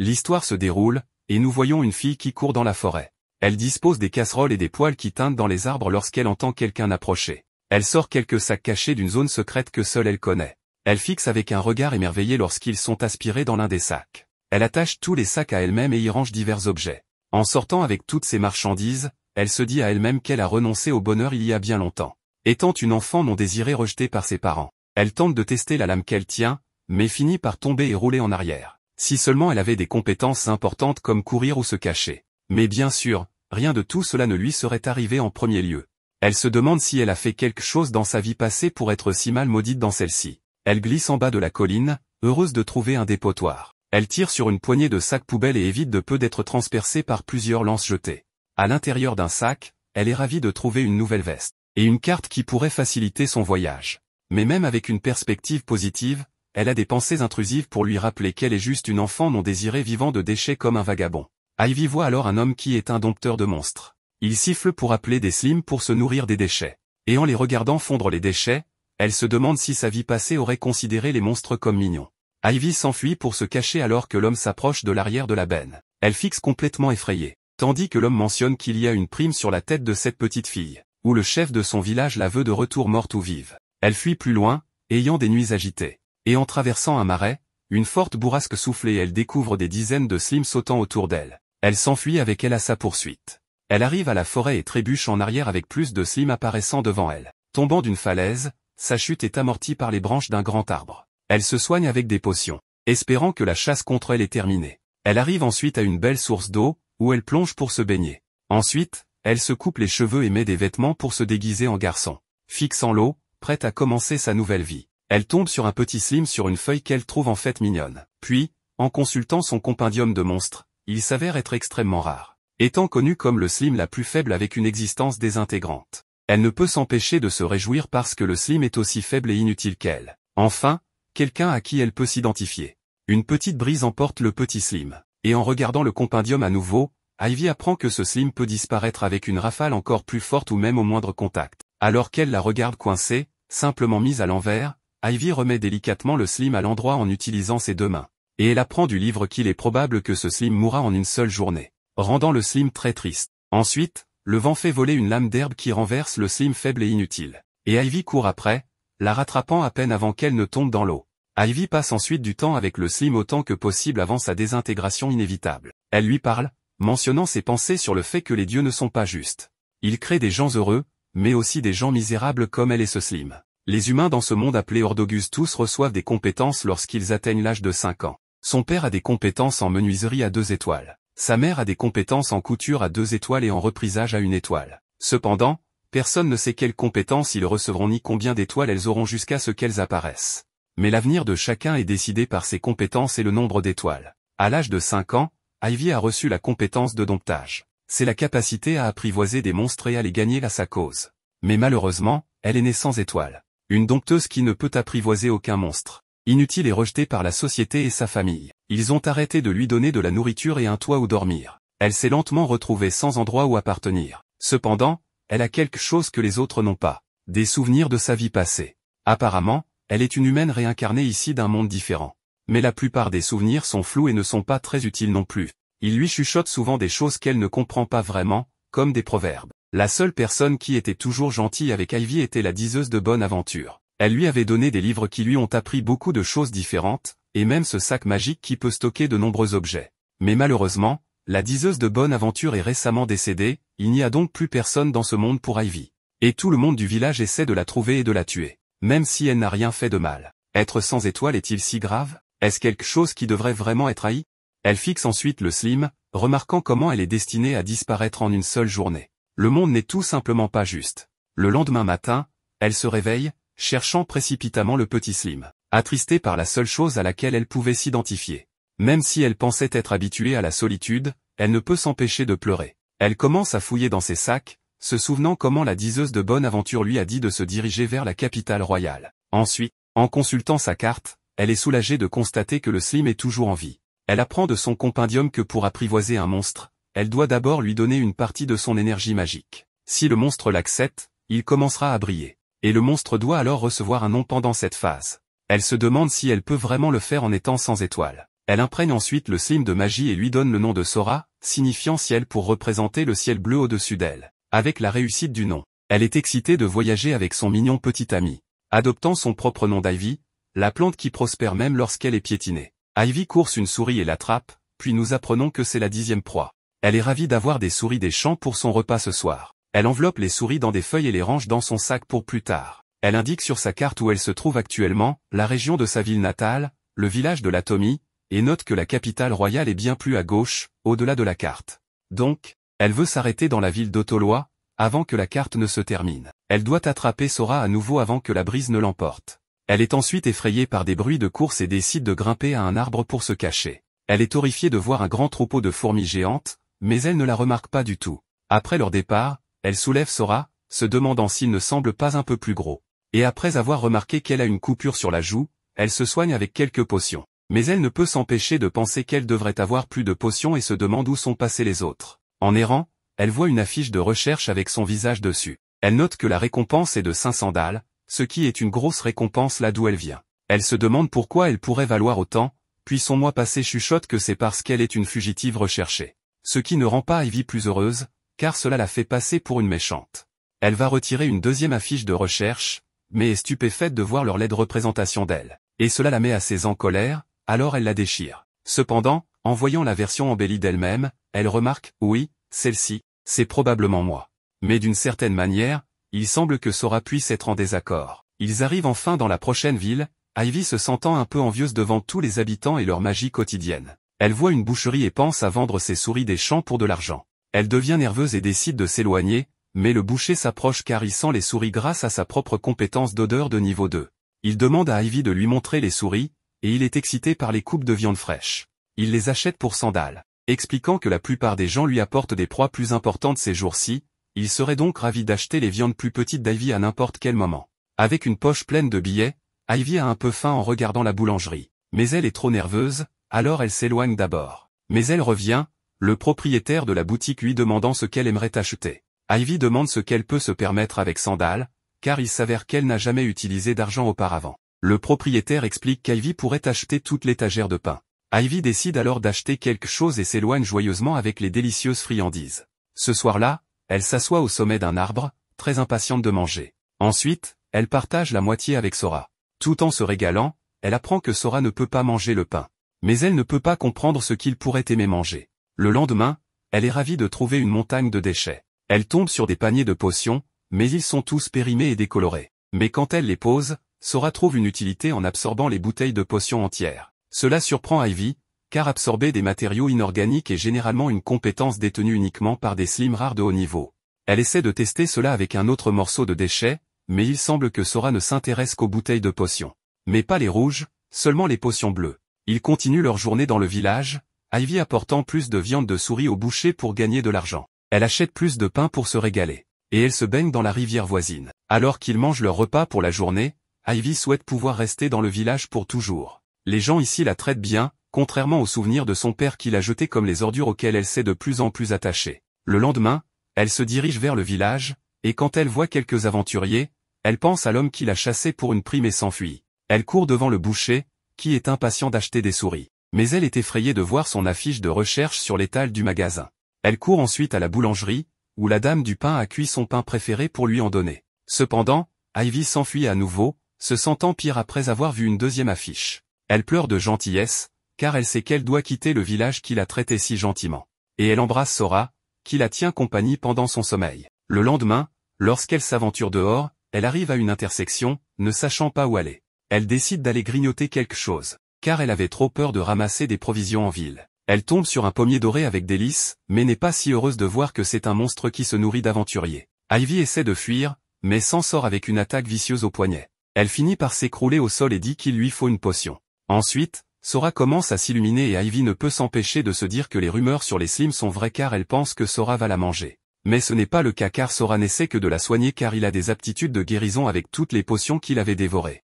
L'histoire se déroule, et nous voyons une fille qui court dans la forêt. Elle dispose des casseroles et des poêles qui teintent dans les arbres lorsqu'elle entend quelqu'un approcher. Elle sort quelques sacs cachés d'une zone secrète que seule elle connaît. Elle fixe avec un regard émerveillé lorsqu'ils sont aspirés dans l'un des sacs. Elle attache tous les sacs à elle-même et y range divers objets. En sortant avec toutes ces marchandises, elle se dit à elle-même qu'elle a renoncé au bonheur il y a bien longtemps. Étant une enfant non désirée rejetée par ses parents, elle tente de tester la lame qu'elle tient, mais finit par tomber et rouler en arrière. Si seulement elle avait des compétences importantes comme courir ou se cacher. Mais bien sûr, rien de tout cela ne lui serait arrivé en premier lieu. Elle se demande si elle a fait quelque chose dans sa vie passée pour être si mal maudite dans celle-ci. Elle glisse en bas de la colline, heureuse de trouver un dépotoir. Elle tire sur une poignée de sacs poubelles et évite de peu d'être transpercée par plusieurs lances jetées. À l'intérieur d'un sac, elle est ravie de trouver une nouvelle veste, et une carte qui pourrait faciliter son voyage. Mais même avec une perspective positive, elle a des pensées intrusives pour lui rappeler qu'elle est juste une enfant non désirée vivant de déchets comme un vagabond. Ivy voit alors un homme qui est un dompteur de monstres. Il siffle pour appeler des slims pour se nourrir des déchets. Et en les regardant fondre les déchets, elle se demande si sa vie passée aurait considéré les monstres comme mignons. Ivy s'enfuit pour se cacher alors que l'homme s'approche de l'arrière de la benne. Elle fixe complètement effrayée, tandis que l'homme mentionne qu'il y a une prime sur la tête de cette petite fille, où le chef de son village la veut de retour morte ou vive. Elle fuit plus loin, ayant des nuits agitées. Et en traversant un marais, une forte bourrasque souffle et elle découvre des dizaines de slims sautant autour d'elle. Elle s'enfuit avec elle à sa poursuite. Elle arrive à la forêt et trébuche en arrière avec plus de slims apparaissant devant elle. Tombant d'une falaise, sa chute est amortie par les branches d'un grand arbre. Elle se soigne avec des potions, espérant que la chasse contre elle est terminée. Elle arrive ensuite à une belle source d'eau, où elle plonge pour se baigner. Ensuite, elle se coupe les cheveux et met des vêtements pour se déguiser en garçon. Fixant l'eau, prête à commencer sa nouvelle vie. Elle tombe sur un petit slim sur une feuille qu'elle trouve en fait mignonne. Puis, en consultant son compendium de monstres, il s'avère être extrêmement rare. Étant connue comme le slim la plus faible avec une existence désintégrante. Elle ne peut s'empêcher de se réjouir parce que le slim est aussi faible et inutile qu'elle. Enfin, quelqu'un à qui elle peut s'identifier. Une petite brise emporte le petit slim. Et en regardant le compendium à nouveau, Ivy apprend que ce slim peut disparaître avec une rafale encore plus forte ou même au moindre contact. Alors qu'elle la regarde coincée, simplement mise à l'envers, Ivy remet délicatement le slim à l'endroit en utilisant ses deux mains. Et elle apprend du livre qu'il est probable que ce slim mourra en une seule journée, rendant le slim très triste. Ensuite, le vent fait voler une lame d'herbe qui renverse le slim faible et inutile. Et Ivy court après, la rattrapant à peine avant qu'elle ne tombe dans l'eau. Ivy passe ensuite du temps avec le slim autant que possible avant sa désintégration inévitable. Elle lui parle, mentionnant ses pensées sur le fait que les dieux ne sont pas justes. Ils créent des gens heureux, mais aussi des gens misérables comme elle et ce slim. Les humains dans ce monde appelé Ordogus tous reçoivent des compétences lorsqu'ils atteignent l'âge de 5 ans. Son père a des compétences en menuiserie à 2 étoiles. Sa mère a des compétences en couture à 2 étoiles et en reprisage à 1 étoile. Cependant, personne ne sait quelles compétences ils recevront ni combien d'étoiles elles auront jusqu'à ce qu'elles apparaissent. Mais l'avenir de chacun est décidé par ses compétences et le nombre d'étoiles. À l'âge de 5 ans, Ivy a reçu la compétence de domptage. C'est la capacité à apprivoiser des monstres et à les gagner à sa cause. Mais malheureusement, elle est née sans étoiles. Une dompteuse qui ne peut apprivoiser aucun monstre. Inutile et rejetée par la société et sa famille. Ils ont arrêté de lui donner de la nourriture et un toit où dormir. Elle s'est lentement retrouvée sans endroit où appartenir. Cependant, elle a quelque chose que les autres n'ont pas. Des souvenirs de sa vie passée. Apparemment, elle est une humaine réincarnée ici d'un monde différent. Mais la plupart des souvenirs sont flous et ne sont pas très utiles non plus. Il lui chuchote souvent des choses qu'elle ne comprend pas vraiment, comme des proverbes. La seule personne qui était toujours gentille avec Ivy était la diseuse de bonne aventure. Elle lui avait donné des livres qui lui ont appris beaucoup de choses différentes, et même ce sac magique qui peut stocker de nombreux objets. Mais malheureusement, la diseuse de bonne aventure est récemment décédée, il n'y a donc plus personne dans ce monde pour Ivy. Et tout le monde du village essaie de la trouver et de la tuer. Même si elle n'a rien fait de mal. Être sans étoile est-il si grave? Est-ce quelque chose qui devrait vraiment être haï? Elle fixe ensuite le slim, remarquant comment elle est destinée à disparaître en une seule journée. Le monde n'est tout simplement pas juste. Le lendemain matin, elle se réveille, cherchant précipitamment le petit slim, attristée par la seule chose à laquelle elle pouvait s'identifier. Même si elle pensait être habituée à la solitude, elle ne peut s'empêcher de pleurer. Elle commence à fouiller dans ses sacs, se souvenant comment la diseuse de bonne aventure lui a dit de se diriger vers la capitale royale. Ensuite, en consultant sa carte, elle est soulagée de constater que le slim est toujours en vie. Elle apprend de son compendium que pour apprivoiser un monstre, elle doit d'abord lui donner une partie de son énergie magique. Si le monstre l'accepte, il commencera à briller. Et le monstre doit alors recevoir un nom pendant cette phase. Elle se demande si elle peut vraiment le faire en étant sans étoile. Elle imprègne ensuite le slime de magie et lui donne le nom de Sora, signifiant ciel pour représenter le ciel bleu au-dessus d'elle. Avec la réussite du nom, elle est excitée de voyager avec son mignon petit ami. Adoptant son propre nom d'Ivy, la plante qui prospère même lorsqu'elle est piétinée. Ivy course une souris et l'attrape, puis nous apprenons que c'est la 10e proie. Elle est ravie d'avoir des souris des champs pour son repas ce soir. Elle enveloppe les souris dans des feuilles et les range dans son sac pour plus tard. Elle indique sur sa carte où elle se trouve actuellement, la région de sa ville natale, le village de l'Atomie, et note que la capitale royale est bien plus à gauche, au-delà de la carte. Donc, elle veut s'arrêter dans la ville d'Otoloa, avant que la carte ne se termine. Elle doit attraper Sora à nouveau avant que la brise ne l'emporte. Elle est ensuite effrayée par des bruits de course et décide de grimper à un arbre pour se cacher. Elle est horrifiée de voir un grand troupeau de fourmis géantes, mais elle ne la remarque pas du tout. Après leur départ, elle soulève Sora, se demandant s'il ne semble pas un peu plus gros. Et après avoir remarqué qu'elle a une coupure sur la joue, elle se soigne avec quelques potions. Mais elle ne peut s'empêcher de penser qu'elle devrait avoir plus de potions et se demande où sont passés les autres. En errant, elle voit une affiche de recherche avec son visage dessus. Elle note que la récompense est de 500 dalles, ce qui est une grosse récompense là d'où elle vient. Elle se demande pourquoi elle pourrait valoir autant, puis son moi passé chuchote que c'est parce qu'elle est une fugitive recherchée. Ce qui ne rend pas Ivy plus heureuse, car cela la fait passer pour une méchante. Elle va retirer une deuxième affiche de recherche, mais est stupéfaite de voir leur laide représentation d'elle. Et cela la met assez en colère, alors elle la déchire. Cependant, en voyant la version embellie d'elle-même, elle remarque, oui, celle-ci, c'est probablement moi. Mais d'une certaine manière, il semble que Sora puisse être en désaccord. Ils arrivent enfin dans la prochaine ville, Ivy se sentant un peu envieuse devant tous les habitants et leur magie quotidienne. Elle voit une boucherie et pense à vendre ses souris des champs pour de l'argent. Elle devient nerveuse et décide de s'éloigner, mais le boucher s'approche car il sent les souris grâce à sa propre compétence d'odeur de niveau 2. Il demande à Ivy de lui montrer les souris, et il est excité par les coupes de viande fraîche. Il les achète pour 100 dalles. Expliquant que la plupart des gens lui apportent des proies plus importantes ces jours-ci, il serait donc ravi d'acheter les viandes plus petites d'Ivy à n'importe quel moment. Avec une poche pleine de billets, Ivy a un peu faim en regardant la boulangerie. Mais elle est trop nerveuse, alors elle s'éloigne d'abord. Mais elle revient, le propriétaire de la boutique lui demandant ce qu'elle aimerait acheter. Ivy demande ce qu'elle peut se permettre avec 100 dalles, car il s'avère qu'elle n'a jamais utilisé d'argent auparavant. Le propriétaire explique qu'Ivy pourrait acheter toute l'étagère de pain. Ivy décide alors d'acheter quelque chose et s'éloigne joyeusement avec les délicieuses friandises. Ce soir-là, elle s'assoit au sommet d'un arbre, très impatiente de manger. Ensuite, elle partage la moitié avec Sora. Tout en se régalant, elle apprend que Sora ne peut pas manger le pain. Mais elle ne peut pas comprendre ce qu'il pourrait aimer manger. Le lendemain, elle est ravie de trouver une montagne de déchets. Elle tombe sur des paniers de potions, mais ils sont tous périmés et décolorés. Mais quand elle les pose, Sora trouve une utilité en absorbant les bouteilles de potions entières. Cela surprend Ivy, car absorber des matériaux inorganiques est généralement une compétence détenue uniquement par des slimes rares de haut niveau. Elle essaie de tester cela avec un autre morceau de déchet, mais il semble que Sora ne s'intéresse qu'aux bouteilles de potions. Mais pas les rouges, seulement les potions bleues. Ils continuent leur journée dans le village, Ivy apportant plus de viande de souris au boucher pour gagner de l'argent. Elle achète plus de pain pour se régaler. Et elle se baigne dans la rivière voisine. Alors qu'ils mangent leur repas pour la journée, Ivy souhaite pouvoir rester dans le village pour toujours. Les gens ici la traitent bien, contrairement aux souvenirs de son père qui l'a jetée comme les ordures auxquelles elle s'est de plus en plus attachée. Le lendemain, elle se dirige vers le village, et quand elle voit quelques aventuriers, elle pense à l'homme qui l'a chassée pour une prime et s'enfuit. Elle court devant le boucher, qui est impatient d'acheter des souris. Mais elle est effrayée de voir son affiche de recherche sur l'étal du magasin. Elle court ensuite à la boulangerie, où la dame du pain a cuit son pain préféré pour lui en donner. Cependant, Ivy s'enfuit à nouveau, se sentant pire après avoir vu une deuxième affiche. Elle pleure de gentillesse, car elle sait qu'elle doit quitter le village qui l'a traitée si gentiment. Et elle embrasse Sora, qui la tient compagnie pendant son sommeil. Le lendemain, lorsqu'elle s'aventure dehors, elle arrive à une intersection, ne sachant pas où aller. Elle décide d'aller grignoter quelque chose, car elle avait trop peur de ramasser des provisions en ville. Elle tombe sur un pommier doré avec délice, mais n'est pas si heureuse de voir que c'est un monstre qui se nourrit d'aventuriers. Ivy essaie de fuir, mais s'en sort avec une attaque vicieuse au poignet. Elle finit par s'écrouler au sol et dit qu'il lui faut une potion. Ensuite, Sora commence à s'illuminer et Ivy ne peut s'empêcher de se dire que les rumeurs sur les slimes sont vraies car elle pense que Sora va la manger. Mais ce n'est pas le cas car Sora n'essaie que de la soigner car il a des aptitudes de guérison avec toutes les potions qu'il avait dévorées.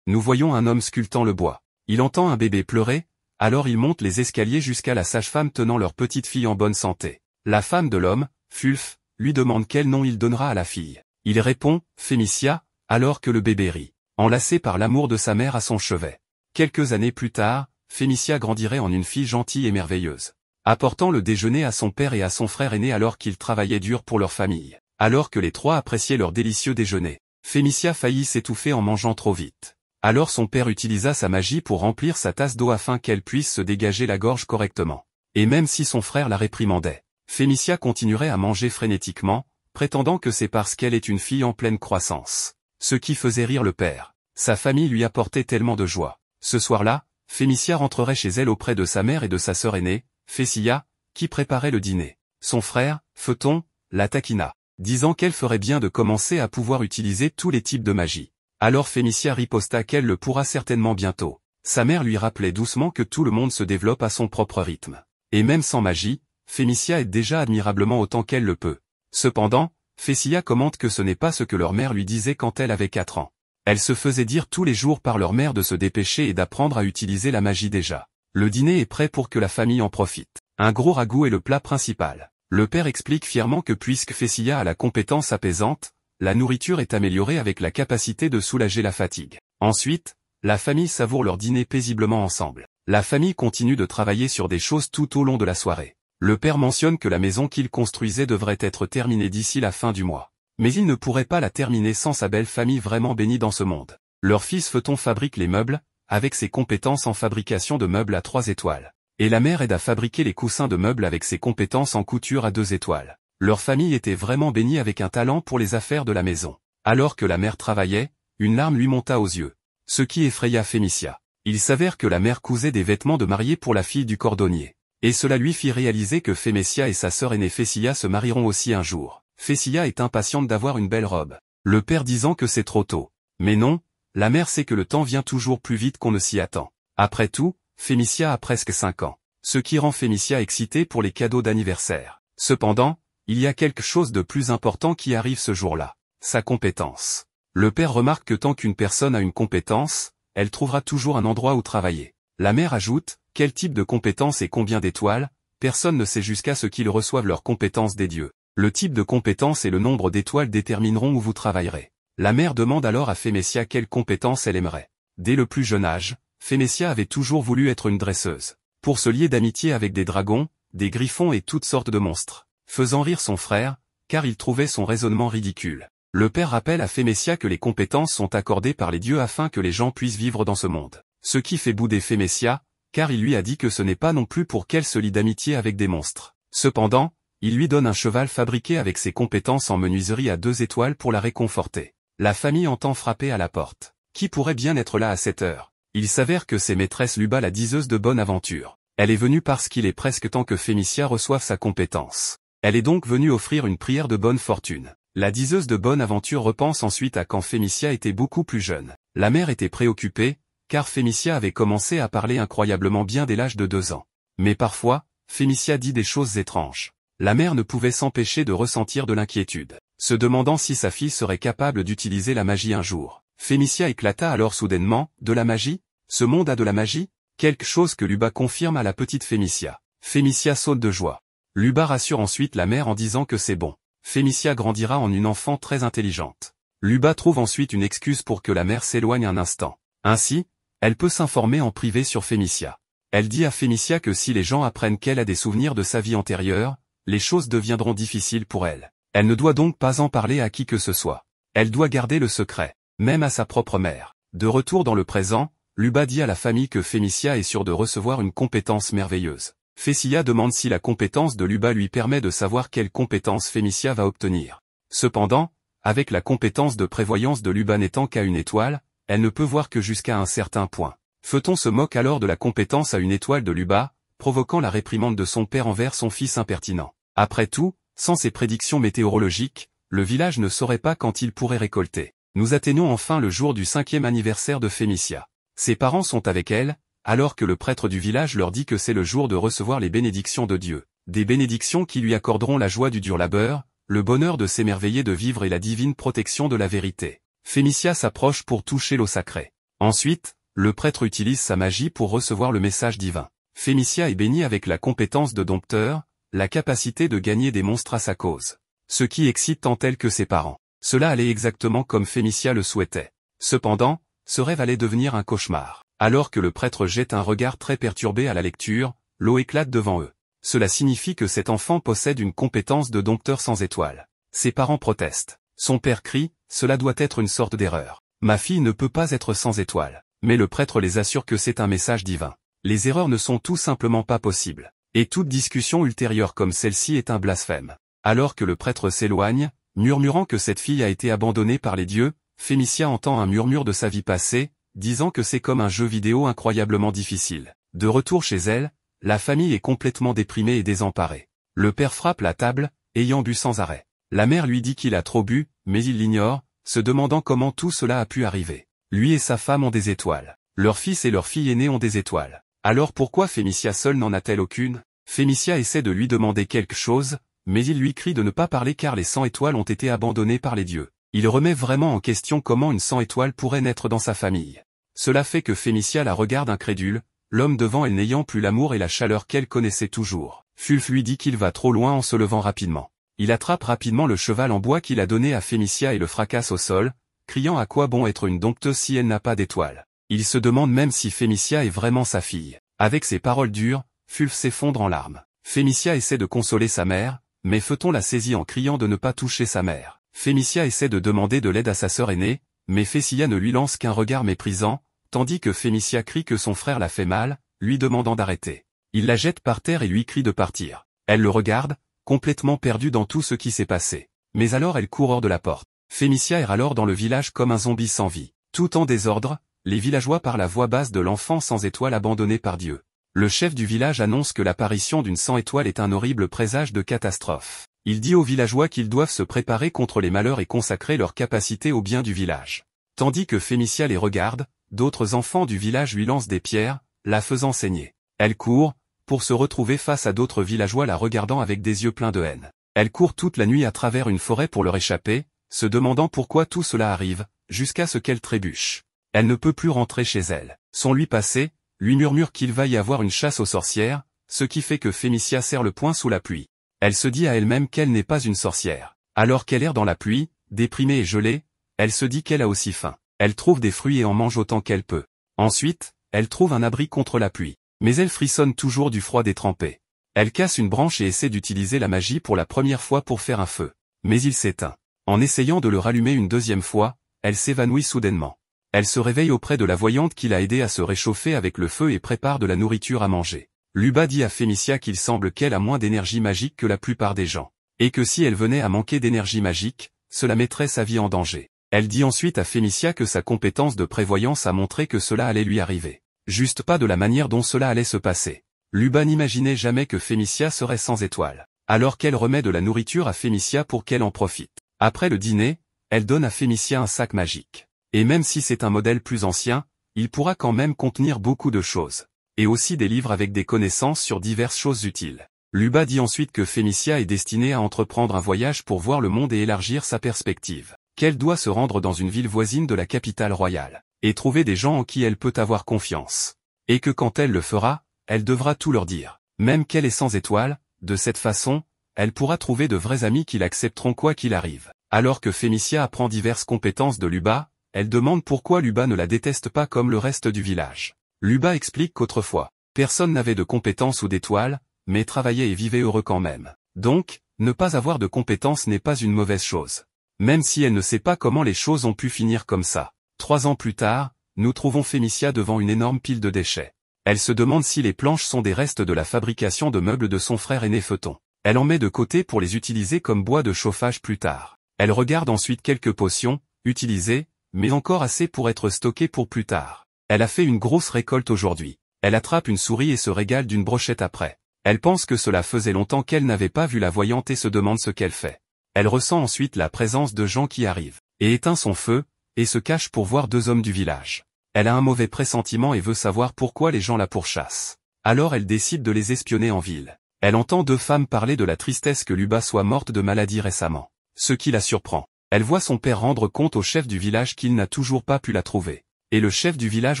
Nous voyons un homme sculptant le bois. Il entend un bébé pleurer, alors il monte les escaliers jusqu'à la sage-femme tenant leur petite fille en bonne santé. La femme de l'homme, Fulf, lui demande quel nom il donnera à la fille. Il répond, Fémicia, alors que le bébé rit. enlacée par l'amour de sa mère à son chevet. Quelques années plus tard, Fémicia grandirait en une fille gentille et merveilleuse, apportant le déjeuner à son père et à son frère aîné alors qu'ils travaillaient dur pour leur famille. Alors que les trois appréciaient leur délicieux déjeuner, Fémicia faillit s'étouffer en mangeant trop vite. Alors son père utilisa sa magie pour remplir sa tasse d'eau afin qu'elle puisse se dégager la gorge correctement. Et même si son frère la réprimandait, Fémicia continuerait à manger frénétiquement, prétendant que c'est parce qu'elle est une fille en pleine croissance. Ce qui faisait rire le père. Sa famille lui apportait tellement de joie. Ce soir-là, Fémicia rentrerait chez elle auprès de sa mère et de sa sœur aînée, Fécia, qui préparait le dîner. Son frère, Photon, la taquina, disant qu'elle ferait bien de commencer à pouvoir utiliser tous les types de magie. Alors Fémicia riposta qu'elle le pourra certainement bientôt. Sa mère lui rappelait doucement que tout le monde se développe à son propre rythme. Et même sans magie, Fémicia aide déjà admirablement autant qu'elle le peut. Cependant, Fécia commente que ce n'est pas ce que leur mère lui disait quand elle avait 4 ans. Elle se faisait dire tous les jours par leur mère de se dépêcher et d'apprendre à utiliser la magie déjà. Le dîner est prêt pour que la famille en profite. Un gros ragoût est le plat principal. Le père explique fièrement que puisque Fécia a la compétence apaisante, la nourriture est améliorée avec la capacité de soulager la fatigue. Ensuite, la famille savoure leur dîner paisiblement ensemble. La famille continue de travailler sur des choses tout au long de la soirée. Le père mentionne que la maison qu'il construisait devrait être terminée d'ici la fin du mois. Mais il ne pourrait pas la terminer sans sa belle famille vraiment bénie dans ce monde. Leur fils Photon fabrique les meubles, avec ses compétences en fabrication de meubles à 3 étoiles. Et la mère aide à fabriquer les coussins de meubles avec ses compétences en couture à 2 étoiles. Leur famille était vraiment bénie avec un talent pour les affaires de la maison. Alors que la mère travaillait, une larme lui monta aux yeux. Ce qui effraya Fémicia. Il s'avère que la mère cousait des vêtements de mariée pour la fille du cordonnier. Et cela lui fit réaliser que Fémicia et sa sœur aînée Fécia se marieront aussi un jour. Fécia est impatiente d'avoir une belle robe. Le père disant que c'est trop tôt. Mais non, la mère sait que le temps vient toujours plus vite qu'on ne s'y attend. Après tout, Fémicia a presque 5 ans. Ce qui rend Fémicia excitée pour les cadeaux d'anniversaire. Cependant, il y a quelque chose de plus important qui arrive ce jour-là. Sa compétence. Le père remarque que tant qu'une personne a une compétence, elle trouvera toujours un endroit où travailler. La mère ajoute, quel type de compétence et combien d'étoiles, personne ne sait jusqu'à ce qu'ils reçoivent leurs compétences des dieux. Le type de compétence et le nombre d'étoiles détermineront où vous travaillerez. La mère demande alors à Fémicia quelle compétence elle aimerait. Dès le plus jeune âge, Fémicia avait toujours voulu être une dresseuse, pour se lier d'amitié avec des dragons, des griffons et toutes sortes de monstres, faisant rire son frère, car il trouvait son raisonnement ridicule. Le père rappelle à Fémicia que les compétences sont accordées par les dieux afin que les gens puissent vivre dans ce monde. Ce qui fait bouder Fémicia, car il lui a dit que ce n'est pas non plus pour qu'elle se lie d'amitié avec des monstres. Cependant, il lui donne un cheval fabriqué avec ses compétences en menuiserie à 2 étoiles pour la réconforter. La famille entend frapper à la porte. Qui pourrait bien être là à cette heure? Il s'avère que c'est maîtresse Luba la diseuse de bonne aventure. Elle est venue parce qu'il est presque temps que Fémicia reçoive sa compétence. Elle est donc venue offrir une prière de bonne fortune. La diseuse de bonne aventure repense ensuite à quand Fémicia était beaucoup plus jeune. La mère était préoccupée, car Fémicia avait commencé à parler incroyablement bien dès l'âge de 2 ans. Mais parfois, Fémicia dit des choses étranges. La mère ne pouvait s'empêcher de ressentir de l'inquiétude, se demandant si sa fille serait capable d'utiliser la magie un jour. Fémicia éclata alors soudainement, de la magie? Ce monde a de la magie? Quelque chose que Luba confirme à la petite Fémicia. Fémicia saute de joie. Luba rassure ensuite la mère en disant que c'est bon. Fémicia grandira en une enfant très intelligente. Luba trouve ensuite une excuse pour que la mère s'éloigne un instant. Ainsi, elle peut s'informer en privé sur Fémicia. Elle dit à Fémicia que si les gens apprennent qu'elle a des souvenirs de sa vie antérieure, les choses deviendront difficiles pour elle. Elle ne doit donc pas en parler à qui que ce soit. Elle doit garder le secret, même à sa propre mère. De retour dans le présent, Luba dit à la famille que Fémicia est sûre de recevoir une compétence merveilleuse. Fécia demande si la compétence de Luba lui permet de savoir quelle compétence Fémicia va obtenir. Cependant, avec la compétence de prévoyance de Luba n'étant qu'à 1 étoile, elle ne peut voir que jusqu'à un certain point. Photon se moque alors de la compétence à 1 étoile de Luba, provoquant la réprimande de son père envers son fils impertinent. Après tout, sans ces prédictions météorologiques, le village ne saurait pas quand il pourrait récolter. Nous atteignons enfin le jour du 5e anniversaire de Fémicia. Ses parents sont avec elle, alors que le prêtre du village leur dit que c'est le jour de recevoir les bénédictions de Dieu. Des bénédictions qui lui accorderont la joie du dur labeur, le bonheur de s'émerveiller de vivre et la divine protection de la vérité. Fémicia s'approche pour toucher l'eau sacrée. Ensuite, le prêtre utilise sa magie pour recevoir le message divin. Fémicia est bénie avec la compétence de dompteur, la capacité de gagner des monstres à sa cause. Ce qui excite tant elle que ses parents. Cela allait exactement comme Fémicia le souhaitait. Cependant, ce rêve allait devenir un cauchemar. Alors que le prêtre jette un regard très perturbé à la lecture, l'eau éclate devant eux. Cela signifie que cet enfant possède une compétence de dompteur sans étoile. Ses parents protestent. Son père crie, cela doit être une sorte d'erreur. Ma fille ne peut pas être sans étoile. Mais le prêtre les assure que c'est un message divin. Les erreurs ne sont tout simplement pas possibles. Et toute discussion ultérieure comme celle-ci est un blasphème. Alors que le prêtre s'éloigne, murmurant que cette fille a été abandonnée par les dieux, Fémicia entend un murmure de sa vie passée, disant que c'est comme un jeu vidéo incroyablement difficile. De retour chez elle, la famille est complètement déprimée et désemparée. Le père frappe la table, ayant bu sans arrêt. La mère lui dit qu'il a trop bu, mais il l'ignore, se demandant comment tout cela a pu arriver. Lui et sa femme ont des étoiles. Leur fils et leur fille aînée ont des étoiles. Alors pourquoi Fémicia seule n'en a-t-elle aucune? Fémicia essaie de lui demander quelque chose, mais il lui crie de ne pas parler car les 100 étoiles ont été abandonnées par les dieux. Il remet vraiment en question comment une 100 étoiles pourrait naître dans sa famille. Cela fait que Fémicia la regarde incrédule, l'homme devant elle n'ayant plus l'amour et la chaleur qu'elle connaissait toujours. Fulf lui dit qu'il va trop loin en se levant rapidement. Il attrape rapidement le cheval en bois qu'il a donné à Fémicia et le fracasse au sol, criant à quoi bon être une dompteuse si elle n'a pas d'étoiles. Il se demande même si Fémicia est vraiment sa fille. Avec ces paroles dures, Fulf s'effondre en larmes. Fémicia essaie de consoler sa mère, mais Photon la saisit en criant de ne pas toucher sa mère. Fémicia essaie de demander de l'aide à sa sœur aînée, mais Fessia ne lui lance qu'un regard méprisant, tandis que Fémicia crie que son frère la fait mal, lui demandant d'arrêter. Il la jette par terre et lui crie de partir. Elle le regarde, complètement perdue dans tout ce qui s'est passé. Mais alors elle court hors de la porte. Fémicia erre alors dans le village comme un zombie sans vie. Tout en désordre, les villageois parlent à voix basse de l'enfant sans étoile abandonné par Dieu. Le chef du village annonce que l'apparition d'une 100 étoiles est un horrible présage de catastrophe. Il dit aux villageois qu'ils doivent se préparer contre les malheurs et consacrer leur capacité au bien du village. Tandis que Fémicia les regarde, d'autres enfants du village lui lancent des pierres, la faisant saigner. Elle court, pour se retrouver face à d'autres villageois la regardant avec des yeux pleins de haine. Elle court toute la nuit à travers une forêt pour leur échapper, se demandant pourquoi tout cela arrive, jusqu'à ce qu'elle trébuche. Elle ne peut plus rentrer chez elle. Son lui passé, lui murmure qu'il va y avoir une chasse aux sorcières, ce qui fait que Fémicia serre le poing sous la pluie. Elle se dit à elle-même qu'elle n'est pas une sorcière. Alors qu'elle erre dans la pluie, déprimée et gelée, elle se dit qu'elle a aussi faim. Elle trouve des fruits et en mange autant qu'elle peut. Ensuite, elle trouve un abri contre la pluie. Mais elle frissonne toujours du froid détrempé. Elle casse une branche et essaie d'utiliser la magie pour la première fois pour faire un feu. Mais il s'éteint. En essayant de le rallumer une deuxième fois, elle s'évanouit soudainement. Elle se réveille auprès de la voyante qui l'a aidée à se réchauffer avec le feu et prépare de la nourriture à manger. Luba dit à Fémicia qu'il semble qu'elle a moins d'énergie magique que la plupart des gens. Et que si elle venait à manquer d'énergie magique, cela mettrait sa vie en danger. Elle dit ensuite à Fémicia que sa compétence de prévoyance a montré que cela allait lui arriver. Juste pas de la manière dont cela allait se passer. Luba n'imaginait jamais que Fémicia serait sans étoile. Alors qu'elle remet de la nourriture à Fémicia pour qu'elle en profite. Après le dîner, elle donne à Fémicia un sac magique. Et même si c'est un modèle plus ancien, il pourra quand même contenir beaucoup de choses. Et aussi des livres avec des connaissances sur diverses choses utiles. Luba dit ensuite que Fémicia est destinée à entreprendre un voyage pour voir le monde et élargir sa perspective. Qu'elle doit se rendre dans une ville voisine de la capitale royale. Et trouver des gens en qui elle peut avoir confiance. Et que quand elle le fera, elle devra tout leur dire. Même qu'elle est sans étoile, de cette façon, elle pourra trouver de vrais amis qui l'accepteront quoi qu'il arrive. Alors que Fémicia apprend diverses compétences de Luba, elle demande pourquoi Luba ne la déteste pas comme le reste du village. Luba explique qu'autrefois, personne n'avait de compétences ou d'étoiles, mais travaillait et vivait heureux quand même. Donc, ne pas avoir de compétences n'est pas une mauvaise chose. Même si elle ne sait pas comment les choses ont pu finir comme ça. 3 ans plus tard, nous trouvons Fémicia devant une énorme pile de déchets. Elle se demande si les planches sont des restes de la fabrication de meubles de son frère aîné Photon. Elle en met de côté pour les utiliser comme bois de chauffage plus tard. Elle regarde ensuite quelques potions, utilisées, mais encore assez pour être stockées pour plus tard. Elle a fait une grosse récolte aujourd'hui. Elle attrape une souris et se régale d'une brochette après. Elle pense que cela faisait longtemps qu'elle n'avait pas vu la voyante et se demande ce qu'elle fait. Elle ressent ensuite la présence de gens qui arrivent, et éteint son feu, et se cache pour voir 2 hommes du village. Elle a un mauvais pressentiment et veut savoir pourquoi les gens la pourchassent. Alors elle décide de les espionner en ville. Elle entend 2 femmes parler de la tristesse que Luba soit morte de maladie récemment. Ce qui la surprend. Elle voit son père rendre compte au chef du village qu'il n'a toujours pas pu la trouver. Et le chef du village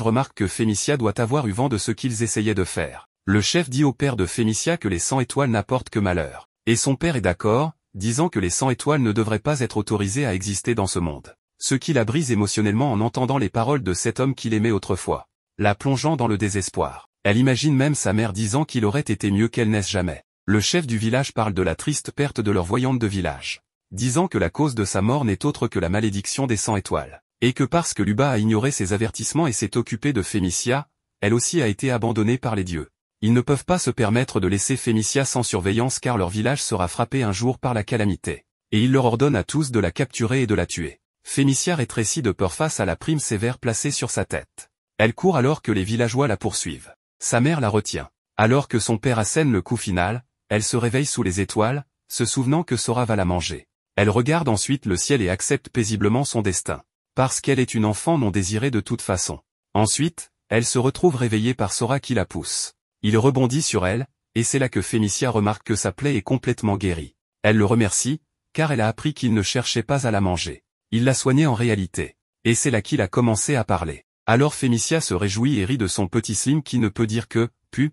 remarque que Fémicia doit avoir eu vent de ce qu'ils essayaient de faire. Le chef dit au père de Fémicia que les 100 étoiles n'apportent que malheur. Et son père est d'accord, disant que les 100 étoiles ne devraient pas être autorisées à exister dans ce monde. ce qui la brise émotionnellement en entendant les paroles de cet homme qu'il aimait autrefois, la plongeant dans le désespoir. Elle imagine même sa mère disant qu'il aurait été mieux qu'elle naisse jamais. Le chef du village parle de la triste perte de leur voyante de village, disant que la cause de sa mort n'est autre que la malédiction des 100 étoiles, et que parce que Luba a ignoré ses avertissements et s'est occupé de Fémicia, elle aussi a été abandonnée par les dieux. Ils ne peuvent pas se permettre de laisser Fémicia sans surveillance car leur village sera frappé un jour par la calamité, et il leur ordonne à tous de la capturer et de la tuer. Fémicia rétrécit de peur face à la prime sévère placée sur sa tête. Elle court alors que les villageois la poursuivent. Sa mère la retient. Alors que son père assène le coup final, elle se réveille sous les étoiles, se souvenant que Sora va la manger. Elle regarde ensuite le ciel et accepte paisiblement son destin. Parce qu'elle est une enfant non désirée de toute façon. Ensuite, elle se retrouve réveillée par Sora qui la pousse. Il rebondit sur elle, et c'est là que Fémicia remarque que sa plaie est complètement guérie. Elle le remercie, car elle a appris qu'il ne cherchait pas à la manger. Il l'a soignée en réalité. Et c'est là qu'il a commencé à parler. Alors Fémicia se réjouit et rit de son petit Slim qui ne peut dire que « pu ».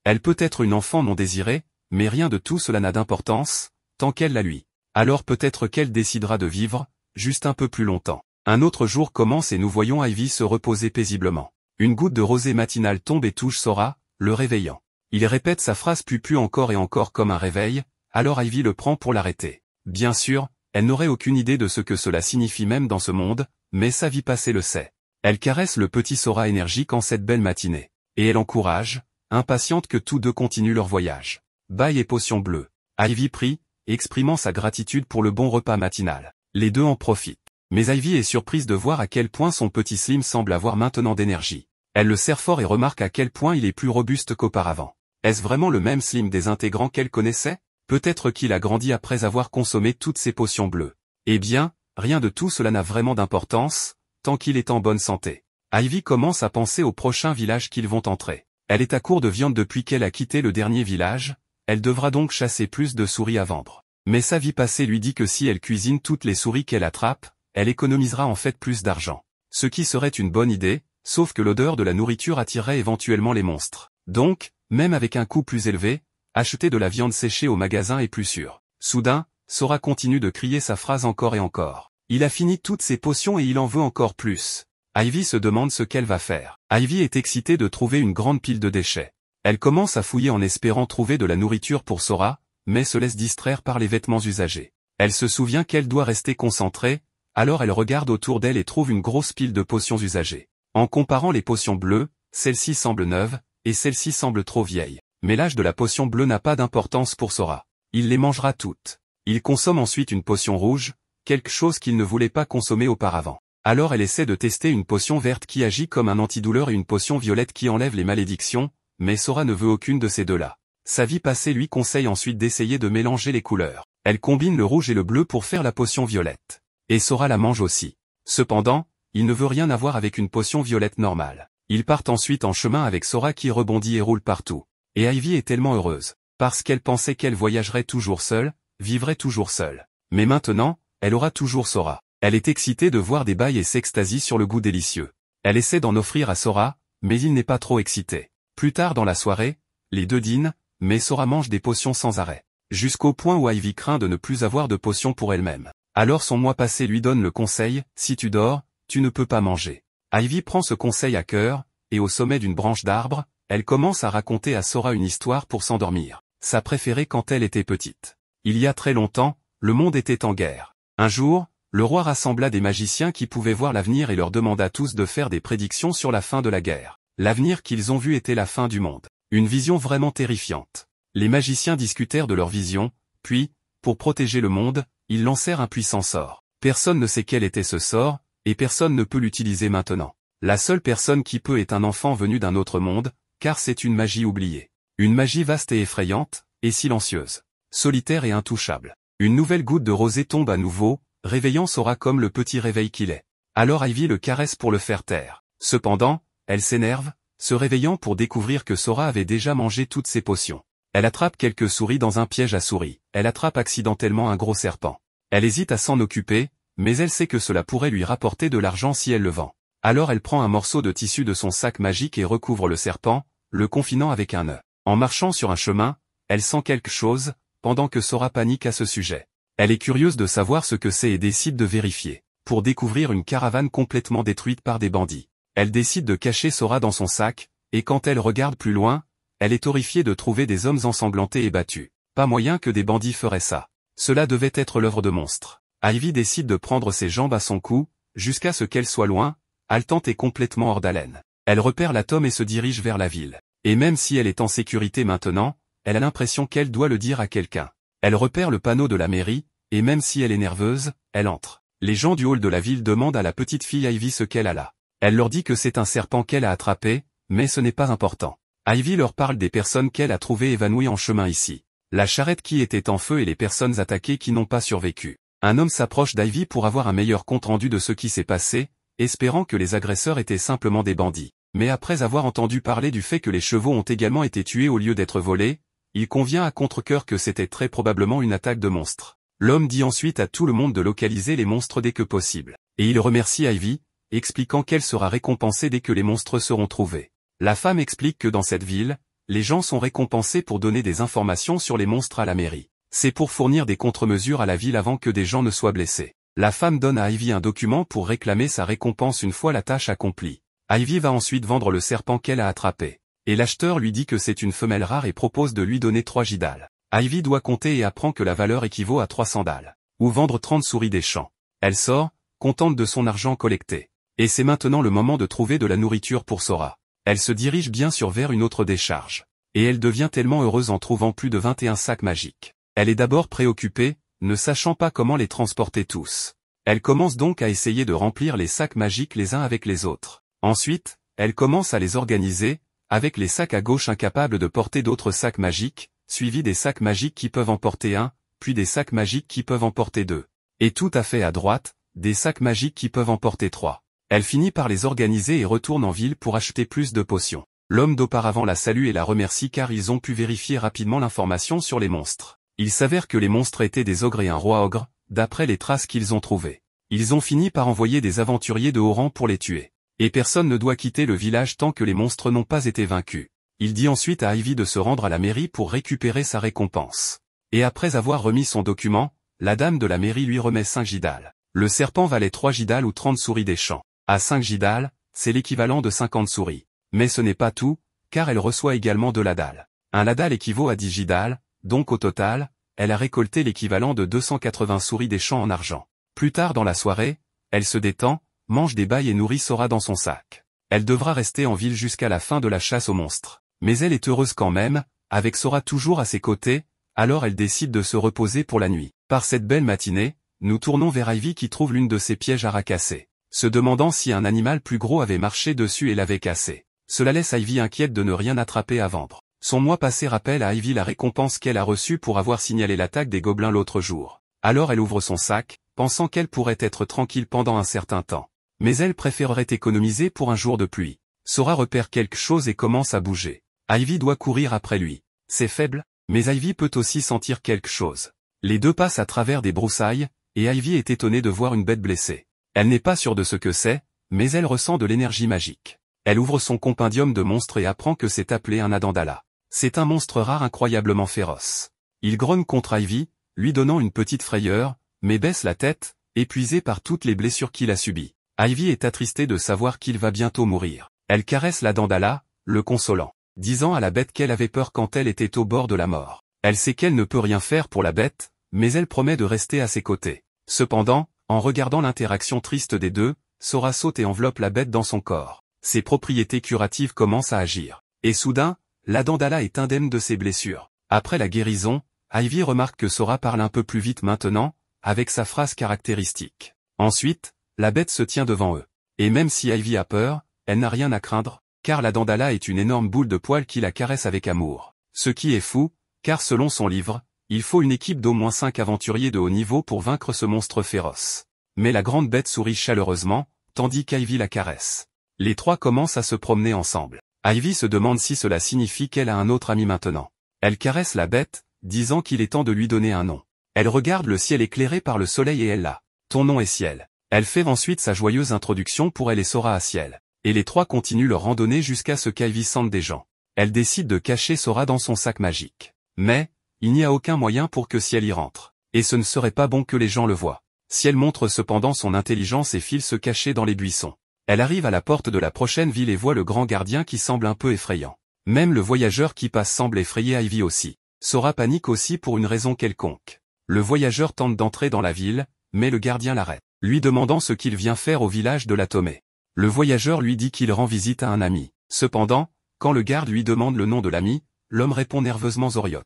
Elle peut être une enfant non désirée, mais rien de tout cela n'a d'importance, tant qu'elle l'a lui. Alors peut-être qu'elle décidera de vivre, juste un peu plus longtemps. Un autre jour commence et nous voyons Ivy se reposer paisiblement. Une goutte de rosée matinale tombe et touche Sora, le réveillant. Il répète sa phrase pu encore et encore comme un réveil, alors Ivy le prend pour l'arrêter. Bien sûr, elle n'aurait aucune idée de ce que cela signifie même dans ce monde, mais sa vie passée le sait. Elle caresse le petit Sora énergique en cette belle matinée. Et elle encourage, impatiente que tous deux continuent leur voyage. Bail et potion bleue. Ivy prie, exprimant sa gratitude pour le bon repas matinal. Les deux en profitent. Mais Ivy est surprise de voir à quel point son petit Slim semble avoir maintenant d'énergie. Elle le serre fort et remarque à quel point il est plus robuste qu'auparavant. Est-ce vraiment le même Slim désintégrant qu'elle connaissait? Peut-être qu'il a grandi après avoir consommé toutes ces potions bleues. Eh bien, rien de tout cela n'a vraiment d'importance, tant qu'il est en bonne santé. Ivy commence à penser au prochain village qu'ils vont entrer. Elle est à court de viande depuis qu'elle a quitté le dernier village, elle devra donc chasser plus de souris à vendre. Mais sa vie passée lui dit que si elle cuisine toutes les souris qu'elle attrape, elle économisera en fait plus d'argent. Ce qui serait une bonne idée, sauf que l'odeur de la nourriture attirerait éventuellement les monstres. Donc, même avec un coût plus élevé, acheter de la viande séchée au magasin est plus sûr. Soudain, Sora continue de crier sa phrase encore et encore. Il a fini toutes ses potions et il en veut encore plus. Ivy se demande ce qu'elle va faire. Ivy est excitée de trouver une grande pile de déchets. Elle commence à fouiller en espérant trouver de la nourriture pour Sora, mais se laisse distraire par les vêtements usagés. Elle se souvient qu'elle doit rester concentrée, alors elle regarde autour d'elle et trouve une grosse pile de potions usagées. En comparant les potions bleues, celle-ci semble neuve, et celle-ci semble trop vieille. Mais l'âge de la potion bleue n'a pas d'importance pour Sora. Il les mangera toutes. Il consomme ensuite une potion rouge, quelque chose qu'il ne voulait pas consommer auparavant. Alors elle essaie de tester une potion verte qui agit comme un antidouleur et une potion violette qui enlève les malédictions, mais Sora ne veut aucune de ces deux-là. Sa vie passée lui conseille ensuite d'essayer de mélanger les couleurs. Elle combine le rouge et le bleu pour faire la potion violette. Et Sora la mange aussi. Cependant, il ne veut rien avoir avec une potion violette normale. Ils partent ensuite en chemin avec Sora qui rebondit et roule partout. Et Ivy est tellement heureuse, parce qu'elle pensait qu'elle voyagerait toujours seule, vivrait toujours seule. Mais maintenant, elle aura toujours Sora. Elle est excitée de voir des bails et s'extasie sur le goût délicieux. Elle essaie d'en offrir à Sora, mais il n'est pas trop excité. Plus tard dans la soirée, les deux dînent, mais Sora mange des potions sans arrêt. Jusqu'au point où Ivy craint de ne plus avoir de potions pour elle-même. Alors son moi passé lui donne le conseil, si tu dors, tu ne peux pas manger. Ivy prend ce conseil à cœur, et au sommet d'une branche d'arbre, elle commence à raconter à Sora une histoire pour s'endormir. Sa préférée quand elle était petite. Il y a très longtemps, le monde était en guerre. Un jour, le roi rassembla des magiciens qui pouvaient voir l'avenir et leur demanda tous de faire des prédictions sur la fin de la guerre. L'avenir qu'ils ont vu était la fin du monde. Une vision vraiment terrifiante. Les magiciens discutèrent de leur vision, puis, pour protéger le monde, ils lancèrent un puissant sort. Personne ne sait quel était ce sort, et personne ne peut l'utiliser maintenant. La seule personne qui peut est un enfant venu d'un autre monde, car c'est une magie oubliée. Une magie vaste et effrayante, et silencieuse. Solitaire et intouchable. Une nouvelle goutte de rosée tombe à nouveau, réveillant Sora comme le petit réveil qu'il est. Alors Ivy le caresse pour le faire taire. Cependant, elle s'énerve, se réveillant pour découvrir que Sora avait déjà mangé toutes ses potions. Elle attrape quelques souris dans un piège à souris. Elle attrape accidentellement un gros serpent. Elle hésite à s'en occuper, mais elle sait que cela pourrait lui rapporter de l'argent si elle le vend. Alors elle prend un morceau de tissu de son sac magique et recouvre le serpent, le confinant avec un nœud. En marchant sur un chemin, elle sent quelque chose, pendant que Sora panique à ce sujet. Elle est curieuse de savoir ce que c'est et décide de vérifier. pour découvrir une caravane complètement détruite par des bandits. Elle décide de cacher Sora dans son sac, et quand elle regarde plus loin, elle est horrifiée de trouver des hommes ensanglantés et battus. Pas moyen que des bandits feraient ça. Cela devait être l'œuvre de monstres. Ivy décide de prendre ses jambes à son cou, jusqu'à ce qu'elle soit loin, haletante et complètement hors d'haleine. Elle repère l'atome et se dirige vers la ville. Et même si elle est en sécurité maintenant, elle a l'impression qu'elle doit le dire à quelqu'un. Elle repère le panneau de la mairie, et même si elle est nerveuse, elle entre. Les gens du hall de la ville demandent à la petite fille Ivy ce qu'elle a là. Elle leur dit que c'est un serpent qu'elle a attrapé, mais ce n'est pas important. Ivy leur parle des personnes qu'elle a trouvées évanouies en chemin ici. La charrette qui était en feu et les personnes attaquées qui n'ont pas survécu. Un homme s'approche d'Ivy pour avoir un meilleur compte-rendu de ce qui s'est passé, espérant que les agresseurs étaient simplement des bandits. Mais après avoir entendu parler du fait que les chevaux ont également été tués au lieu d'être volés, il convient à contre-cœur que c'était très probablement une attaque de monstres. L'homme dit ensuite à tout le monde de localiser les monstres dès que possible. Et il remercie Ivy, expliquant qu'elle sera récompensée dès que les monstres seront trouvés. La femme explique que dans cette ville, les gens sont récompensés pour donner des informations sur les monstres à la mairie. C'est pour fournir des contre-mesures à la ville avant que des gens ne soient blessés. La femme donne à Ivy un document pour réclamer sa récompense une fois la tâche accomplie. Ivy va ensuite vendre le serpent qu'elle a attrapé. Et l'acheteur lui dit que c'est une femelle rare et propose de lui donner 3 Jidal. Ivy doit compter et apprend que la valeur équivaut à 300 dalles. Ou vendre 30 souris des champs. Elle sort, contente de son argent collecté. Et c'est maintenant le moment de trouver de la nourriture pour Sora. Elle se dirige bien sûr vers une autre décharge. Et elle devient tellement heureuse en trouvant plus de 21 sacs magiques. Elle est d'abord préoccupée, ne sachant pas comment les transporter tous. Elle commence donc à essayer de remplir les sacs magiques les uns avec les autres. Ensuite, elle commence à les organiser, avec les sacs à gauche incapables de porter d'autres sacs magiques, suivis des sacs magiques qui peuvent en porter un, puis des sacs magiques qui peuvent en porter 2. Et tout à fait à droite, des sacs magiques qui peuvent en porter 3. Elle finit par les organiser et retourne en ville pour acheter plus de potions. L'homme d'auparavant la salue et la remercie car ils ont pu vérifier rapidement l'information sur les monstres. Il s'avère que les monstres étaient des ogres et un roi ogre, d'après les traces qu'ils ont trouvées. Ils ont fini par envoyer des aventuriers de haut rang pour les tuer. Et personne ne doit quitter le village tant que les monstres n'ont pas été vaincus. Il dit ensuite à Ivy de se rendre à la mairie pour récupérer sa récompense. Et après avoir remis son document, la dame de la mairie lui remet 5 Jidal. Le serpent valait 3 Jidal ou 30 souris des champs. À 5 Jidal, c'est l'équivalent de 50 souris. Mais ce n'est pas tout, car elle reçoit également de l'Adal. Un Ladal équivaut à 10 Jidal, donc au total, elle a récolté l'équivalent de 280 souris des champs en argent. Plus tard dans la soirée, elle se détend, mange des bails et nourrit Sora dans son sac. Elle devra rester en ville jusqu'à la fin de la chasse aux monstres. Mais elle est heureuse quand même, avec Sora toujours à ses côtés, alors elle décide de se reposer pour la nuit. Par cette belle matinée, nous tournons vers Ivy qui trouve l'une de ses pièges à racasser, se demandant si un animal plus gros avait marché dessus et l'avait cassé. Cela laisse Ivy inquiète de ne rien attraper à vendre. Son mois passé rappelle à Ivy la récompense qu'elle a reçue pour avoir signalé l'attaque des gobelins l'autre jour. Alors elle ouvre son sac, pensant qu'elle pourrait être tranquille pendant un certain temps. Mais elle préférerait économiser pour un jour de pluie. Sora repère quelque chose et commence à bouger. Ivy doit courir après lui. C'est faible, mais Ivy peut aussi sentir quelque chose. Les deux passent à travers des broussailles, et Ivy est étonnée de voir une bête blessée. Elle n'est pas sûre de ce que c'est, mais elle ressent de l'énergie magique. Elle ouvre son compendium de monstres et apprend que c'est appelé un Adandala. C'est un monstre rare incroyablement féroce. Il grogne contre Ivy, lui donnant une petite frayeur, mais baisse la tête, épuisé par toutes les blessures qu'il a subies. Ivy est attristée de savoir qu'il va bientôt mourir. Elle caresse l'Adandala, le consolant, disant à la bête qu'elle avait peur quand elle était au bord de la mort. Elle sait qu'elle ne peut rien faire pour la bête, mais elle promet de rester à ses côtés. Cependant, en regardant l'interaction triste des deux, Sora saute et enveloppe la bête dans son corps. Ses propriétés curatives commencent à agir. Et soudain, l'Adandala est indemne de ses blessures. Après la guérison, Ivy remarque que Sora parle un peu plus vite maintenant, avec sa phrase caractéristique. Ensuite, la bête se tient devant eux. Et même si Ivy a peur, elle n'a rien à craindre, car l'Adandala est une énorme boule de poils qui la caresse avec amour. Ce qui est fou, car selon son livre, il faut une équipe d'au moins 5 aventuriers de haut niveau pour vaincre ce monstre féroce. Mais la grande bête sourit chaleureusement, tandis qu'Ivy la caresse. Les trois commencent à se promener ensemble. Ivy se demande si cela signifie qu'elle a un autre ami maintenant. Elle caresse la bête, disant qu'il est temps de lui donner un nom. Elle regarde le ciel éclairé par le soleil et elle l'a. Ton nom est Ciel. Elle fait ensuite sa joyeuse introduction pour elle et Sora à Ciel. Et les trois continuent leur randonnée jusqu'à ce qu'Ivy sente des gens. Elle décide de cacher Sora dans son sac magique. Mais, il n'y a aucun moyen pour que Ciel y rentre. Et ce ne serait pas bon que les gens le voient. Ciel montre cependant son intelligence et file se cacher dans les buissons. Elle arrive à la porte de la prochaine ville et voit le grand gardien qui semble un peu effrayant. Même le voyageur qui passe semble effrayer Ivy aussi. Sora panique aussi pour une raison quelconque. Le voyageur tente d'entrer dans la ville, mais le gardien l'arrête, lui demandant ce qu'il vient faire au village de la Tomé. Le voyageur lui dit qu'il rend visite à un ami. Cependant, quand le garde lui demande le nom de l'ami, l'homme répond nerveusement Zoriot.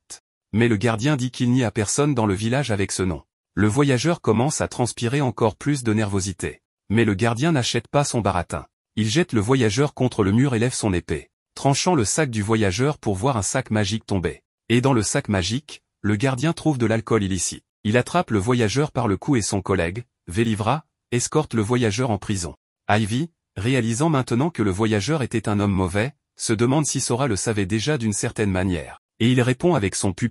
Mais le gardien dit qu'il n'y a personne dans le village avec ce nom. Le voyageur commence à transpirer encore plus de nervosité. Mais le gardien n'achète pas son baratin. Il jette le voyageur contre le mur et lève son épée, tranchant le sac du voyageur pour voir un sac magique tomber. Et dans le sac magique, le gardien trouve de l'alcool illicite. Il attrape le voyageur par le cou et son collègue, Velivra, escorte le voyageur en prison. Ivy, réalisant maintenant que le voyageur était un homme mauvais, se demande si Sora le savait déjà d'une certaine manière. Et il répond avec son pu,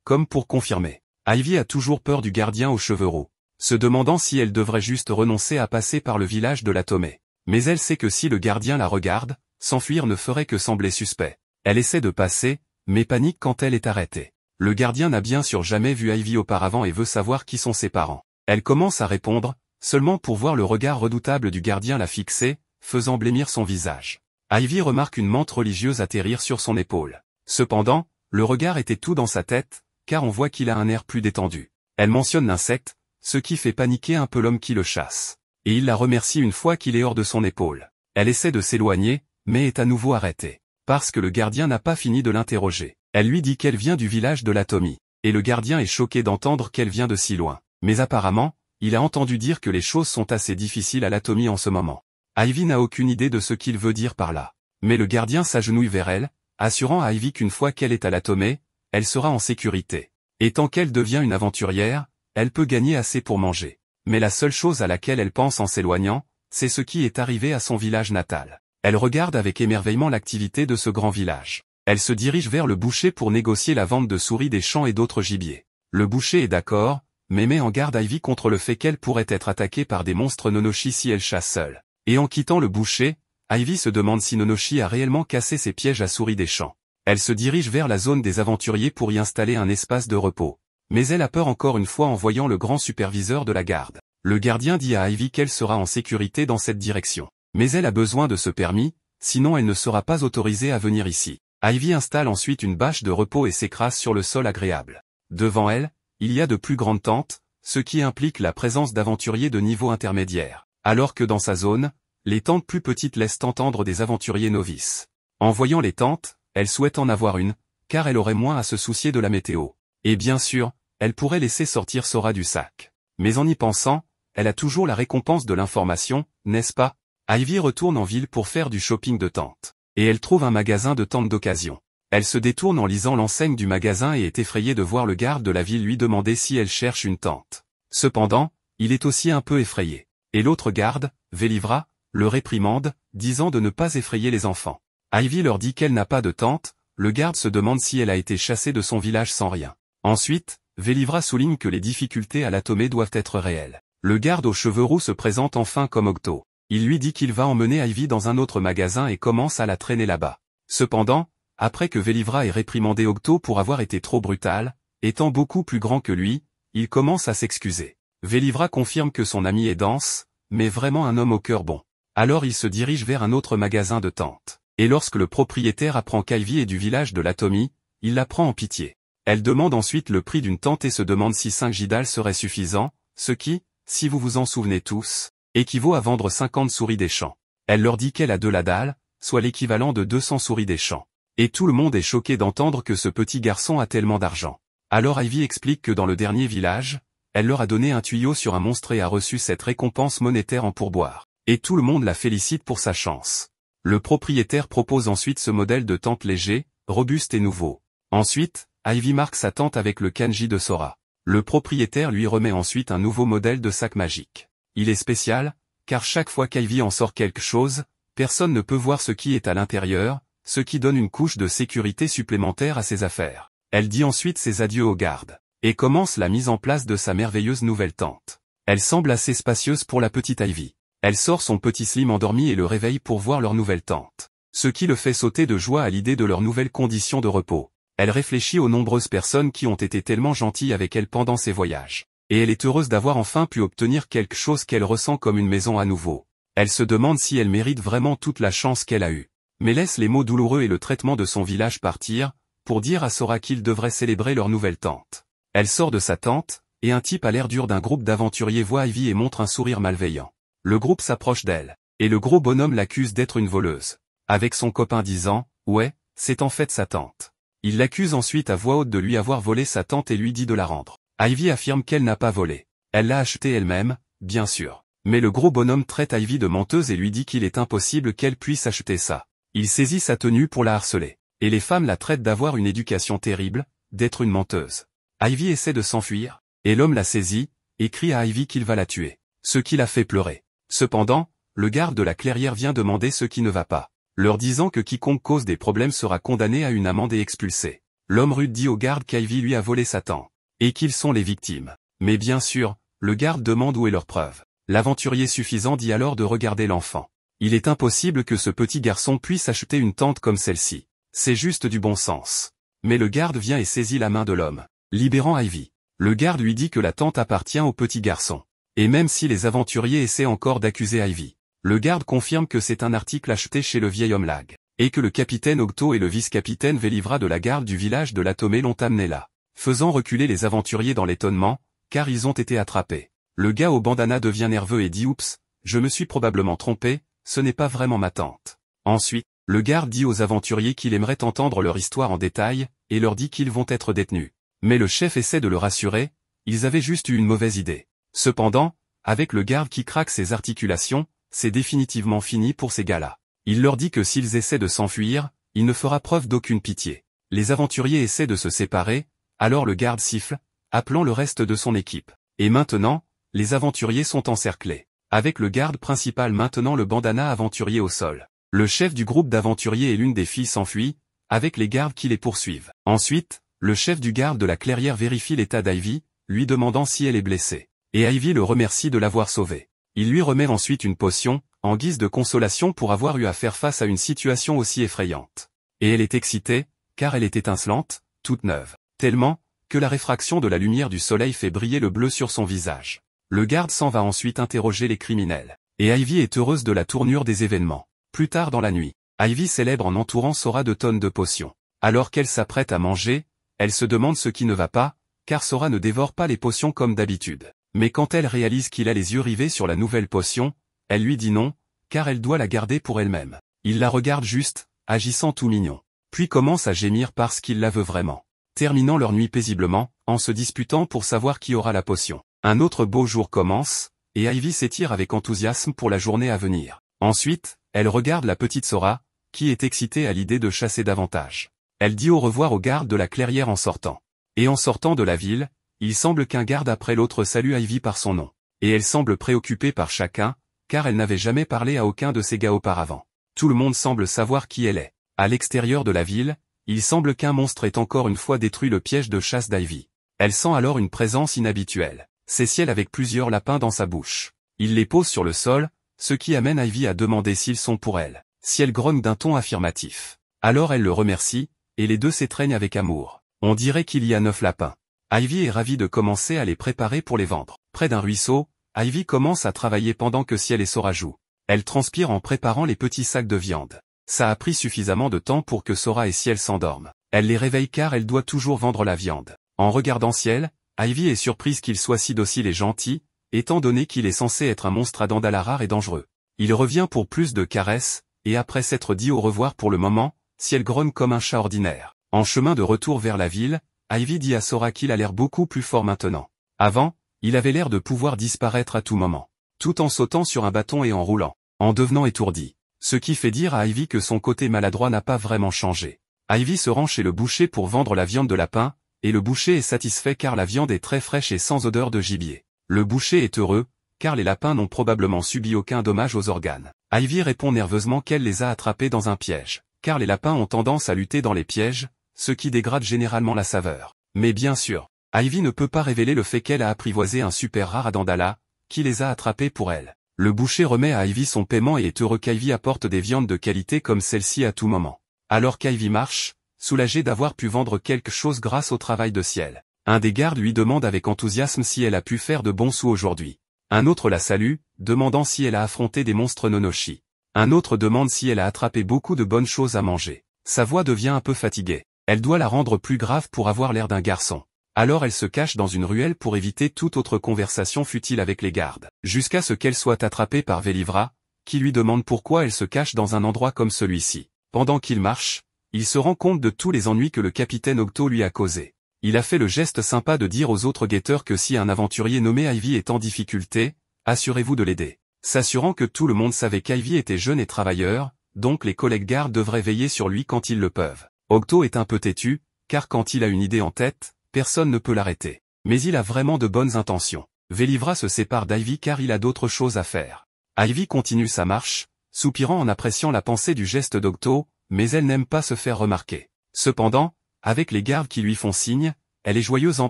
comme pour confirmer. Ivy a toujours peur du gardien aux cheveux roux, se demandant si elle devrait juste renoncer à passer par le village de la Tomé. Mais elle sait que si le gardien la regarde, s'enfuir ne ferait que sembler suspect. Elle essaie de passer, mais panique quand elle est arrêtée. Le gardien n'a bien sûr jamais vu Ivy auparavant et veut savoir qui sont ses parents. Elle commence à répondre, seulement pour voir le regard redoutable du gardien la fixer, faisant blêmir son visage. Ivy remarque une menthe religieuse atterrir sur son épaule. Cependant, le regard était tout dans sa tête, car on voit qu'il a un air plus détendu. Elle mentionne l'insecte, ce qui fait paniquer un peu l'homme qui le chasse. Et il la remercie une fois qu'il est hors de son épaule. Elle essaie de s'éloigner, mais est à nouveau arrêtée. Parce que le gardien n'a pas fini de l'interroger. Elle lui dit qu'elle vient du village de la Tomie. Et le gardien est choqué d'entendre qu'elle vient de si loin. Mais apparemment, il a entendu dire que les choses sont assez difficiles à la Tomie en ce moment. Ivy n'a aucune idée de ce qu'il veut dire par là. Mais le gardien s'agenouille vers elle, assurant à Ivy qu'une fois qu'elle est à la Tomée, elle sera en sécurité. Et tant qu'elle devient une aventurière, elle peut gagner assez pour manger. Mais la seule chose à laquelle elle pense en s'éloignant, c'est ce qui est arrivé à son village natal. Elle regarde avec émerveillement l'activité de ce grand village. Elle se dirige vers le boucher pour négocier la vente de souris des champs et d'autres gibiers. Le boucher est d'accord, mais met en garde Ivy contre le fait qu'elle pourrait être attaquée par des monstres Nonochi si elle chasse seule. Et en quittant le boucher, Ivy se demande si Nonochi a réellement cassé ses pièges à souris des champs. Elle se dirige vers la zone des aventuriers pour y installer un espace de repos. Mais elle a peur encore une fois en voyant le grand superviseur de la garde. Le gardien dit à Ivy qu'elle sera en sécurité dans cette direction. Mais elle a besoin de ce permis, sinon elle ne sera pas autorisée à venir ici. Ivy installe ensuite une bâche de repos et s'écrase sur le sol agréable. Devant elle, il y a de plus grandes tentes, ce qui implique la présence d'aventuriers de niveau intermédiaire. Alors que dans sa zone, les tentes plus petites laissent entendre des aventuriers novices. En voyant les tentes, elle souhaite en avoir une, car elle aurait moins à se soucier de la météo. Et bien sûr, elle pourrait laisser sortir Sora du sac. Mais en y pensant, elle a toujours la récompense de l'information, n'est-ce pas? Ivy retourne en ville pour faire du shopping de tentes. Et elle trouve un magasin de tentes d'occasion. Elle se détourne en lisant l'enseigne du magasin et est effrayée de voir le garde de la ville lui demander si elle cherche une tente. Cependant, il est aussi un peu effrayé. Et l'autre garde, Velivra, le réprimande, disant de ne pas effrayer les enfants. Ivy leur dit qu'elle n'a pas de tente, le garde se demande si elle a été chassée de son village sans rien. Ensuite, Velivra souligne que les difficultés à la Tomée doivent être réelles. Le garde aux cheveux roux se présente enfin comme Octo. Il lui dit qu'il va emmener Ivy dans un autre magasin et commence à la traîner là-bas. Cependant, après que Velivra ait réprimandé Octo pour avoir été trop brutal, étant beaucoup plus grand que lui, il commence à s'excuser. Velivra confirme que son ami est dense, mais vraiment un homme au cœur bon. Alors il se dirige vers un autre magasin de tentes. Et lorsque le propriétaire apprend qu'Ivy est du village de la Tomie, il la prend en pitié. Elle demande ensuite le prix d'une tente et se demande si 5 Gidal serait suffisant, ce qui, si vous vous en souvenez tous, équivaut à vendre 50 souris des champs. Elle leur dit qu'elle a 2 ladals, soit l'équivalent de 200 souris des champs. Et tout le monde est choqué d'entendre que ce petit garçon a tellement d'argent. Alors Ivy explique que dans le dernier village, elle leur a donné un tuyau sur un monstre et a reçu cette récompense monétaire en pourboire. Et tout le monde la félicite pour sa chance. Le propriétaire propose ensuite ce modèle de tente léger, robuste et nouveau. Ensuite, Ivy marque sa tente avec le kanji de Sora. Le propriétaire lui remet ensuite un nouveau modèle de sac magique. Il est spécial, car chaque fois qu'Ivy en sort quelque chose, personne ne peut voir ce qui est à l'intérieur, ce qui donne une couche de sécurité supplémentaire à ses affaires. Elle dit ensuite ses adieux aux gardes, et commence la mise en place de sa merveilleuse nouvelle tente. Elle semble assez spacieuse pour la petite Ivy. Elle sort son petit Slim endormi et le réveille pour voir leur nouvelle tente. Ce qui le fait sauter de joie à l'idée de leurs nouvelles conditions de repos. Elle réfléchit aux nombreuses personnes qui ont été tellement gentilles avec elle pendant ses voyages. Et elle est heureuse d'avoir enfin pu obtenir quelque chose qu'elle ressent comme une maison à nouveau. Elle se demande si elle mérite vraiment toute la chance qu'elle a eue. Mais laisse les mots douloureux et le traitement de son village partir, pour dire à Sora qu'ils devraient célébrer leur nouvelle tente. Elle sort de sa tente, et un type à l'air dur d'un groupe d'aventuriers voit Ivy et montre un sourire malveillant. Le groupe s'approche d'elle, et le gros bonhomme l'accuse d'être une voleuse. Avec son copain disant, ouais, c'est en fait sa tante. Il l'accuse ensuite à voix haute de lui avoir volé sa tente et lui dit de la rendre. Ivy affirme qu'elle n'a pas volé. Elle l'a achetée elle-même, bien sûr. Mais le gros bonhomme traite Ivy de menteuse et lui dit qu'il est impossible qu'elle puisse acheter ça. Il saisit sa tenue pour la harceler. Et les femmes la traitent d'avoir une éducation terrible, d'être une menteuse. Ivy essaie de s'enfuir, et l'homme la saisit, et crie à Ivy qu'il va la tuer. Ce qui la fait pleurer. Cependant, le garde de la clairière vient demander ce qui ne va pas, leur disant que quiconque cause des problèmes sera condamné à une amende et expulsé. L'homme rude dit au garde qu'Ivy lui a volé sa tente, et qu'ils sont les victimes. Mais bien sûr, le garde demande où est leur preuve. L'aventurier suffisant dit alors de regarder l'enfant. Il est impossible que ce petit garçon puisse acheter une tente comme celle-ci. C'est juste du bon sens. Mais le garde vient et saisit la main de l'homme, libérant Ivy. Le garde lui dit que la tente appartient au petit garçon. Et même si les aventuriers essaient encore d'accuser Ivy, le garde confirme que c'est un article acheté chez le vieil homme Lag, et que le capitaine Octo et le vice-capitaine Vélivra de la garde du village de Latomé l'ont amené là, faisant reculer les aventuriers dans l'étonnement, car ils ont été attrapés. Le gars au bandana devient nerveux et dit « Oups, je me suis probablement trompé, ce n'est pas vraiment ma tante. » Ensuite, le garde dit aux aventuriers qu'il aimerait entendre leur histoire en détail, et leur dit qu'ils vont être détenus. Mais le chef essaie de le rassurer, ils avaient juste eu une mauvaise idée. Cependant, avec le garde qui craque ses articulations, c'est définitivement fini pour ces gars-là. Il leur dit que s'ils essaient de s'enfuir, il ne fera preuve d'aucune pitié. Les aventuriers essaient de se séparer, alors le garde siffle, appelant le reste de son équipe. Et maintenant, les aventuriers sont encerclés. Avec le garde principal maintenant le bandana aventurier au sol. Le chef du groupe d'aventuriers et l'une des filles s'enfuient, avec les gardes qui les poursuivent. Ensuite, le chef du garde de la clairière vérifie l'état d'Ivy, lui demandant si elle est blessée. Et Ivy le remercie de l'avoir sauvée. Il lui remet ensuite une potion, en guise de consolation pour avoir eu à faire face à une situation aussi effrayante. Et elle est excitée, car elle est étincelante, toute neuve. Tellement, que la réfraction de la lumière du soleil fait briller le bleu sur son visage. Le garde s'en va ensuite interroger les criminels. Et Ivy est heureuse de la tournure des événements. Plus tard dans la nuit, Ivy célèbre en entourant Sora de tonnes de potions. Alors qu'elle s'apprête à manger, elle se demande ce qui ne va pas, car Sora ne dévore pas les potions comme d'habitude. Mais quand elle réalise qu'il a les yeux rivés sur la nouvelle potion, elle lui dit non, car elle doit la garder pour elle-même. Il la regarde juste, agissant tout mignon. Puis commence à gémir parce qu'il la veut vraiment. Terminant leur nuit paisiblement, en se disputant pour savoir qui aura la potion. Un autre beau jour commence, et Ivy s'étire avec enthousiasme pour la journée à venir. Ensuite, elle regarde la petite Sora, qui est excitée à l'idée de chasser davantage. Elle dit au revoir au garde de la clairière en sortant. Et en sortant de la ville, il semble qu'un garde après l'autre salue Ivy par son nom. Et elle semble préoccupée par chacun, car elle n'avait jamais parlé à aucun de ces gars auparavant. Tout le monde semble savoir qui elle est. À l'extérieur de la ville, il semble qu'un monstre ait encore une fois détruit le piège de chasse d'Ivy. Elle sent alors une présence inhabituelle. C'est Ciel avec plusieurs lapins dans sa bouche. Il les pose sur le sol, ce qui amène Ivy à demander s'ils sont pour elle. Ciel grogne d'un ton affirmatif. Alors elle le remercie, et les deux s'étreignent avec amour. On dirait qu'il y a 9 lapins. Ivy est ravie de commencer à les préparer pour les vendre. Près d'un ruisseau, Ivy commence à travailler pendant que Ciel et Sora jouent. Elle transpire en préparant les petits sacs de viande. Ça a pris suffisamment de temps pour que Sora et Ciel s'endorment. Elle les réveille car elle doit toujours vendre la viande. En regardant Ciel, Ivy est surprise qu'il soit si docile et gentil, étant donné qu'il est censé être un monstre à Dandala rare et dangereux. Il revient pour plus de caresses, et après s'être dit au revoir pour le moment, Ciel grogne comme un chat ordinaire. En chemin de retour vers la ville, Ivy dit à Sora qu'il a l'air beaucoup plus fort maintenant. Avant, il avait l'air de pouvoir disparaître à tout moment, tout en sautant sur un bâton et en roulant, en devenant étourdi. Ce qui fait dire à Ivy que son côté maladroit n'a pas vraiment changé. Ivy se rend chez le boucher pour vendre la viande de lapin, et le boucher est satisfait car la viande est très fraîche et sans odeur de gibier. Le boucher est heureux, car les lapins n'ont probablement subi aucun dommage aux organes. Ivy répond nerveusement qu'elle les a attrapés dans un piège, car les lapins ont tendance à lutter dans les pièges, ce qui dégrade généralement la saveur. Mais bien sûr, Ivy ne peut pas révéler le fait qu'elle a apprivoisé un super rare à Dandala, qui les a attrapés pour elle. Le boucher remet à Ivy son paiement et est heureux qu'Ivy apporte des viandes de qualité comme celle-ci à tout moment. Alors qu'Ivy marche, soulagée d'avoir pu vendre quelque chose grâce au travail de Ciel. Un des gardes lui demande avec enthousiasme si elle a pu faire de bons sous aujourd'hui. Un autre la salue, demandant si elle a affronté des monstres Nonoshi. Un autre demande si elle a attrapé beaucoup de bonnes choses à manger. Sa voix devient un peu fatiguée. Elle doit la rendre plus grave pour avoir l'air d'un garçon. Alors elle se cache dans une ruelle pour éviter toute autre conversation futile avec les gardes. Jusqu'à ce qu'elle soit attrapée par Velivra, qui lui demande pourquoi elle se cache dans un endroit comme celui-ci. Pendant qu'il marche, il se rend compte de tous les ennuis que le capitaine Octo lui a causés. Il a fait le geste sympa de dire aux autres guetteurs que si un aventurier nommé Ivy est en difficulté, assurez-vous de l'aider. S'assurant que tout le monde savait qu'Ivy était jeune et travailleur, donc les collègues gardes devraient veiller sur lui quand ils le peuvent. Octo est un peu têtu, car quand il a une idée en tête, personne ne peut l'arrêter. Mais il a vraiment de bonnes intentions. Velivra se sépare d'Ivy car il a d'autres choses à faire. Ivy continue sa marche, soupirant en appréciant la pensée du geste d'Octo, mais elle n'aime pas se faire remarquer. Cependant, avec les gardes qui lui font signe, elle est joyeuse en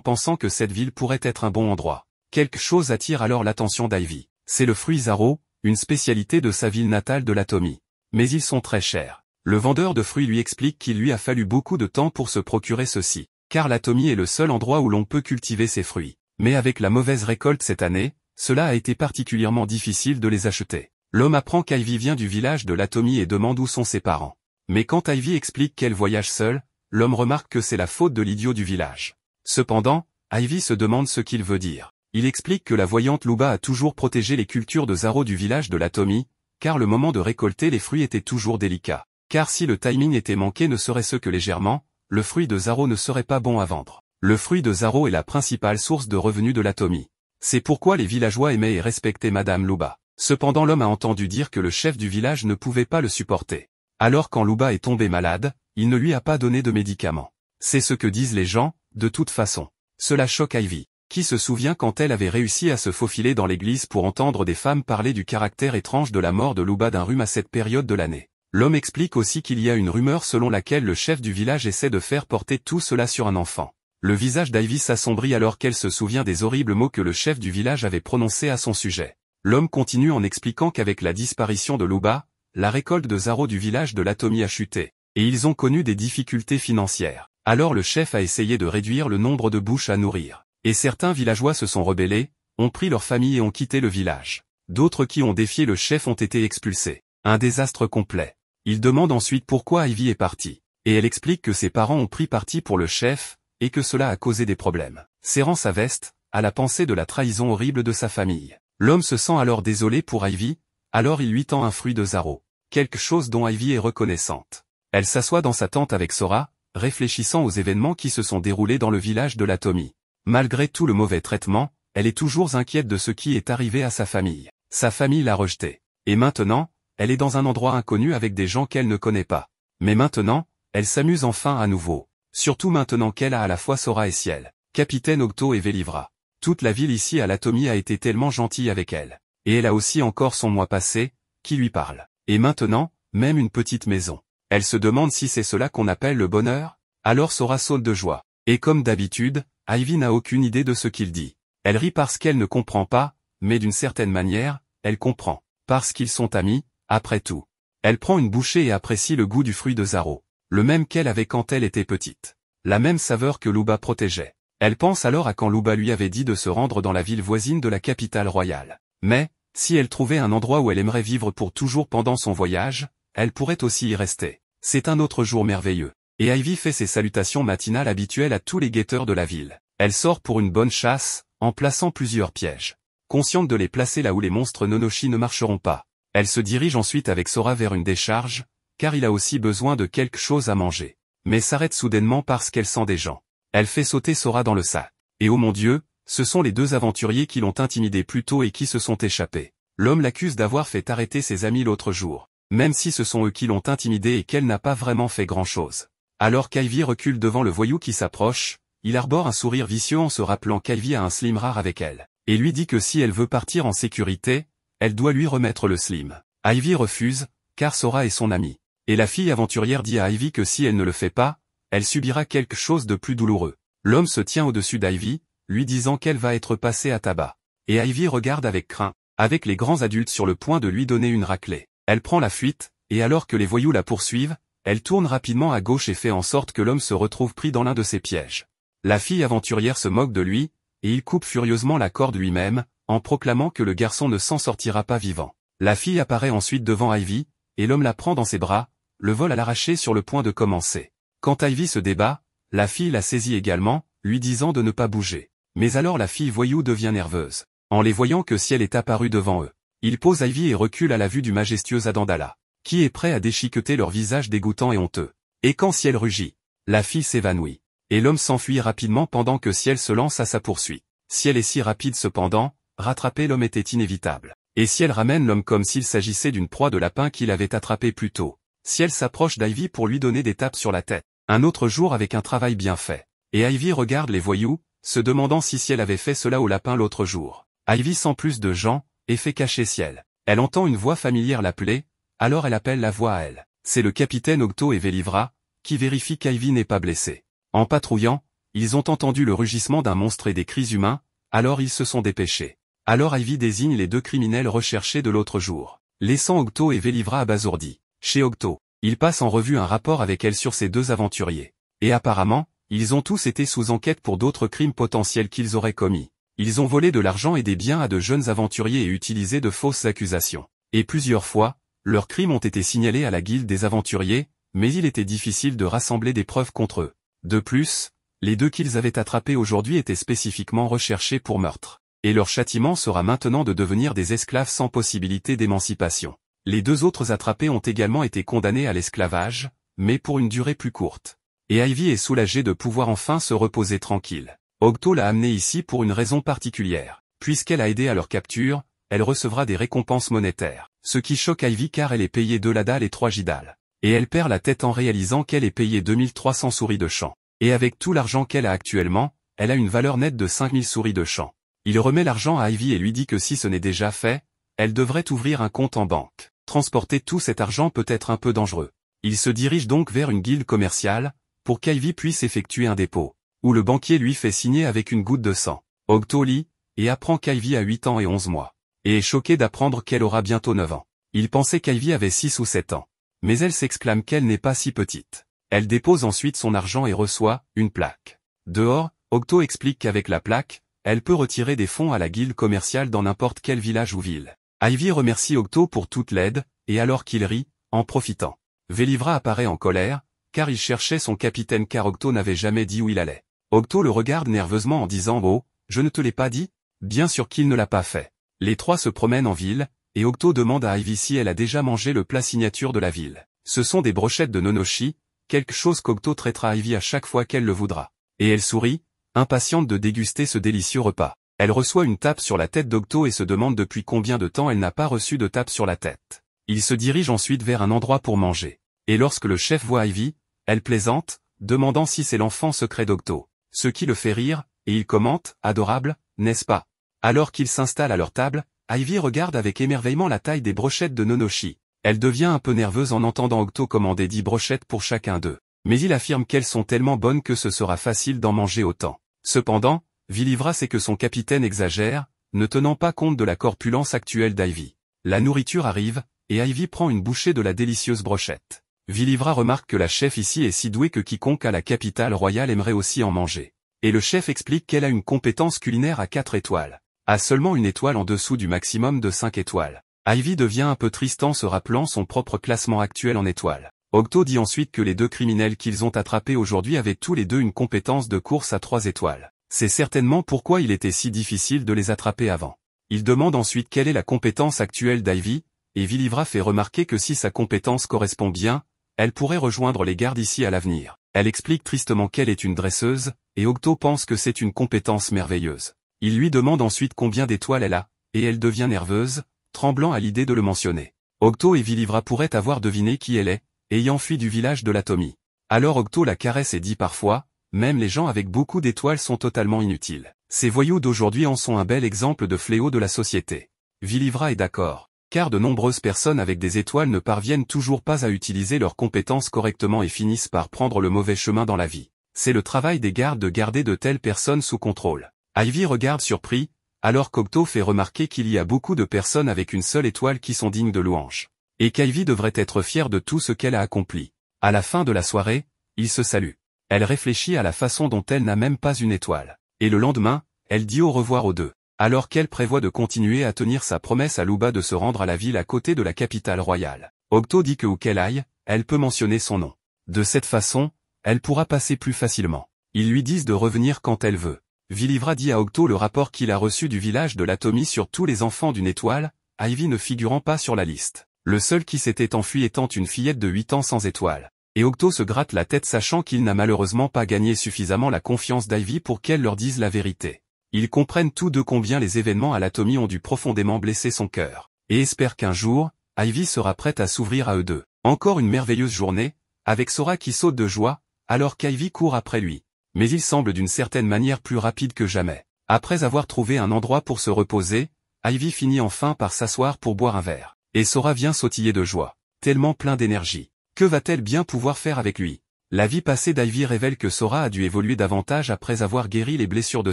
pensant que cette ville pourrait être un bon endroit. Quelque chose attire alors l'attention d'Ivy. C'est le fruit Zaro, une spécialité de sa ville natale de l'Atomi. Mais ils sont très chers. Le vendeur de fruits lui explique qu'il lui a fallu beaucoup de temps pour se procurer ceci, car l'Atomi est le seul endroit où l'on peut cultiver ces fruits. Mais avec la mauvaise récolte cette année, cela a été particulièrement difficile de les acheter. L'homme apprend qu'Ivy vient du village de l'Atomi et demande où sont ses parents. Mais quand Ivy explique qu'elle voyage seule, l'homme remarque que c'est la faute de l'idiot du village. Cependant, Ivy se demande ce qu'il veut dire. Il explique que la voyante Luba a toujours protégé les cultures de Zaro du village de l'Atomi, car le moment de récolter les fruits était toujours délicat. Car si le timing était manqué ne serait-ce que légèrement, le fruit de Zaro ne serait pas bon à vendre. Le fruit de Zaro est la principale source de revenus de l'Atomi. C'est pourquoi les villageois aimaient et respectaient Madame Luba. Cependant l'homme a entendu dire que le chef du village ne pouvait pas le supporter. Alors quand Luba est tombée malade, il ne lui a pas donné de médicaments. C'est ce que disent les gens, de toute façon. Cela choque Ivy, qui se souvient quand elle avait réussi à se faufiler dans l'église pour entendre des femmes parler du caractère étrange de la mort de Luba d'un rhume à cette période de l'année. L'homme explique aussi qu'il y a une rumeur selon laquelle le chef du village essaie de faire porter tout cela sur un enfant. Le visage d'Ivy s'assombrit alors qu'elle se souvient des horribles mots que le chef du village avait prononcés à son sujet. L'homme continue en expliquant qu'avec la disparition de Luba, la récolte de Zaro du village de l'Atomi a chuté, et ils ont connu des difficultés financières. Alors le chef a essayé de réduire le nombre de bouches à nourrir. Et certains villageois se sont rebellés, ont pris leur famille et ont quitté le village. D'autres qui ont défié le chef ont été expulsés. Un désastre complet. Il demande ensuite pourquoi Ivy est partie. Et elle explique que ses parents ont pris parti pour le chef, et que cela a causé des problèmes. Serrant sa veste, à la pensée de la trahison horrible de sa famille. L'homme se sent alors désolé pour Ivy, alors il lui tend un fruit de Zaro. Quelque chose dont Ivy est reconnaissante. Elle s'assoit dans sa tente avec Sora, réfléchissant aux événements qui se sont déroulés dans le village de l'Atomi. Malgré tout le mauvais traitement, elle est toujours inquiète de ce qui est arrivé à sa famille. Sa famille l'a rejetée. Et maintenant, elle est dans un endroit inconnu avec des gens qu'elle ne connaît pas. Mais maintenant, elle s'amuse enfin à nouveau. Surtout maintenant qu'elle a à la fois Sora et Ciel, Capitaine Octo et Velivra. Toute la ville ici à l'Atomi a été tellement gentille avec elle. Et elle a aussi encore son moi passé, qui lui parle. Et maintenant, même une petite maison. Elle se demande si c'est cela qu'on appelle le bonheur. Alors Sora saute de joie. Et comme d'habitude, Ivy n'a aucune idée de ce qu'il dit. Elle rit parce qu'elle ne comprend pas, mais d'une certaine manière, elle comprend. Parce qu'ils sont amis, après tout. Elle prend une bouchée et apprécie le goût du fruit de Zaro. Le même qu'elle avait quand elle était petite. La même saveur que Luba protégeait. Elle pense alors à quand Luba lui avait dit de se rendre dans la ville voisine de la capitale royale. Mais, si elle trouvait un endroit où elle aimerait vivre pour toujours pendant son voyage, elle pourrait aussi y rester. C'est un autre jour merveilleux. Et Ivy fait ses salutations matinales habituelles à tous les guetteurs de la ville. Elle sort pour une bonne chasse, en plaçant plusieurs pièges. Consciente de les placer là où les monstres Nonoshi ne marcheront pas. Elle se dirige ensuite avec Sora vers une décharge, car il a aussi besoin de quelque chose à manger. Mais s'arrête soudainement parce qu'elle sent des gens. Elle fait sauter Sora dans le sac. Et oh mon Dieu, ce sont les deux aventuriers qui l'ont intimidé plus tôt et qui se sont échappés. L'homme l'accuse d'avoir fait arrêter ses amis l'autre jour. Même si ce sont eux qui l'ont intimidé et qu'elle n'a pas vraiment fait grand-chose. Alors qu'Ivy recule devant le voyou qui s'approche, il arbore un sourire vicieux en se rappelant qu'Ivy a un slim rare avec elle, et lui dit que si elle veut partir en sécurité, elle doit lui remettre le slim. Ivy refuse, car Sora est son amie. Et la fille aventurière dit à Ivy que si elle ne le fait pas, elle subira quelque chose de plus douloureux. L'homme se tient au-dessus d'Ivy, lui disant qu'elle va être passée à tabac. Et Ivy regarde avec crainte, avec les grands adultes sur le point de lui donner une raclée. Elle prend la fuite, et alors que les voyous la poursuivent, elle tourne rapidement à gauche et fait en sorte que l'homme se retrouve pris dans l'un de ses pièges. La fille aventurière se moque de lui, et il coupe furieusement la corde lui-même, en proclamant que le garçon ne s'en sortira pas vivant. La fille apparaît ensuite devant Ivy, et l'homme la prend dans ses bras, le vol à l'arraché sur le point de commencer. Quand Ivy se débat, la fille la saisit également, lui disant de ne pas bouger. Mais alors la fille voyou devient nerveuse. En les voyant que Ciel est apparu devant eux. Il pose Ivy et recule à la vue du majestueux Adandala, qui est prêt à déchiqueter leur visage dégoûtant et honteux. Et quand Ciel rugit, la fille s'évanouit. Et l'homme s'enfuit rapidement pendant que Ciel se lance à sa poursuite. Ciel est si rapide cependant, rattraper l'homme était inévitable. Et Ciel ramène l'homme comme s'il s'agissait d'une proie de lapin qu'il avait attrapé plus tôt. Ciel s'approche d'Ivy pour lui donner des tapes sur la tête. Un autre jour avec un travail bien fait. Et Ivy regarde les voyous, se demandant si Ciel avait fait cela au lapin l'autre jour. Ivy sent plus de gens, et fait cacher Ciel. Elle entend une voix familière l'appeler, alors elle appelle la voix à elle. C'est le capitaine Octo et Vélivra, qui vérifient qu'Ivy n'est pas blessée. En patrouillant, ils ont entendu le rugissement d'un monstre et des cris humains, alors ils se sont dépêchés. Alors Ivy désigne les deux criminels recherchés de l'autre jour, laissant Octo et Vélivra abasourdis. Chez Octo, il passe en revue un rapport avec elle sur ces deux aventuriers. Et apparemment, ils ont tous été sous enquête pour d'autres crimes potentiels qu'ils auraient commis. Ils ont volé de l'argent et des biens à de jeunes aventuriers et utilisé de fausses accusations. Et plusieurs fois, leurs crimes ont été signalés à la guilde des aventuriers, mais il était difficile de rassembler des preuves contre eux. De plus, les deux qu'ils avaient attrapés aujourd'hui étaient spécifiquement recherchés pour meurtre. Et leur châtiment sera maintenant de devenir des esclaves sans possibilité d'émancipation. Les deux autres attrapés ont également été condamnés à l'esclavage, mais pour une durée plus courte. Et Ivy est soulagée de pouvoir enfin se reposer tranquille. Octo l'a amenée ici pour une raison particulière. Puisqu'elle a aidé à leur capture, elle recevra des récompenses monétaires. Ce qui choque Ivy car elle est payée 2 ladal et 3 gidal. Et elle perd la tête en réalisant qu'elle est payée 2300 souris de champ. Et avec tout l'argent qu'elle a actuellement, elle a une valeur nette de 5000 souris de champ. Il remet l'argent à Ivy et lui dit que si ce n'est déjà fait, elle devrait ouvrir un compte en banque. Transporter tout cet argent peut être un peu dangereux. Il se dirige donc vers une guilde commerciale, pour qu'Ivy puisse effectuer un dépôt, où le banquier lui fait signer avec une goutte de sang. Octo lit, et apprend qu'Ivy a 8 ans et 11 mois, et est choqué d'apprendre qu'elle aura bientôt 9 ans. Il pensait qu'Ivy avait 6 ou 7 ans. Mais elle s'exclame qu'elle n'est pas si petite. Elle dépose ensuite son argent et reçoit une plaque. Dehors, Octo explique qu'avec la plaque, elle peut retirer des fonds à la guilde commerciale dans n'importe quel village ou ville. Ivy remercie Octo pour toute l'aide, et alors qu'il rit, en profitant. Vélivra apparaît en colère, car il cherchait son capitaine car Octo n'avait jamais dit où il allait. Octo le regarde nerveusement en disant « Oh, je ne te l'ai pas dit ?» Bien sûr qu'il ne l'a pas fait. Les trois se promènent en ville, et Octo demande à Ivy si elle a déjà mangé le plat signature de la ville. Ce sont des brochettes de nonoshi, quelque chose qu'Octo traitera à Ivy à chaque fois qu'elle le voudra. Et elle sourit, impatiente de déguster ce délicieux repas. Elle reçoit une tape sur la tête d'Octo et se demande depuis combien de temps elle n'a pas reçu de tape sur la tête. Il se dirige ensuite vers un endroit pour manger. Et lorsque le chef voit Ivy, elle plaisante, demandant si c'est l'enfant secret d'Octo. Ce qui le fait rire, et il commente, adorable, n'est-ce pas? Alors qu'ils s'installent à leur table, Ivy regarde avec émerveillement la taille des brochettes de nonoshi. Elle devient un peu nerveuse en entendant Octo commander 10 brochettes pour chacun d'eux. Mais il affirme qu'elles sont tellement bonnes que ce sera facile d'en manger autant. Cependant, Vélivra sait que son capitaine exagère, ne tenant pas compte de la corpulence actuelle d'Ivy. La nourriture arrive, et Ivy prend une bouchée de la délicieuse brochette. Vélivra remarque que la chef ici est si douée que quiconque à la capitale royale aimerait aussi en manger. Et le chef explique qu'elle a une compétence culinaire à 4 étoiles. À seulement une étoile en dessous du maximum de 5 étoiles. Ivy devient un peu triste en se rappelant son propre classement actuel en étoiles. Octo dit ensuite que les deux criminels qu'ils ont attrapés aujourd'hui avaient tous les deux une compétence de course à 3 étoiles. C'est certainement pourquoi il était si difficile de les attraper avant. Il demande ensuite quelle est la compétence actuelle d'Ivy, et Vélivra fait remarquer que si sa compétence correspond bien, elle pourrait rejoindre les gardes ici à l'avenir. Elle explique tristement qu'elle est une dresseuse, et Octo pense que c'est une compétence merveilleuse. Il lui demande ensuite combien d'étoiles elle a, et elle devient nerveuse, tremblant à l'idée de le mentionner. Octo et Vélivra pourraient avoir deviné qui elle est, ayant fui du village de l'Atomie. Alors Octo la caresse et dit parfois, même les gens avec beaucoup d'étoiles sont totalement inutiles. Ces voyous d'aujourd'hui en sont un bel exemple de fléau de la société. Vélivra est d'accord, car de nombreuses personnes avec des étoiles ne parviennent toujours pas à utiliser leurs compétences correctement et finissent par prendre le mauvais chemin dans la vie. C'est le travail des gardes de garder de telles personnes sous contrôle. Ivy regarde surpris, alors qu'Octo fait remarquer qu'il y a beaucoup de personnes avec une seule étoile qui sont dignes de louanges. Et qu'Ivy devrait être fière de tout ce qu'elle a accompli. À la fin de la soirée, ils se saluent. Elle réfléchit à la façon dont elle n'a même pas une étoile. Et le lendemain, elle dit au revoir aux deux. Alors qu'elle prévoit de continuer à tenir sa promesse à Luba de se rendre à la ville à côté de la capitale royale. Octo dit que où qu'elle aille, elle peut mentionner son nom. De cette façon, elle pourra passer plus facilement. Ils lui disent de revenir quand elle veut. Vylivra dit à Octo le rapport qu'il a reçu du village de l'Atomie sur tous les enfants d'une étoile, Ivy ne figurant pas sur la liste. Le seul qui s'était enfui étant une fillette de 8 ans sans étoile. Et Octo se gratte la tête sachant qu'il n'a malheureusement pas gagné suffisamment la confiance d'Ivy pour qu'elle leur dise la vérité. Ils comprennent tous deux combien les événements à l'Atomie ont dû profondément blesser son cœur, et espèrent qu'un jour, Ivy sera prête à s'ouvrir à eux deux. Encore une merveilleuse journée, avec Sora qui saute de joie, alors qu'Ivy court après lui. Mais il semble d'une certaine manière plus rapide que jamais. Après avoir trouvé un endroit pour se reposer, Ivy finit enfin par s'asseoir pour boire un verre. Et Sora vient sautiller de joie, tellement plein d'énergie. Que va-t-elle bien pouvoir faire avec lui? La vie passée d'Ivy révèle que Sora a dû évoluer davantage après avoir guéri les blessures de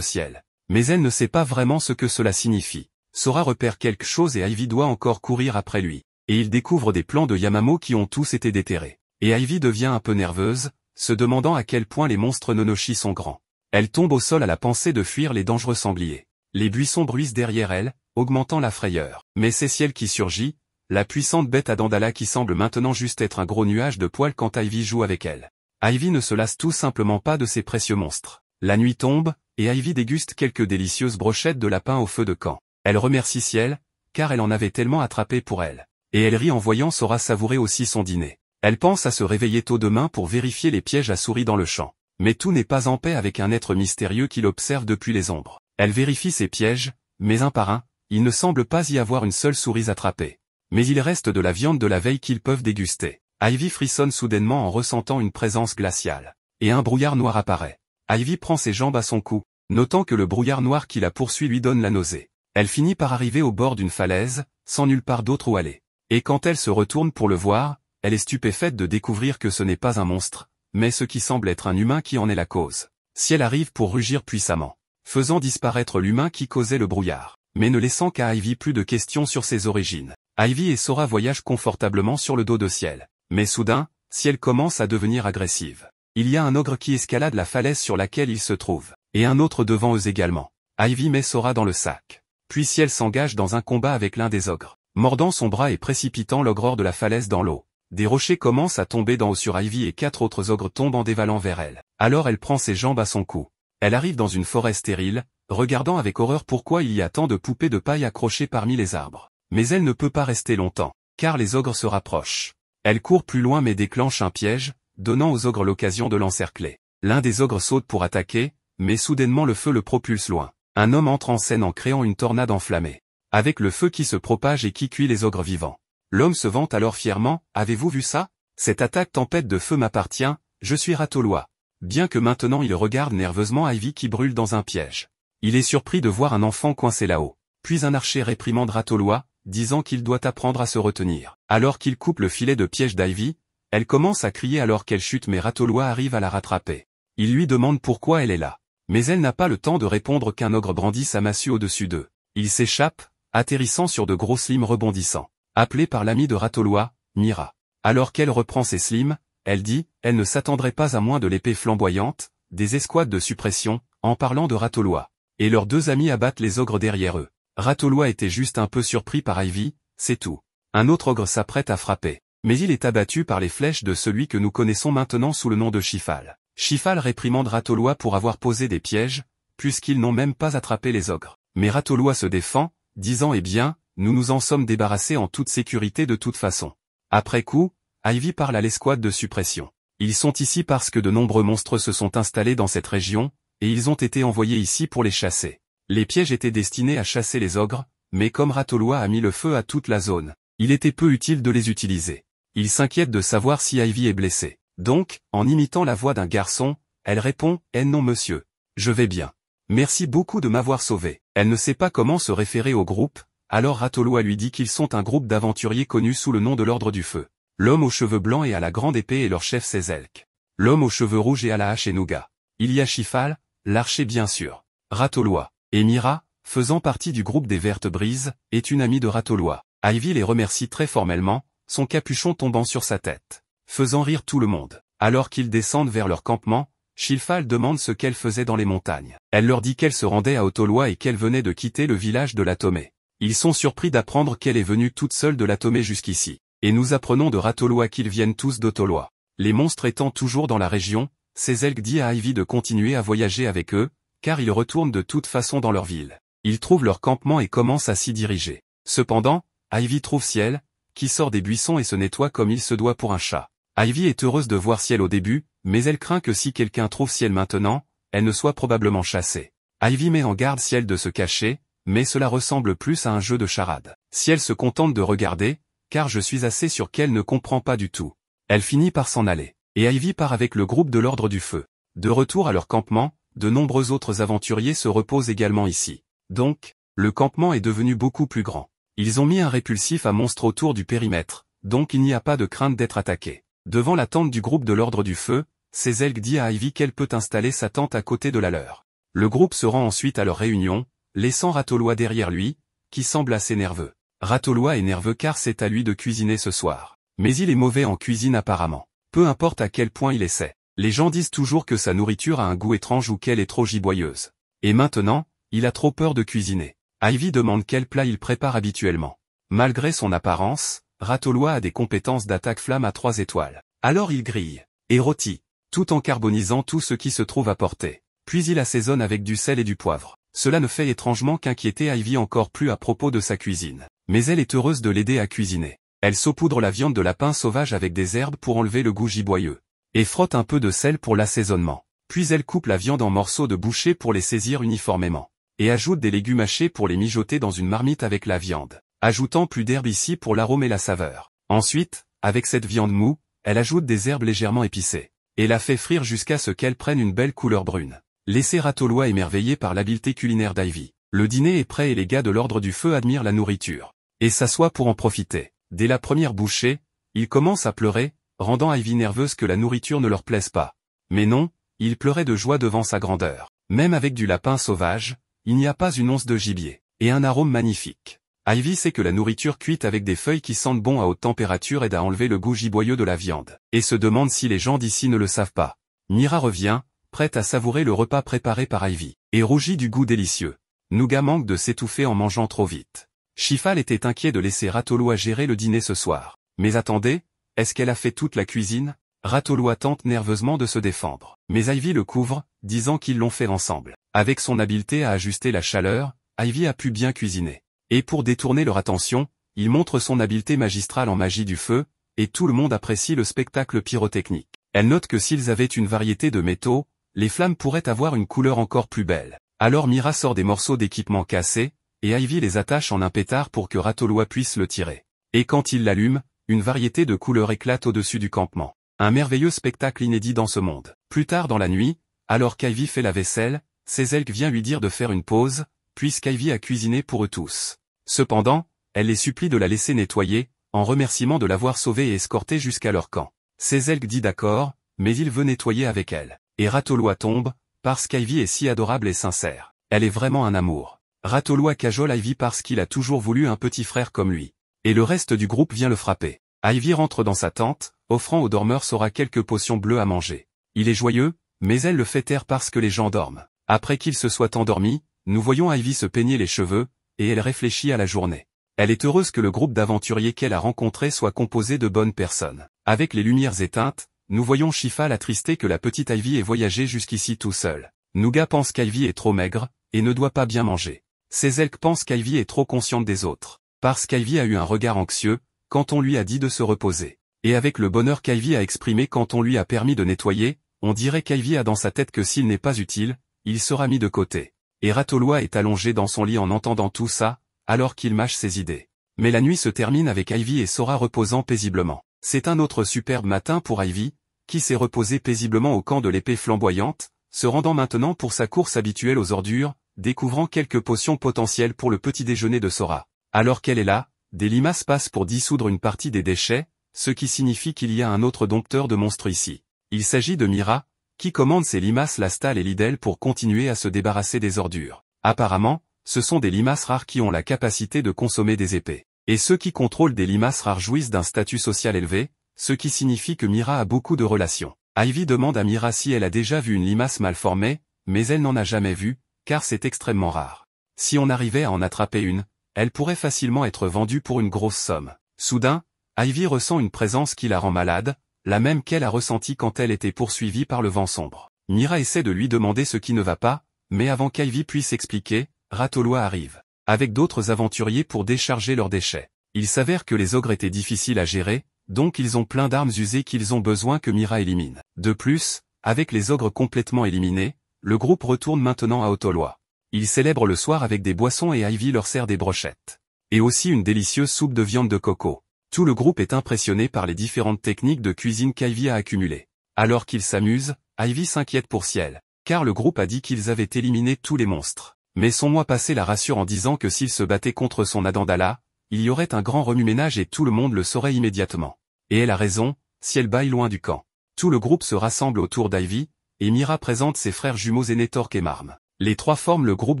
ciel. Mais elle ne sait pas vraiment ce que cela signifie. Sora repère quelque chose et Ivy doit encore courir après lui. Et il découvre des plans de Yamamo qui ont tous été déterrés. Et Ivy devient un peu nerveuse, se demandant à quel point les monstres Nonoshi sont grands. Elle tombe au sol à la pensée de fuir les dangereux sangliers. Les buissons bruissent derrière elle, augmentant la frayeur. Mais c'est Ciel qui surgit, la puissante bête à Dandala qui semble maintenant juste être un gros nuage de poils quand Ivy joue avec elle. Ivy ne se lasse tout simplement pas de ces précieux monstres. La nuit tombe, et Ivy déguste quelques délicieuses brochettes de lapin au feu de camp. Elle remercie Ciel, car elle en avait tellement attrapé pour elle. Et elle rit en voyant Sora savourer aussi son dîner. Elle pense à se réveiller tôt demain pour vérifier les pièges à souris dans le champ. Mais tout n'est pas en paix avec un être mystérieux qui l'observe depuis les ombres. Elle vérifie ses pièges, mais un par un, il ne semble pas y avoir une seule souris attrapée. Mais il reste de la viande de la veille qu'ils peuvent déguster. Ivy frissonne soudainement en ressentant une présence glaciale. Et un brouillard noir apparaît. Ivy prend ses jambes à son cou, notant que le brouillard noir qui la poursuit lui donne la nausée. Elle finit par arriver au bord d'une falaise, sans nulle part d'autre où aller. Et quand elle se retourne pour le voir, elle est stupéfaite de découvrir que ce n'est pas un monstre, mais ce qui semble être un humain qui en est la cause. Ciel arrive pour rugir puissamment, faisant disparaître l'humain qui causait le brouillard, mais ne laissant qu'à Ivy plus de questions sur ses origines. Ivy et Sora voyagent confortablement sur le dos de Ciel. Mais soudain, Ciel commence à devenir agressive. Il y a un ogre qui escalade la falaise sur laquelle il se trouve, et un autre devant eux également. Ivy met Sora dans le sac. Puis Ciel s'engage dans un combat avec l'un des ogres, mordant son bras et précipitant l'ogre hors de la falaise dans l'eau. Des rochers commencent à tomber d'en haut sur Ivy et 4 autres ogres tombent en dévalant vers elle. Alors elle prend ses jambes à son cou. Elle arrive dans une forêt stérile, regardant avec horreur pourquoi il y a tant de poupées de paille accrochées parmi les arbres. Mais elle ne peut pas rester longtemps, car les ogres se rapprochent. Elle court plus loin mais déclenche un piège, donnant aux ogres l'occasion de l'encercler. L'un des ogres saute pour attaquer, mais soudainement le feu le propulse loin. Un homme entre en scène en créant une tornade enflammée, avec le feu qui se propage et qui cuit les ogres vivants. L'homme se vante alors fièrement, « Avez-vous vu ça? Cette attaque tempête de feu m'appartient, je suis Ratoloa. » Bien que maintenant il regarde nerveusement Ivy qui brûle dans un piège. Il est surpris de voir un enfant coincé là-haut. Puis un archer réprimande Ratoloa, disant qu'il doit apprendre à se retenir. Alors qu'il coupe le filet de piège d'Ivy, elle commence à crier alors qu'elle chute mais Ratoloa arrive à la rattraper. Il lui demande pourquoi elle est là. Mais elle n'a pas le temps de répondre qu'un ogre brandit sa massue au-dessus d'eux. Il s'échappe, atterrissant sur de gros slimes rebondissants. Appelée par l'ami de Ratoloa, Mira. Alors qu'elle reprend ses slimes, elle dit, elle ne s'attendrait pas à moins de l'épée flamboyante, des escouades de suppression, en parlant de Ratoloa. Et leurs deux amis abattent les ogres derrière eux. Ratoloa était juste un peu surpris par Ivy, c'est tout. Un autre ogre s'apprête à frapper. Mais il est abattu par les flèches de celui que nous connaissons maintenant sous le nom de Shifal. Shifal réprimande Ratoloa pour avoir posé des pièges, puisqu'ils n'ont même pas attrapé les ogres. Mais Ratoloa se défend, disant eh bien, nous nous en sommes débarrassés en toute sécurité de toute façon. Après coup, Ivy parle à l'escouade de suppression. Ils sont ici parce que de nombreux monstres se sont installés dans cette région, et ils ont été envoyés ici pour les chasser. Les pièges étaient destinés à chasser les ogres, mais comme Ratoloa a mis le feu à toute la zone, il était peu utile de les utiliser. Il s'inquiète de savoir si Ivy est blessée. Donc, en imitant la voix d'un garçon, elle répond « Eh non monsieur, je vais bien. Merci beaucoup de m'avoir sauvé. » Elle ne sait pas comment se référer au groupe, alors Ratoloa lui dit qu'ils sont un groupe d'aventuriers connus sous le nom de l'Ordre du Feu. L'homme aux cheveux blancs et à la grande épée est leur chef Sezelk. L'homme aux cheveux rouges et à la hache est Nougat. Il y a Shifal, l'archer bien sûr. Ratoloa. Et Mira, faisant partie du groupe des Vertes Brises, est une amie de Ratoloa. Ivy les remercie très formellement, son capuchon tombant sur sa tête, faisant rire tout le monde. Alors qu'ils descendent vers leur campement, Shilfal demande ce qu'elle faisait dans les montagnes. Elle leur dit qu'elle se rendait à Otolwa et qu'elle venait de quitter le village de l'Atomé. Ils sont surpris d'apprendre qu'elle est venue toute seule de l'Atomé jusqu'ici. Et nous apprenons de Ratolwa qu'ils viennent tous d'Otolwa. Les monstres étant toujours dans la région, Sezelg dit à Ivy de continuer à voyager avec eux, car ils retournent de toute façon dans leur ville. Ils trouvent leur campement et commencent à s'y diriger. Cependant, Ivy trouve Ciel, qui sort des buissons et se nettoie comme il se doit pour un chat. Ivy est heureuse de voir Ciel au début, mais elle craint que si quelqu'un trouve Ciel maintenant, elle ne soit probablement chassée. Ivy met en garde Ciel de se cacher, mais cela ressemble plus à un jeu de charade. Ciel se contente de regarder, car je suis assez sûr qu'elle ne comprend pas du tout. Elle finit par s'en aller, et Ivy part avec le groupe de l'Ordre du Feu. De retour à leur campement, de nombreux autres aventuriers se reposent également ici. Donc, le campement est devenu beaucoup plus grand. Ils ont mis un répulsif à monstre autour du périmètre, donc il n'y a pas de crainte d'être attaqué. Devant la tente du groupe de l'Ordre du Feu, Sezelg dit à Ivy qu'elle peut installer sa tente à côté de la leur. Le groupe se rend ensuite à leur réunion, laissant Ratolwa derrière lui, qui semble assez nerveux. Ratolwa est nerveux car c'est à lui de cuisiner ce soir. Mais il est mauvais en cuisine apparemment. Peu importe à quel point il essaie. Les gens disent toujours que sa nourriture a un goût étrange ou qu'elle est trop giboyeuse. Et maintenant, il a trop peur de cuisiner. Ivy demande quel plat il prépare habituellement. Malgré son apparence, Ratolwa a des compétences d'attaque flamme à 3 étoiles. Alors il grille, et rôtit, tout en carbonisant tout ce qui se trouve à portée. Puis il assaisonne avec du sel et du poivre. Cela ne fait étrangement qu'inquiéter Ivy encore plus à propos de sa cuisine. Mais elle est heureuse de l'aider à cuisiner. Elle saupoudre la viande de lapin sauvage avec des herbes pour enlever le goût giboyeux. Et frotte un peu de sel pour l'assaisonnement. Puis elle coupe la viande en morceaux de bouchée pour les saisir uniformément. Et ajoute des légumes hachés pour les mijoter dans une marmite avec la viande, ajoutant plus d'herbes ici pour l'arôme et la saveur. Ensuite, avec cette viande moue, elle ajoute des herbes légèrement épicées. Et la fait frire jusqu'à ce qu'elle prenne une belle couleur brune. Laissez Ratolwa émerveillé par l'habileté culinaire d'Ivy. Le dîner est prêt et les gars de l'Ordre du Feu admirent la nourriture. Et s'assoient pour en profiter. Dès la première bouchée, ils commencent à pleurer, rendant Ivy nerveuse que la nourriture ne leur plaise pas. Mais non, ils pleuraient de joie devant sa grandeur. Même avec du lapin sauvage, il n'y a pas une once de gibier. Et un arôme magnifique. Ivy sait que la nourriture cuite avec des feuilles qui sentent bon à haute température aide à enlever le goût giboyeux de la viande. Et se demande si les gens d'ici ne le savent pas. Mira revient, prête à savourer le repas préparé par Ivy. Et rougit du goût délicieux. Nougat manque de s'étouffer en mangeant trop vite. Shilfal était inquiet de laisser Ratolwa gérer le dîner ce soir. Mais attendez, est-ce qu'elle a fait toute la cuisine? Ratolwa tente nerveusement de se défendre. Mais Ivy le couvre, disant qu'ils l'ont fait ensemble. Avec son habileté à ajuster la chaleur, Ivy a pu bien cuisiner. Et pour détourner leur attention, il montre son habileté magistrale en magie du feu, et tout le monde apprécie le spectacle pyrotechnique. Elle note que s'ils avaient une variété de métaux, les flammes pourraient avoir une couleur encore plus belle. Alors Mira sort des morceaux d'équipement cassés, et Ivy les attache en un pétard pour que Ratolwa puisse le tirer. Et quand il l'allume, une variété de couleurs éclate au-dessus du campement. Un merveilleux spectacle inédit dans ce monde. Plus tard dans la nuit, alors qu'Ivy fait la vaisselle, Sezelg vient lui dire de faire une pause, puisqu'Ivy a cuisiné pour eux tous. Cependant, elle les supplie de la laisser nettoyer, en remerciement de l'avoir sauvée et escortée jusqu'à leur camp. Sezelg dit d'accord, mais il veut nettoyer avec elle. Et Ratolwa tombe, parce qu'Ivy est si adorable et sincère. Elle est vraiment un amour. Ratolwa cajole Ivy parce qu'il a toujours voulu un petit frère comme lui. Et le reste du groupe vient le frapper. Ivy rentre dans sa tente, offrant aux dormeurs Sora quelques potions bleues à manger. Il est joyeux, mais elle le fait taire parce que les gens dorment. Après qu'il se soit endormi, nous voyons Ivy se peigner les cheveux, et elle réfléchit à la journée. Elle est heureuse que le groupe d'aventuriers qu'elle a rencontré soit composé de bonnes personnes. Avec les lumières éteintes, nous voyons Shilfal attristé que la petite Ivy ait voyagé jusqu'ici tout seul. Nougat pense qu'Ivy est trop maigre, et ne doit pas bien manger. Sezelg pense qu'Ivy est trop consciente des autres, parce qu'Ivy a eu un regard anxieux, quand on lui a dit de se reposer. Et avec le bonheur qu'Ivy a exprimé quand on lui a permis de nettoyer, on dirait qu'Ivy a dans sa tête que s'il n'est pas utile, il sera mis de côté. Et Ratolwa est allongé dans son lit en entendant tout ça, alors qu'il mâche ses idées. Mais la nuit se termine avec Ivy et Sora reposant paisiblement. C'est un autre superbe matin pour Ivy, qui s'est reposée paisiblement au camp de l'épée flamboyante, se rendant maintenant pour sa course habituelle aux ordures, découvrant quelques potions potentielles pour le petit déjeuner de Sora. Alors qu'elle est là, des limaces passent pour dissoudre une partie des déchets, ce qui signifie qu'il y a un autre dompteur de monstres ici. Il s'agit de Mira, qui commande ses limaces Lastal et Lidel pour continuer à se débarrasser des ordures. Apparemment, ce sont des limaces rares qui ont la capacité de consommer des épées. Et ceux qui contrôlent des limaces rares jouissent d'un statut social élevé, ce qui signifie que Mira a beaucoup de relations. Ivy demande à Mira si elle a déjà vu une limace mal formée, mais elle n'en a jamais vu, car c'est extrêmement rare. Si on arrivait à en attraper une, elle pourrait facilement être vendue pour une grosse somme. Soudain, Ivy ressent une présence qui la rend malade, la même qu'elle a ressentie quand elle était poursuivie par le vent sombre. Mira essaie de lui demander ce qui ne va pas, mais avant qu'Ivy puisse expliquer, Ratoloa arrive, avec d'autres aventuriers pour décharger leurs déchets. Il s'avère que les ogres étaient difficiles à gérer, donc ils ont plein d'armes usées qu'ils ont besoin que Mira élimine. De plus, avec les ogres complètement éliminés, le groupe retourne maintenant à Otoloa. Ils célèbrent le soir avec des boissons et Ivy leur sert des brochettes. Et aussi une délicieuse soupe de viande de coco. Tout le groupe est impressionné par les différentes techniques de cuisine qu'Ivy a accumulées. Alors qu'ils s'amusent, Ivy s'inquiète pour Ciel, car le groupe a dit qu'ils avaient éliminé tous les monstres. Mais son moi passé la rassure en disant que s'il se battait contre son Adandala, il y aurait un grand remue-ménage et tout le monde le saurait immédiatement. Et elle a raison, Ciel baille loin du camp. Tout le groupe se rassemble autour d'Ivy, et Mira présente ses frères jumeaux aînés Torque et Marm. Les trois forment le groupe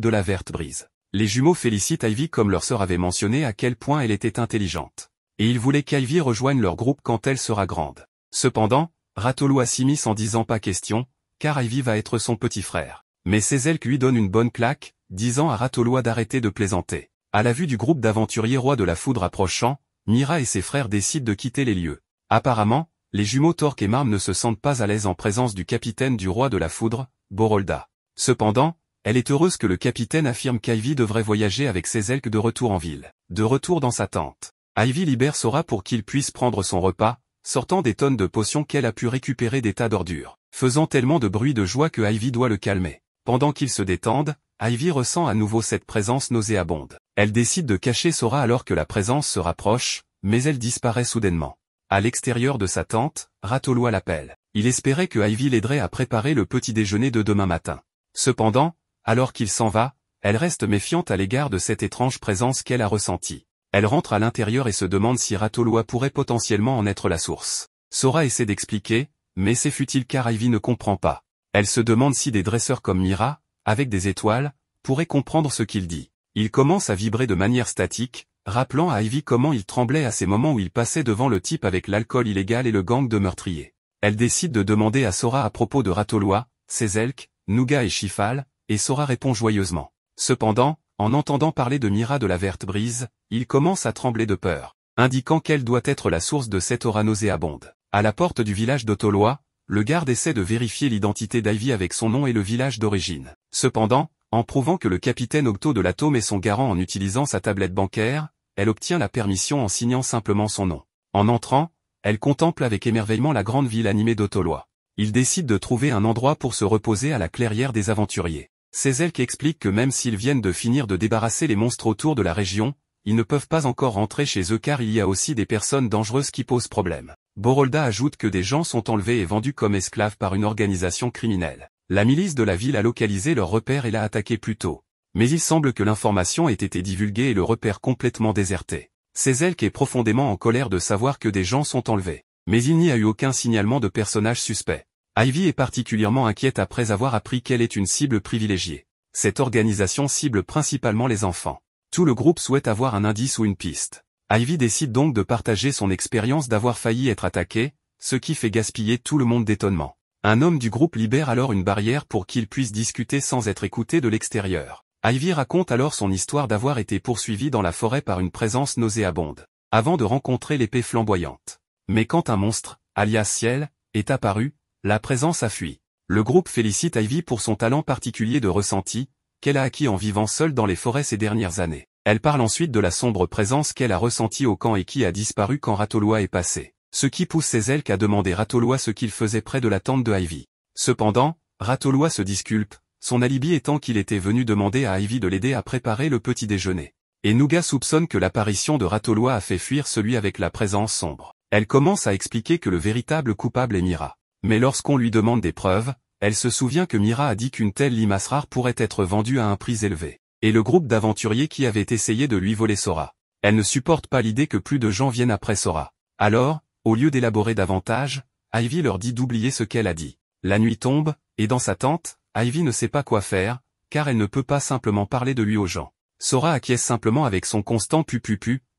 de la Verte Brise. Les jumeaux félicitent Ivy comme leur sœur avait mentionné à quel point elle était intelligente. Et ils voulaient qu'Ivy rejoigne leur groupe quand elle sera grande. Cependant, Ratoloa s'immisce en disant pas question, car Ivy va être son petit frère. Mais Sezelk lui donne une bonne claque, disant à Ratoloa d'arrêter de plaisanter. À la vue du groupe d'aventuriers rois de la foudre approchant, Mira et ses frères décident de quitter les lieux. Apparemment, les jumeaux Torque et Marm ne se sentent pas à l'aise en présence du capitaine du roi de la foudre, Borolda. Cependant, elle est heureuse que le capitaine affirme qu'Ivy devrait voyager avec Sezelk de retour en ville. De retour dans sa tente, Ivy libère Sora pour qu'il puisse prendre son repas, sortant des tonnes de potions qu'elle a pu récupérer des tas d'ordures, faisant tellement de bruit de joie que Ivy doit le calmer. Pendant qu'ils se détendent, Ivy ressent à nouveau cette présence nauséabonde. Elle décide de cacher Sora alors que la présence se rapproche, mais elle disparaît soudainement. À l'extérieur de sa tente, Ratoloa l'appelle. Il espérait que Ivy l'aiderait à préparer le petit déjeuner de demain matin. Cependant, alors qu'il s'en va, elle reste méfiante à l'égard de cette étrange présence qu'elle a ressentie. Elle rentre à l'intérieur et se demande si Ratoloa pourrait potentiellement en être la source. Sora essaie d'expliquer, mais c'est futile car Ivy ne comprend pas. Elle se demande si des dresseurs comme Mira, avec des étoiles, pourraient comprendre ce qu'il dit. Il commence à vibrer de manière statique, rappelant à Ivy comment il tremblait à ces moments où il passait devant le type avec l'alcool illégal et le gang de meurtriers. Elle décide de demander à Sora à propos de Ratoloa, Sezelk, Nougat et Chifal, et Sora répond joyeusement. Cependant, en entendant parler de Mira de la Verte Brise, il commence à trembler de peur, indiquant qu'elle doit être la source de cette aura nauséabonde. À la porte du village d'Otoloa, le garde essaie de vérifier l'identité d'Ivy avec son nom et le village d'origine. Cependant, en prouvant que le capitaine Octo de l'Atome est son garant en utilisant sa tablette bancaire, elle obtient la permission en signant simplement son nom. En entrant, elle contemple avec émerveillement la grande ville animée d'Otoloa. Il décide de trouver un endroit pour se reposer à la clairière des aventuriers. Sezelk explique que même s'ils viennent de finir de débarrasser les monstres autour de la région, ils ne peuvent pas encore rentrer chez eux car il y a aussi des personnes dangereuses qui posent problème. Borolda ajoute que des gens sont enlevés et vendus comme esclaves par une organisation criminelle. La milice de la ville a localisé leur repère et l'a attaqué plus tôt. Mais il semble que l'information ait été divulguée et le repère complètement déserté. Sezelk est profondément en colère de savoir que des gens sont enlevés. Mais il n'y a eu aucun signalement de personnage suspect. Ivy est particulièrement inquiète après avoir appris qu'elle est une cible privilégiée. Cette organisation cible principalement les enfants. Tout le groupe souhaite avoir un indice ou une piste. Ivy décide donc de partager son expérience d'avoir failli être attaqué, ce qui fait gaspiller tout le monde d'étonnement. Un homme du groupe libère alors une barrière pour qu'ils puissent discuter sans être écoutés de l'extérieur. Ivy raconte alors son histoire d'avoir été poursuivie dans la forêt par une présence nauséabonde, avant de rencontrer l'épée flamboyante. Mais quand un monstre, alias Ciel, est apparu, la présence a fui. Le groupe félicite Ivy pour son talent particulier de ressenti, qu'elle a acquis en vivant seule dans les forêts ces dernières années. Elle parle ensuite de la sombre présence qu'elle a ressentie au camp et qui a disparu quand Ratoloa est passé. Ce qui pousse Sezelk à demander Ratoloa ce qu'il faisait près de la tente de Ivy. Cependant, Ratoloa se disculpe, son alibi étant qu'il était venu demander à Ivy de l'aider à préparer le petit déjeuner. Et Nougat soupçonne que l'apparition de Ratoloa a fait fuir celui avec la présence sombre. Elle commence à expliquer que le véritable coupable est Mira. Mais lorsqu'on lui demande des preuves, elle se souvient que Mira a dit qu'une telle limace rare pourrait être vendue à un prix élevé. Et le groupe d'aventuriers qui avait essayé de lui voler Sora. Elle ne supporte pas l'idée que plus de gens viennent après Sora. Alors, au lieu d'élaborer davantage, Ivy leur dit d'oublier ce qu'elle a dit. La nuit tombe, et dans sa tente, Ivy ne sait pas quoi faire, car elle ne peut pas simplement parler de lui aux gens. Sora acquiesce simplement avec son constant pu,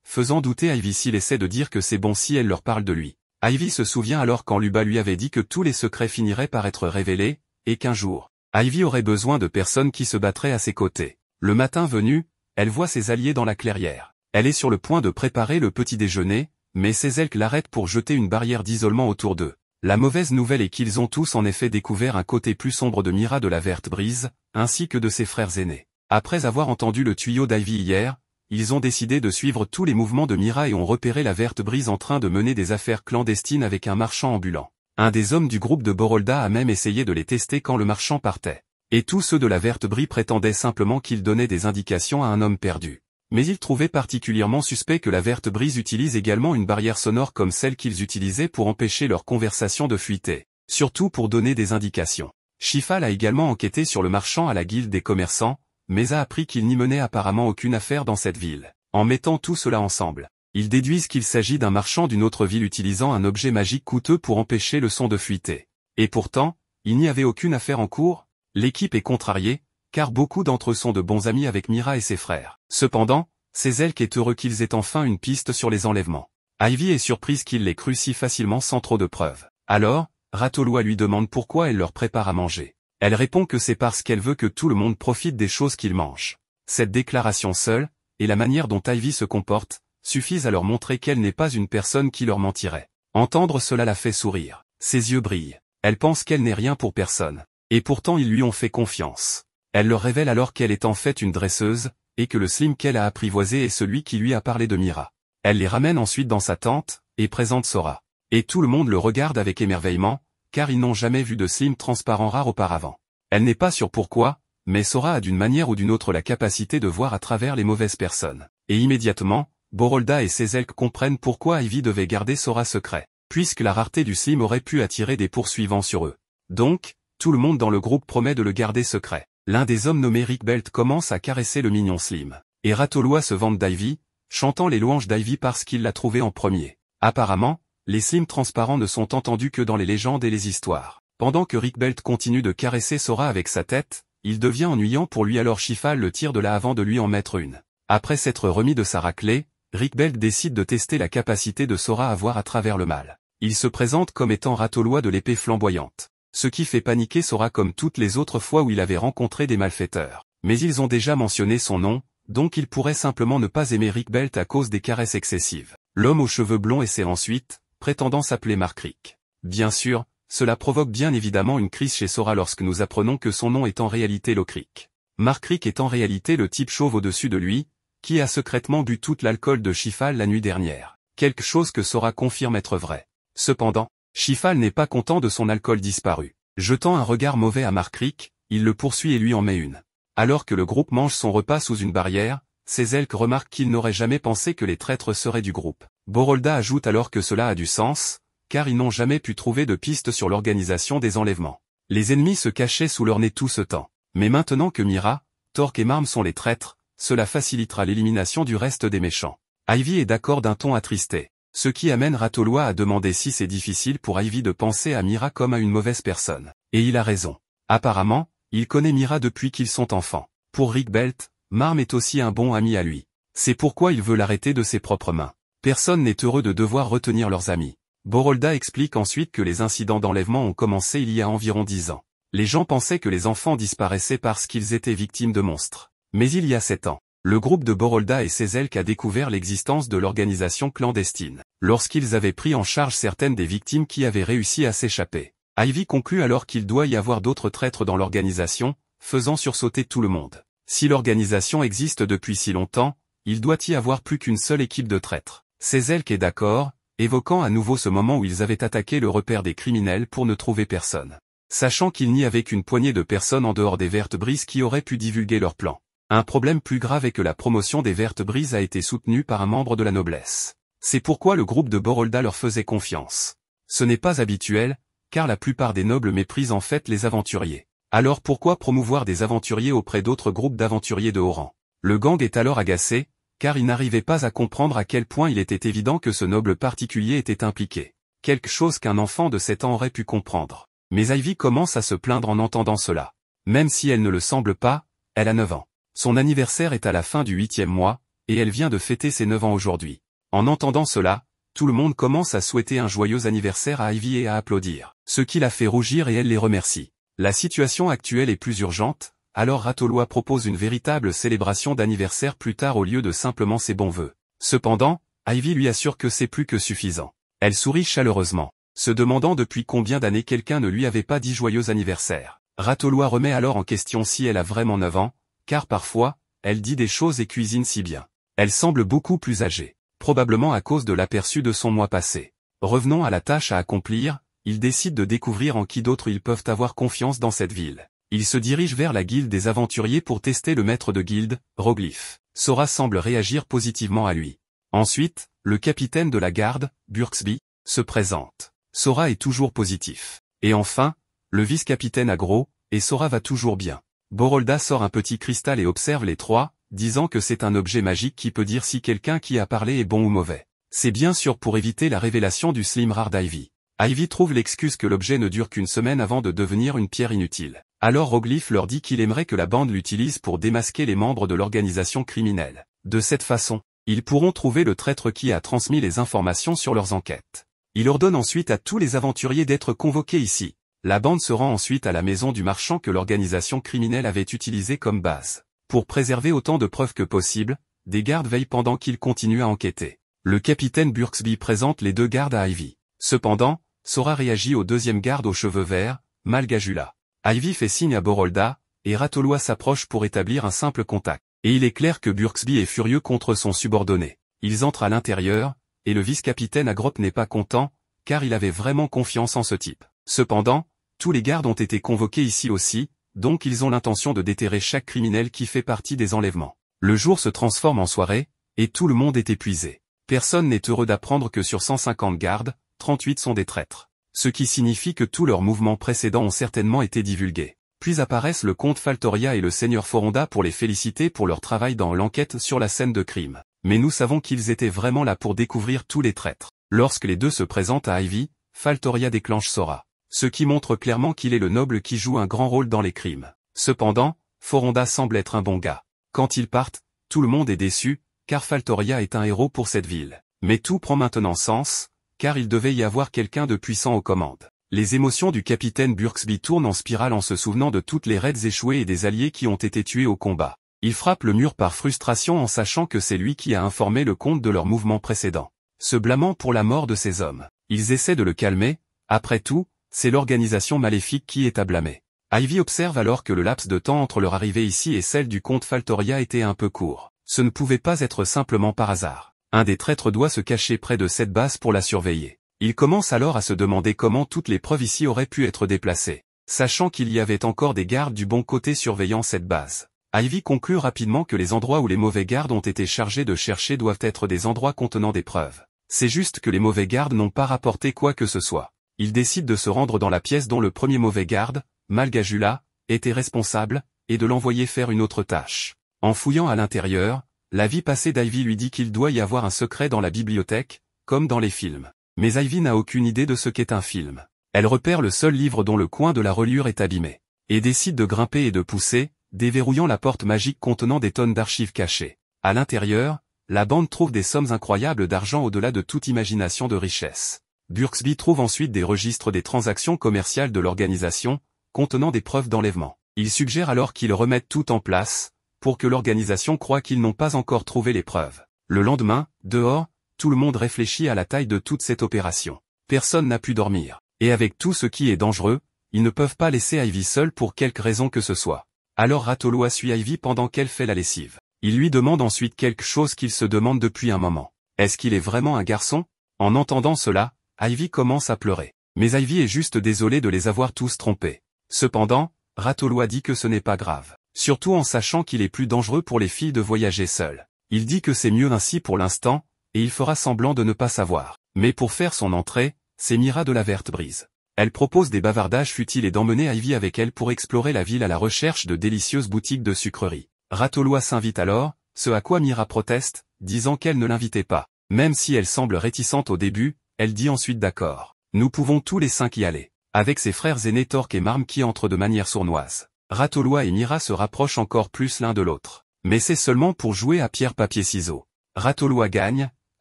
faisant douter Ivy s'il essaie de dire que c'est bon si elle leur parle de lui. Ivy se souvient alors quand Luba lui avait dit que tous les secrets finiraient par être révélés, et qu'un jour, Ivy aurait besoin de personnes qui se battraient à ses côtés. Le matin venu, elle voit ses alliés dans la clairière. Elle est sur le point de préparer le petit déjeuner, mais ses elfes l'arrêtent pour jeter une barrière d'isolement autour d'eux. La mauvaise nouvelle est qu'ils ont tous en effet découvert un côté plus sombre de Mira de la Verte Brise, ainsi que de ses frères aînés. Après avoir entendu le tuyau d'Ivy hier, ils ont décidé de suivre tous les mouvements de Mira et ont repéré la Verte Brise en train de mener des affaires clandestines avec un marchand ambulant. Un des hommes du groupe de Borolda a même essayé de les tester quand le marchand partait. Et tous ceux de la Verte Brise prétendaient simplement qu'il donnait des indications à un homme perdu. Mais ils trouvaient particulièrement suspect que la Verte Brise utilise également une barrière sonore comme celle qu'ils utilisaient pour empêcher leur conversation de fuiter, surtout pour donner des indications. Shifal a également enquêté sur le marchand à la guilde des commerçants, mais a appris qu'il n'y menait apparemment aucune affaire dans cette ville. En mettant tout cela ensemble, ils déduisent qu'il s'agit d'un marchand d'une autre ville utilisant un objet magique coûteux pour empêcher le son de fuiter. Et pourtant, il n'y avait aucune affaire en cours. L'équipe est contrariée, car beaucoup d'entre eux sont de bons amis avec Mira et ses frères. Cependant, Sezelk est heureux qu'ils aient enfin une piste sur les enlèvements. Ivy est surprise qu'il les crût si facilement sans trop de preuves. Alors, Ratoloa lui demande pourquoi elle leur prépare à manger. Elle répond que c'est parce qu'elle veut que tout le monde profite des choses qu'ils mangent. Cette déclaration seule, et la manière dont Ivy se comporte, suffisent à leur montrer qu'elle n'est pas une personne qui leur mentirait. Entendre cela la fait sourire. Ses yeux brillent. Elle pense qu'elle n'est rien pour personne. Et pourtant ils lui ont fait confiance. Elle leur révèle alors qu'elle est en fait une dresseuse, et que le slim qu'elle a apprivoisé est celui qui lui a parlé de Mira. Elle les ramène ensuite dans sa tente, et présente Sora. Et tout le monde le regarde avec émerveillement, car ils n'ont jamais vu de slim transparent rare auparavant. Elle n'est pas sûre pourquoi, mais Sora a d'une manière ou d'une autre la capacité de voir à travers les mauvaises personnes. Et immédiatement, Borolda et Sezelk comprennent pourquoi Ivy devait garder Sora secret, puisque la rareté du slim aurait pu attirer des poursuivants sur eux. Donc, tout le monde dans le groupe promet de le garder secret. L'un des hommes nommé Rick Belt commence à caresser le mignon slim. Et Ratoloa se vante d'Ivy, chantant les louanges d'Ivy parce qu'il l'a trouvé en premier. Apparemment, les slims transparents ne sont entendus que dans les légendes et les histoires. Pendant que Rick Belt continue de caresser Sora avec sa tête, il devient ennuyant pour lui alors Shifal le tire de là avant de lui en mettre une. Après s'être remis de sa raclée, Rick Belt décide de tester la capacité de Sora à voir à travers le mal. Il se présente comme étant Ratoloa de l'épée flamboyante. Ce qui fait paniquer Sora comme toutes les autres fois où il avait rencontré des malfaiteurs. Mais ils ont déjà mentionné son nom, donc il pourrait simplement ne pas aimer Rick Belt à cause des caresses excessives. L'homme aux cheveux blonds essaie ensuite, prétendant s'appeler Mark Rick. Bien sûr, cela provoque bien évidemment une crise chez Sora lorsque nous apprenons que son nom est en réalité Lokrik. Mark Rick est en réalité le type chauve au-dessus de lui, qui a secrètement bu toute l'alcool de Shifal la nuit dernière. Quelque chose que Sora confirme être vrai. Cependant, Shifal n'est pas content de son alcool disparu. Jetant un regard mauvais à Mark Rick, il le poursuit et lui en met une. Alors que le groupe mange son repas sous une barrière, Sezelk remarque qu'il n'aurait jamais pensé que les traîtres seraient du groupe. Borolda ajoute alors que cela a du sens, car ils n'ont jamais pu trouver de piste sur l'organisation des enlèvements. Les ennemis se cachaient sous leur nez tout ce temps. Mais maintenant que Mira, Torque et Marm sont les traîtres, cela facilitera l'élimination du reste des méchants. Ivy est d'accord d'un ton attristé. Ce qui amène Ratoloa à demander si c'est difficile pour Ivy de penser à Mira comme à une mauvaise personne. Et il a raison. Apparemment, il connaît Mira depuis qu'ils sont enfants. Pour Rick Belt, Marm est aussi un bon ami à lui. C'est pourquoi il veut l'arrêter de ses propres mains. Personne n'est heureux de devoir retenir leurs amis. Borolda explique ensuite que les incidents d'enlèvement ont commencé il y a environ 10 ans. Les gens pensaient que les enfants disparaissaient parce qu'ils étaient victimes de monstres. Mais il y a 7 ans, le groupe de Borolda et Sezelk a découvert l'existence de l'organisation clandestine, lorsqu'ils avaient pris en charge certaines des victimes qui avaient réussi à s'échapper. Ivy conclut alors qu'il doit y avoir d'autres traîtres dans l'organisation, faisant sursauter tout le monde. Si l'organisation existe depuis si longtemps, il doit y avoir plus qu'une seule équipe de traîtres. Sezelk est d'accord, évoquant à nouveau ce moment où ils avaient attaqué le repère des criminels pour ne trouver personne. Sachant qu'il n'y avait qu'une poignée de personnes en dehors des Vertes Brises qui auraient pu divulguer leur plan. Un problème plus grave est que la promotion des Vertes Brises a été soutenue par un membre de la noblesse. C'est pourquoi le groupe de Borolda leur faisait confiance. Ce n'est pas habituel, car la plupart des nobles méprisent en fait les aventuriers. Alors pourquoi promouvoir des aventuriers auprès d'autres groupes d'aventuriers de haut rang? Le gang est alors agacé, car il n'arrivait pas à comprendre à quel point il était évident que ce noble particulier était impliqué. Quelque chose qu'un enfant de 7 ans aurait pu comprendre. Mais Ivy commence à se plaindre en entendant cela. Même si elle ne le semble pas, elle a 9 ans. Son anniversaire est à la fin du 8e mois, et elle vient de fêter ses 9 ans aujourd'hui. En entendant cela, Tout le monde commence à souhaiter un joyeux anniversaire à Ivy et à applaudir. Ce qui la fait rougir et elle les remercie. La situation actuelle est plus urgente, alors Ratoloa propose une véritable célébration d'anniversaire plus tard au lieu de simplement ses bons vœux. Cependant, Ivy lui assure que c'est plus que suffisant. Elle sourit chaleureusement, se demandant depuis combien d'années quelqu'un ne lui avait pas dit joyeux anniversaire. Ratoloa remet alors en question si elle a vraiment 9 ans, car parfois, elle dit des choses et cuisine si bien. Elle semble beaucoup plus âgée, probablement à cause de l'aperçu de son mois passé. Revenons à la tâche à accomplir, ils décident de découvrir en qui d'autre ils peuvent avoir confiance dans cette ville. Ils se dirigent vers la guilde des aventuriers pour tester le maître de guilde, Roglyph. Sora semble réagir positivement à lui. Ensuite, le capitaine de la garde, Burksby, se présente. Sora est toujours positif. Et enfin, le vice-capitaine Agro, et Sora va toujours bien. Borolda sort un petit cristal et observe les trois, disant que c'est un objet magique qui peut dire si quelqu'un qui a parlé est bon ou mauvais. C'est bien sûr pour éviter la révélation du slim rare d'Ivy. Ivy trouve l'excuse que l'objet ne dure qu'une semaine avant de devenir une pierre inutile. Alors Roglyph leur dit qu'il aimerait que la bande l'utilise pour démasquer les membres de l'organisation criminelle. De cette façon, ils pourront trouver le traître qui a transmis les informations sur leurs enquêtes. Il ordonne ensuite à tous les aventuriers d'être convoqués ici. La bande se rend ensuite à la maison du marchand que l'organisation criminelle avait utilisée comme base. Pour préserver autant de preuves que possible, des gardes veillent pendant qu'ils continuent à enquêter. Le capitaine Burksby présente les deux gardes à Ivy. Cependant, Sora réagit au deuxième garde aux cheveux verts, Malgajula. Ivy fait signe à Borolda, et Ratoloa s'approche pour établir un simple contact. Et il est clair que Burksby est furieux contre son subordonné. Ils entrent à l'intérieur, et le vice-capitaine Agrop n'est pas content, car il avait vraiment confiance en ce type. Cependant, tous les gardes ont été convoqués ici aussi, donc ils ont l'intention de déterrer chaque criminel qui fait partie des enlèvements. Le jour se transforme en soirée, et tout le monde est épuisé. Personne n'est heureux d'apprendre que sur 150 gardes, 38 sont des traîtres. Ce qui signifie que tous leurs mouvements précédents ont certainement été divulgués. Puis apparaissent le comte Faltoria et le seigneur Foronda pour les féliciter pour leur travail dans l'enquête sur la scène de crime. Mais nous savons qu'ils étaient vraiment là pour découvrir tous les traîtres. Lorsque les deux se présentent à Ivy, Faltoria déclenche Sora. Ce qui montre clairement qu'il est le noble qui joue un grand rôle dans les crimes. Cependant, Foronda semble être un bon gars. Quand ils partent, tout le monde est déçu, car Faltoria est un héros pour cette ville. Mais tout prend maintenant sens, car il devait y avoir quelqu'un de puissant aux commandes. Les émotions du capitaine Burksby tournent en spirale en se souvenant de toutes les raids échouées et des alliés qui ont été tués au combat. Il frappe le mur par frustration en sachant que c'est lui qui a informé le comte de leur mouvement précédent. Se blâmant pour la mort de ses hommes. Ils essaient de le calmer, après tout, c'est l'organisation maléfique qui est à blâmer. Ivy observe alors que le laps de temps entre leur arrivée ici et celle du comte Faltoria était un peu court. Ce ne pouvait pas être simplement par hasard. Un des traîtres doit se cacher près de cette base pour la surveiller. Il commence alors à se demander comment toutes les preuves ici auraient pu être déplacées. Sachant qu'il y avait encore des gardes du bon côté surveillant cette base. Ivy conclut rapidement que les endroits où les mauvais gardes ont été chargés de chercher doivent être des endroits contenant des preuves. C'est juste que les mauvais gardes n'ont pas rapporté quoi que ce soit. Il décide de se rendre dans la pièce dont le premier mauvais garde, Malgajula, était responsable, et de l'envoyer faire une autre tâche. En fouillant à l'intérieur, la vie passée d'Ivy lui dit qu'il doit y avoir un secret dans la bibliothèque, comme dans les films. Mais Ivy n'a aucune idée de ce qu'est un film. Elle repère le seul livre dont le coin de la reliure est abîmé. Et décide de grimper et de pousser, déverrouillant la porte magique contenant des tonnes d'archives cachées. À l'intérieur, la bande trouve des sommes incroyables d'argent au-delà de toute imagination de richesse. Burksby trouve ensuite des registres des transactions commerciales de l'organisation, contenant des preuves d'enlèvement. Il suggère alors qu'ils remettent tout en place, pour que l'organisation croie qu'ils n'ont pas encore trouvé les preuves. Le lendemain, dehors, tout le monde réfléchit à la taille de toute cette opération. Personne n'a pu dormir. Et avec tout ce qui est dangereux, ils ne peuvent pas laisser Ivy seule pour quelque raison que ce soit. Alors Ratoloa suit Ivy pendant qu'elle fait la lessive. Il lui demande ensuite quelque chose qu'il se demande depuis un moment. Est-ce qu'il est vraiment un garçon? En entendant cela, Ivy commence à pleurer. Mais Ivy est juste désolée de les avoir tous trompés. Cependant, Ratoloa dit que ce n'est pas grave. Surtout en sachant qu'il est plus dangereux pour les filles de voyager seules. Il dit que c'est mieux ainsi pour l'instant, et il fera semblant de ne pas savoir. Mais pour faire son entrée, c'est Mira de la Verte Brise. Elle propose des bavardages futiles et d'emmener Ivy avec elle pour explorer la ville à la recherche de délicieuses boutiques de sucreries. Ratoloa s'invite alors, ce à quoi Mira proteste, disant qu'elle ne l'invitait pas. Même si elle semble réticente au début, elle dit ensuite d'accord. Nous pouvons tous les 5 y aller. Avec ses frères aînés Torque et Marm qui entrent de manière sournoise. Ratoloa et Mira se rapprochent encore plus l'un de l'autre. Mais c'est seulement pour jouer à pierre-papier-ciseaux. Ratoloa gagne,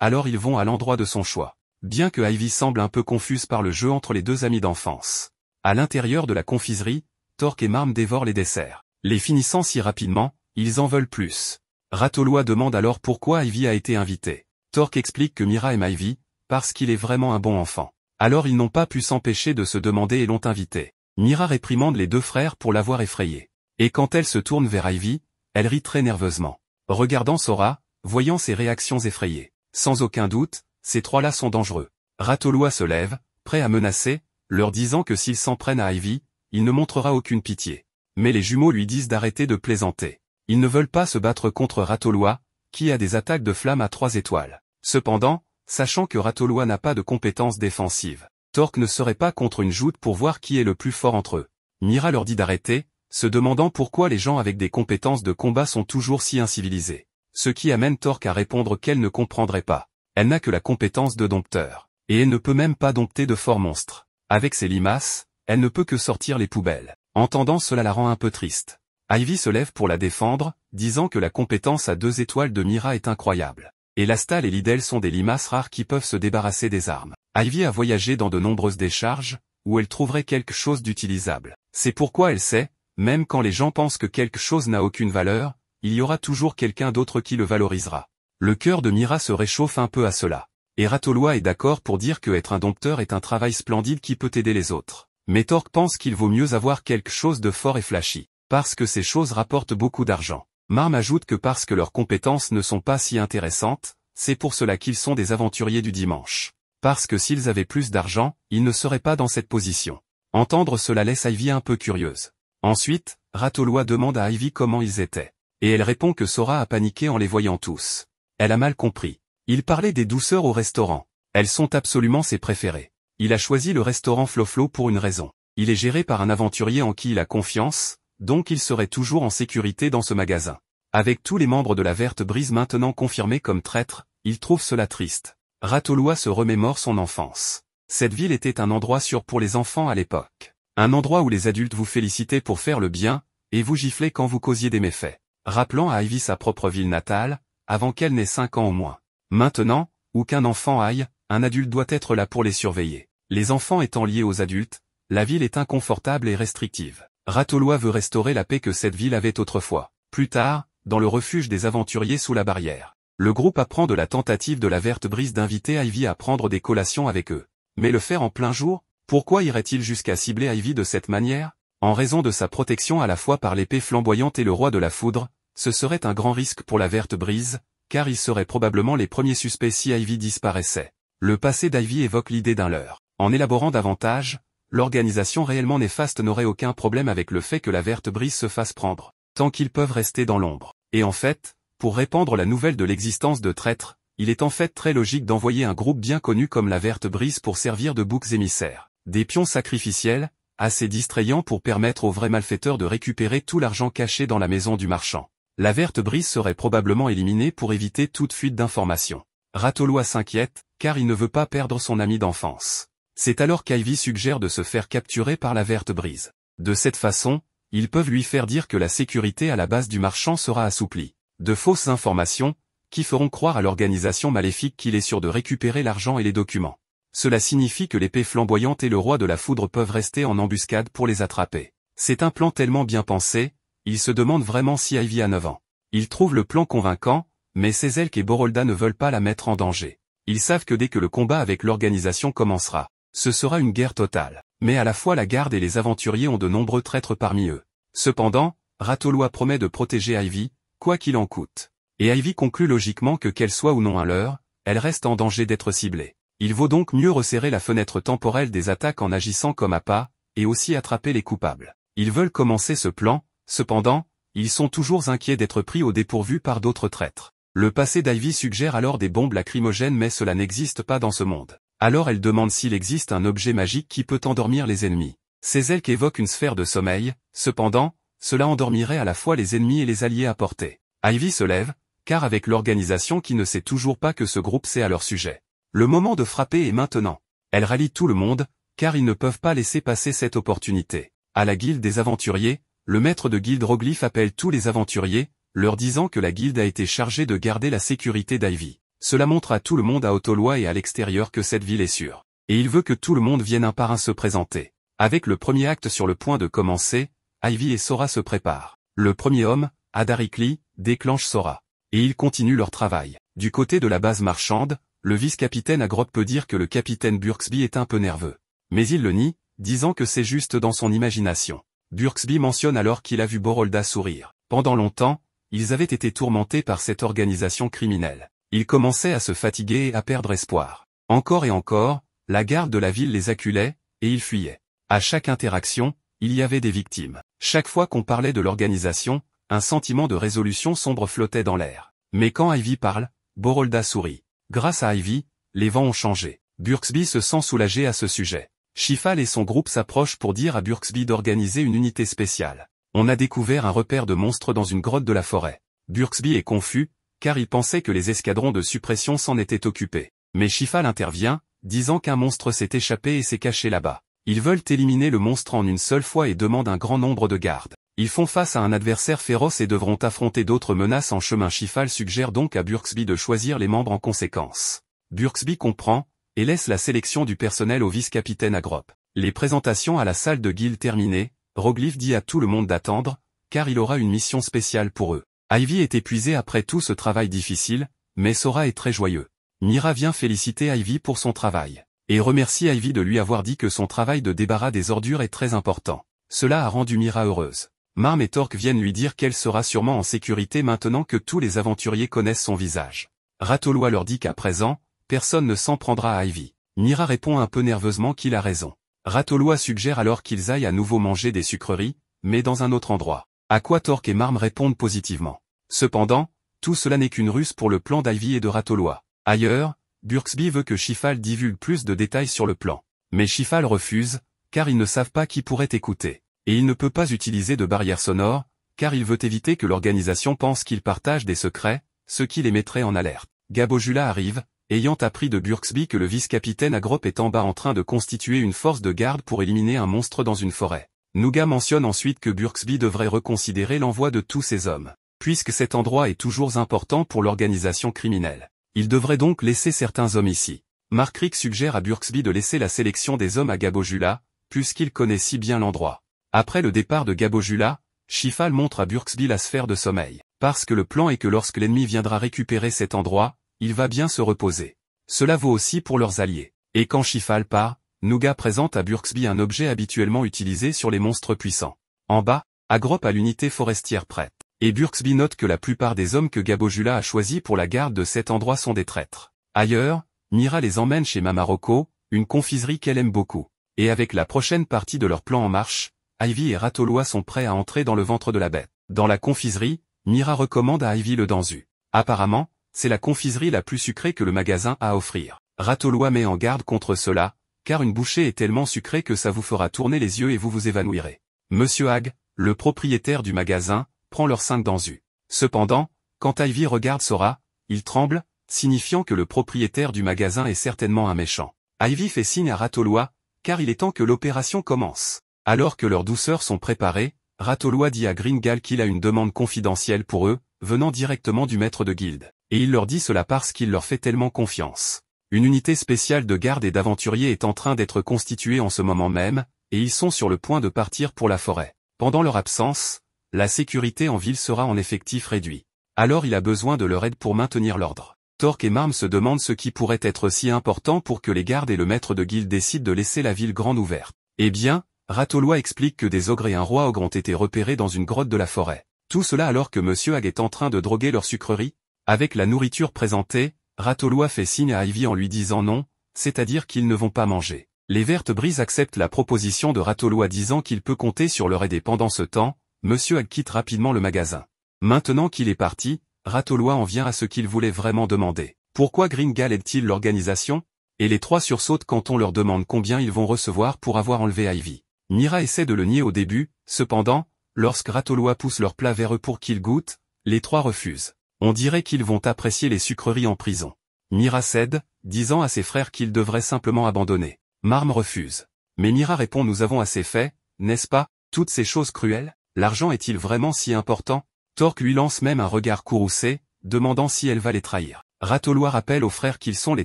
alors ils vont à l'endroit de son choix. bien que Ivy semble un peu confuse par le jeu entre les deux amis d'enfance. À l'intérieur de la confiserie, Torque et Marm dévorent les desserts. Les finissant si rapidement, ils en veulent plus. Ratoloa demande alors pourquoi Ivy a été invité. Torque explique que Mira aime Ivy, parce qu'il est vraiment un bon enfant. Alors ils n'ont pas pu s'empêcher de se demander et l'ont invité. Mira réprimande les deux frères pour l'avoir effrayé. Et quand elle se tourne vers Ivy, elle rit très nerveusement. Regardant Sora, voyant ses réactions effrayées. Sans aucun doute, ces trois-là sont dangereux. Ratoloa se lève, prêt à menacer, leur disant que s'ils s'en prennent à Ivy, il ne montrera aucune pitié. Mais les jumeaux lui disent d'arrêter de plaisanter. Ils ne veulent pas se battre contre Ratoloa, qui a des attaques de flammes à 3 étoiles. Cependant, sachant que Ratoloa n'a pas de compétences défensives, Torque ne serait pas contre une joute pour voir qui est le plus fort entre eux. Mira leur dit d'arrêter, se demandant pourquoi les gens avec des compétences de combat sont toujours si incivilisés. Ce qui amène Torque à répondre qu'elle ne comprendrait pas. Elle n'a que la compétence de dompteur, et elle ne peut même pas dompter de forts monstres. Avec ses limaces, elle ne peut que sortir les poubelles. Entendant cela la rend un peu triste. Ivy se lève pour la défendre, disant que la compétence à 2 étoiles de Mira est incroyable. Et Lastal et Lidel sont des limaces rares qui peuvent se débarrasser des armes. Ivy a voyagé dans de nombreuses décharges, où elle trouverait quelque chose d'utilisable. C'est pourquoi elle sait, même quand les gens pensent que quelque chose n'a aucune valeur, il y aura toujours quelqu'un d'autre qui le valorisera. Le cœur de Mira se réchauffe un peu à cela. Et Ratoloa est d'accord pour dire que être un dompteur est un travail splendide qui peut aider les autres. Mais Torque pense qu'il vaut mieux avoir quelque chose de fort et flashy, parce que ces choses rapportent beaucoup d'argent. Marm ajoute que parce que leurs compétences ne sont pas si intéressantes, c'est pour cela qu'ils sont des aventuriers du dimanche. Parce que s'ils avaient plus d'argent, ils ne seraient pas dans cette position. Entendre cela laisse Ivy un peu curieuse. Ensuite, Ratoloa demande à Ivy comment ils étaient. Et elle répond que Sora a paniqué en les voyant tous. Elle a mal compris. Il parlait des douceurs au restaurant. Elles sont absolument ses préférées. Il a choisi le restaurant Floflo pour une raison. Il est géré par un aventurier en qui il a confiance, donc il serait toujours en sécurité dans ce magasin. Avec tous les membres de la Verte Brise maintenant confirmés comme traîtres, il trouve cela triste. Ratoloa se remémore son enfance. Cette ville était un endroit sûr pour les enfants à l'époque. Un endroit où les adultes vous félicitaient pour faire le bien, et vous giflaient quand vous causiez des méfaits. Rappelant à Ivy sa propre ville natale, avant qu'elle n'ait 5 ans au moins. Maintenant, où qu'un enfant aille, un adulte doit être là pour les surveiller. Les enfants étant liés aux adultes, la ville est inconfortable et restrictive. Ratoloa veut restaurer la paix que cette ville avait autrefois. Plus tard, dans le refuge des aventuriers sous la barrière, le groupe apprend de la tentative de la Verte Brise d'inviter Ivy à prendre des collations avec eux. Mais le faire en plein jour, pourquoi irait-il jusqu'à cibler Ivy de cette manière? En raison de sa protection à la fois par l'épée flamboyante et le roi de la foudre, ce serait un grand risque pour la Verte Brise, car ils seraient probablement les premiers suspects si Ivy disparaissait. Le passé d'Ivy évoque l'idée d'un leurre. En élaborant davantage, l'organisation réellement néfaste n'aurait aucun problème avec le fait que la Verte Brise se fasse prendre, tant qu'ils peuvent rester dans l'ombre. Et en fait, pour répandre la nouvelle de l'existence de traîtres, il est en fait très logique d'envoyer un groupe bien connu comme la Verte Brise pour servir de boucs émissaires. Des pions sacrificiels, assez distrayants pour permettre aux vrais malfaiteurs de récupérer tout l'argent caché dans la maison du marchand. La Verte Brise serait probablement éliminée pour éviter toute fuite d'informations. Ratoloa s'inquiète, car il ne veut pas perdre son ami d'enfance. C'est alors qu'Ivy suggère de se faire capturer par la Verte Brise. De cette façon, ils peuvent lui faire dire que la sécurité à la base du marchand sera assouplie. De fausses informations, qui feront croire à l'organisation maléfique qu'il est sûr de récupérer l'argent et les documents. Cela signifie que l'épée flamboyante et le roi de la foudre peuvent rester en embuscade pour les attraper. C'est un plan tellement bien pensé, il se demande vraiment si Ivy a 9 ans. Il trouve le plan convaincant, mais Sezelk et Borolda ne veulent pas la mettre en danger. Ils savent que dès que le combat avec l'organisation commencera, ce sera une guerre totale. Mais à la fois la garde et les aventuriers ont de nombreux traîtres parmi eux. Cependant, Ratoloa promet de protéger Ivy, quoi qu'il en coûte. Et Ivy conclut logiquement que qu'elle soit ou non un leurre, elle reste en danger d'être ciblée. Il vaut donc mieux resserrer la fenêtre temporelle des attaques en agissant comme appât, et aussi attraper les coupables. Ils veulent commencer ce plan, cependant, ils sont toujours inquiets d'être pris au dépourvu par d'autres traîtres. Le passé d'Ivy suggère alors des bombes lacrymogènes mais cela n'existe pas dans ce monde. Alors elle demande s'il existe un objet magique qui peut endormir les ennemis. Sezelk évoque une sphère de sommeil, cependant, cela endormirait à la fois les ennemis et les alliés à portée. Ivy se lève, car avec l'organisation qui ne sait toujours pas que ce groupe sait à leur sujet. Le moment de frapper est maintenant. Elle rallie tout le monde, car ils ne peuvent pas laisser passer cette opportunité. À la guilde des aventuriers, le maître de guilde Roglyph appelle tous les aventuriers, leur disant que la guilde a été chargée de garder la sécurité d'Ivy. Cela montre à tout le monde à Autoloi et à l'extérieur que cette ville est sûre. Et il veut que tout le monde vienne un par un se présenter. Avec le premier acte sur le point de commencer, Ivy et Sora se préparent. Le premier homme, Adarikli, déclenche Sora. Et ils continuent leur travail. Du côté de la base marchande, le vice-capitaine Agrop peut dire que le capitaine Burksby est un peu nerveux. Mais il le nie, disant que c'est juste dans son imagination. Burksby mentionne alors qu'il a vu Borolda sourire. Pendant longtemps, ils avaient été tourmentés par cette organisation criminelle. Ils commençaient à se fatiguer et à perdre espoir. Encore et encore, la garde de la ville les acculait, et ils fuyaient. À chaque interaction, il y avait des victimes. Chaque fois qu'on parlait de l'organisation, un sentiment de résolution sombre flottait dans l'air. Mais quand Ivy parle, Borolda sourit. Grâce à Ivy, les vents ont changé. Burksby se sent soulagé à ce sujet. Shifal et son groupe s'approchent pour dire à Burksby d'organiser une unité spéciale. On a découvert un repère de monstres dans une grotte de la forêt. Burksby est confus, car il pensait que les escadrons de suppression s'en étaient occupés. Mais Shifal intervient, disant qu'un monstre s'est échappé et s'est caché là-bas. Ils veulent éliminer le monstre en une seule fois et demandent un grand nombre de gardes. Ils font face à un adversaire féroce et devront affronter d'autres menaces en chemin. Shifal suggère donc à Burksby de choisir les membres en conséquence. Burksby comprend, et laisse la sélection du personnel au vice-capitaine Agrop. Les présentations à la salle de guilde terminées, Roglyph dit à tout le monde d'attendre, car il aura une mission spéciale pour eux. Ivy est épuisé après tout ce travail difficile, mais Sora est très joyeux. Mira vient féliciter Ivy pour son travail, et remercie Ivy de lui avoir dit que son travail de débarras des ordures est très important. Cela a rendu Mira heureuse. Marm et Torque viennent lui dire qu'elle sera sûrement en sécurité maintenant que tous les aventuriers connaissent son visage. Ratoloa leur dit qu'à présent, personne ne s'en prendra à Ivy. Mira répond un peu nerveusement qu'il a raison. Ratoloa suggère alors qu'ils aillent à nouveau manger des sucreries, mais dans un autre endroit. À quoi Torque et Marm répondent positivement. Cependant, tout cela n'est qu'une ruse pour le plan d'Ivy et de Ratoloa. Ailleurs, Burksby veut que Shifal divulgue plus de détails sur le plan. Mais Shifal refuse, car ils ne savent pas qui pourrait écouter. Et il ne peut pas utiliser de barrière sonore, car il veut éviter que l'organisation pense qu'il partage des secrets, ce qui les mettrait en alerte. Gabojula arrive, ayant appris de Burksby que le vice-capitaine Agrop est en bas en train de constituer une force de garde pour éliminer un monstre dans une forêt. Nuga mentionne ensuite que Burksby devrait reconsidérer l'envoi de tous ces hommes, puisque cet endroit est toujours important pour l'organisation criminelle. Il devrait donc laisser certains hommes ici. Mark Rick suggère à Burksby de laisser la sélection des hommes à Gabojula, puisqu'il connaît si bien l'endroit. Après le départ de Gabojula, Shifal montre à Burksby la sphère de sommeil, parce que le plan est que lorsque l'ennemi viendra récupérer cet endroit, il va bien se reposer. Cela vaut aussi pour leurs alliés. Et quand Shifal part, Nuga présente à Burksby un objet habituellement utilisé sur les monstres puissants. En bas, Agrop a l'unité forestière prête. Et Burksby note que la plupart des hommes que Gabojula a choisis pour la garde de cet endroit sont des traîtres. Ailleurs, Mira les emmène chez Mamaroko, une confiserie qu'elle aime beaucoup. Et avec la prochaine partie de leur plan en marche, Ivy et Ratoloa sont prêts à entrer dans le ventre de la bête. Dans la confiserie, Mira recommande à Ivy le danzu. Apparemment, c'est la confiserie la plus sucrée que le magasin a à offrir. Ratoloa met en garde contre cela, car une bouchée est tellement sucrée que ça vous fera tourner les yeux et vous vous évanouirez. Monsieur Hag, le propriétaire du magasin, prend leurs 5 danzus. Cependant, quand Ivy regarde Sora, il tremble, signifiant que le propriétaire du magasin est certainement un méchant. Ivy fait signe à Ratoloa, car il est temps que l'opération commence. Alors que leurs douceurs sont préparées, Ratoloa dit à Gringal qu'il a une demande confidentielle pour eux, venant directement du maître de guilde. Et il leur dit cela parce qu'il leur fait tellement confiance. Une unité spéciale de garde et d'aventuriers est en train d'être constituée en ce moment même, et ils sont sur le point de partir pour la forêt. Pendant leur absence, la sécurité en ville sera en effectif réduit. Alors il a besoin de leur aide pour maintenir l'ordre. Torque et Marm se demandent ce qui pourrait être si important pour que les gardes et le maître de guilde décident de laisser la ville grande ouverte. Eh bien, Ratoloa explique que des ogres et un roi ogre ont été repérés dans une grotte de la forêt. Tout cela alors que Monsieur Hag est en train de droguer leur sucrerie. Avec la nourriture présentée, Ratoloa fait signe à Ivy en lui disant non, c'est-à-dire qu'ils ne vont pas manger. Les Vertes Brises acceptent la proposition de Ratoloa disant qu'il peut compter sur leur aide et pendant ce temps, Monsieur Hag quitte rapidement le magasin. Maintenant qu'il est parti, Ratoloa en vient à ce qu'il voulait vraiment demander. Pourquoi Gringal aide-t-il l'organisation? Et les trois sursautent quand on leur demande combien ils vont recevoir pour avoir enlevé Ivy. Mira essaie de le nier au début, cependant, lorsque Ratoloa pousse leur plat vers eux pour qu'ils goûtent, les trois refusent. On dirait qu'ils vont apprécier les sucreries en prison. Mira cède, disant à ses frères qu'ils devraient simplement abandonner. Marm refuse. Mais Mira répond nous avons assez fait, n'est-ce pas, toutes ces choses cruelles? L'argent est-il vraiment si important? Torque lui lance même un regard courroucé, demandant si elle va les trahir. Ratoloa rappelle aux frères qu'ils sont les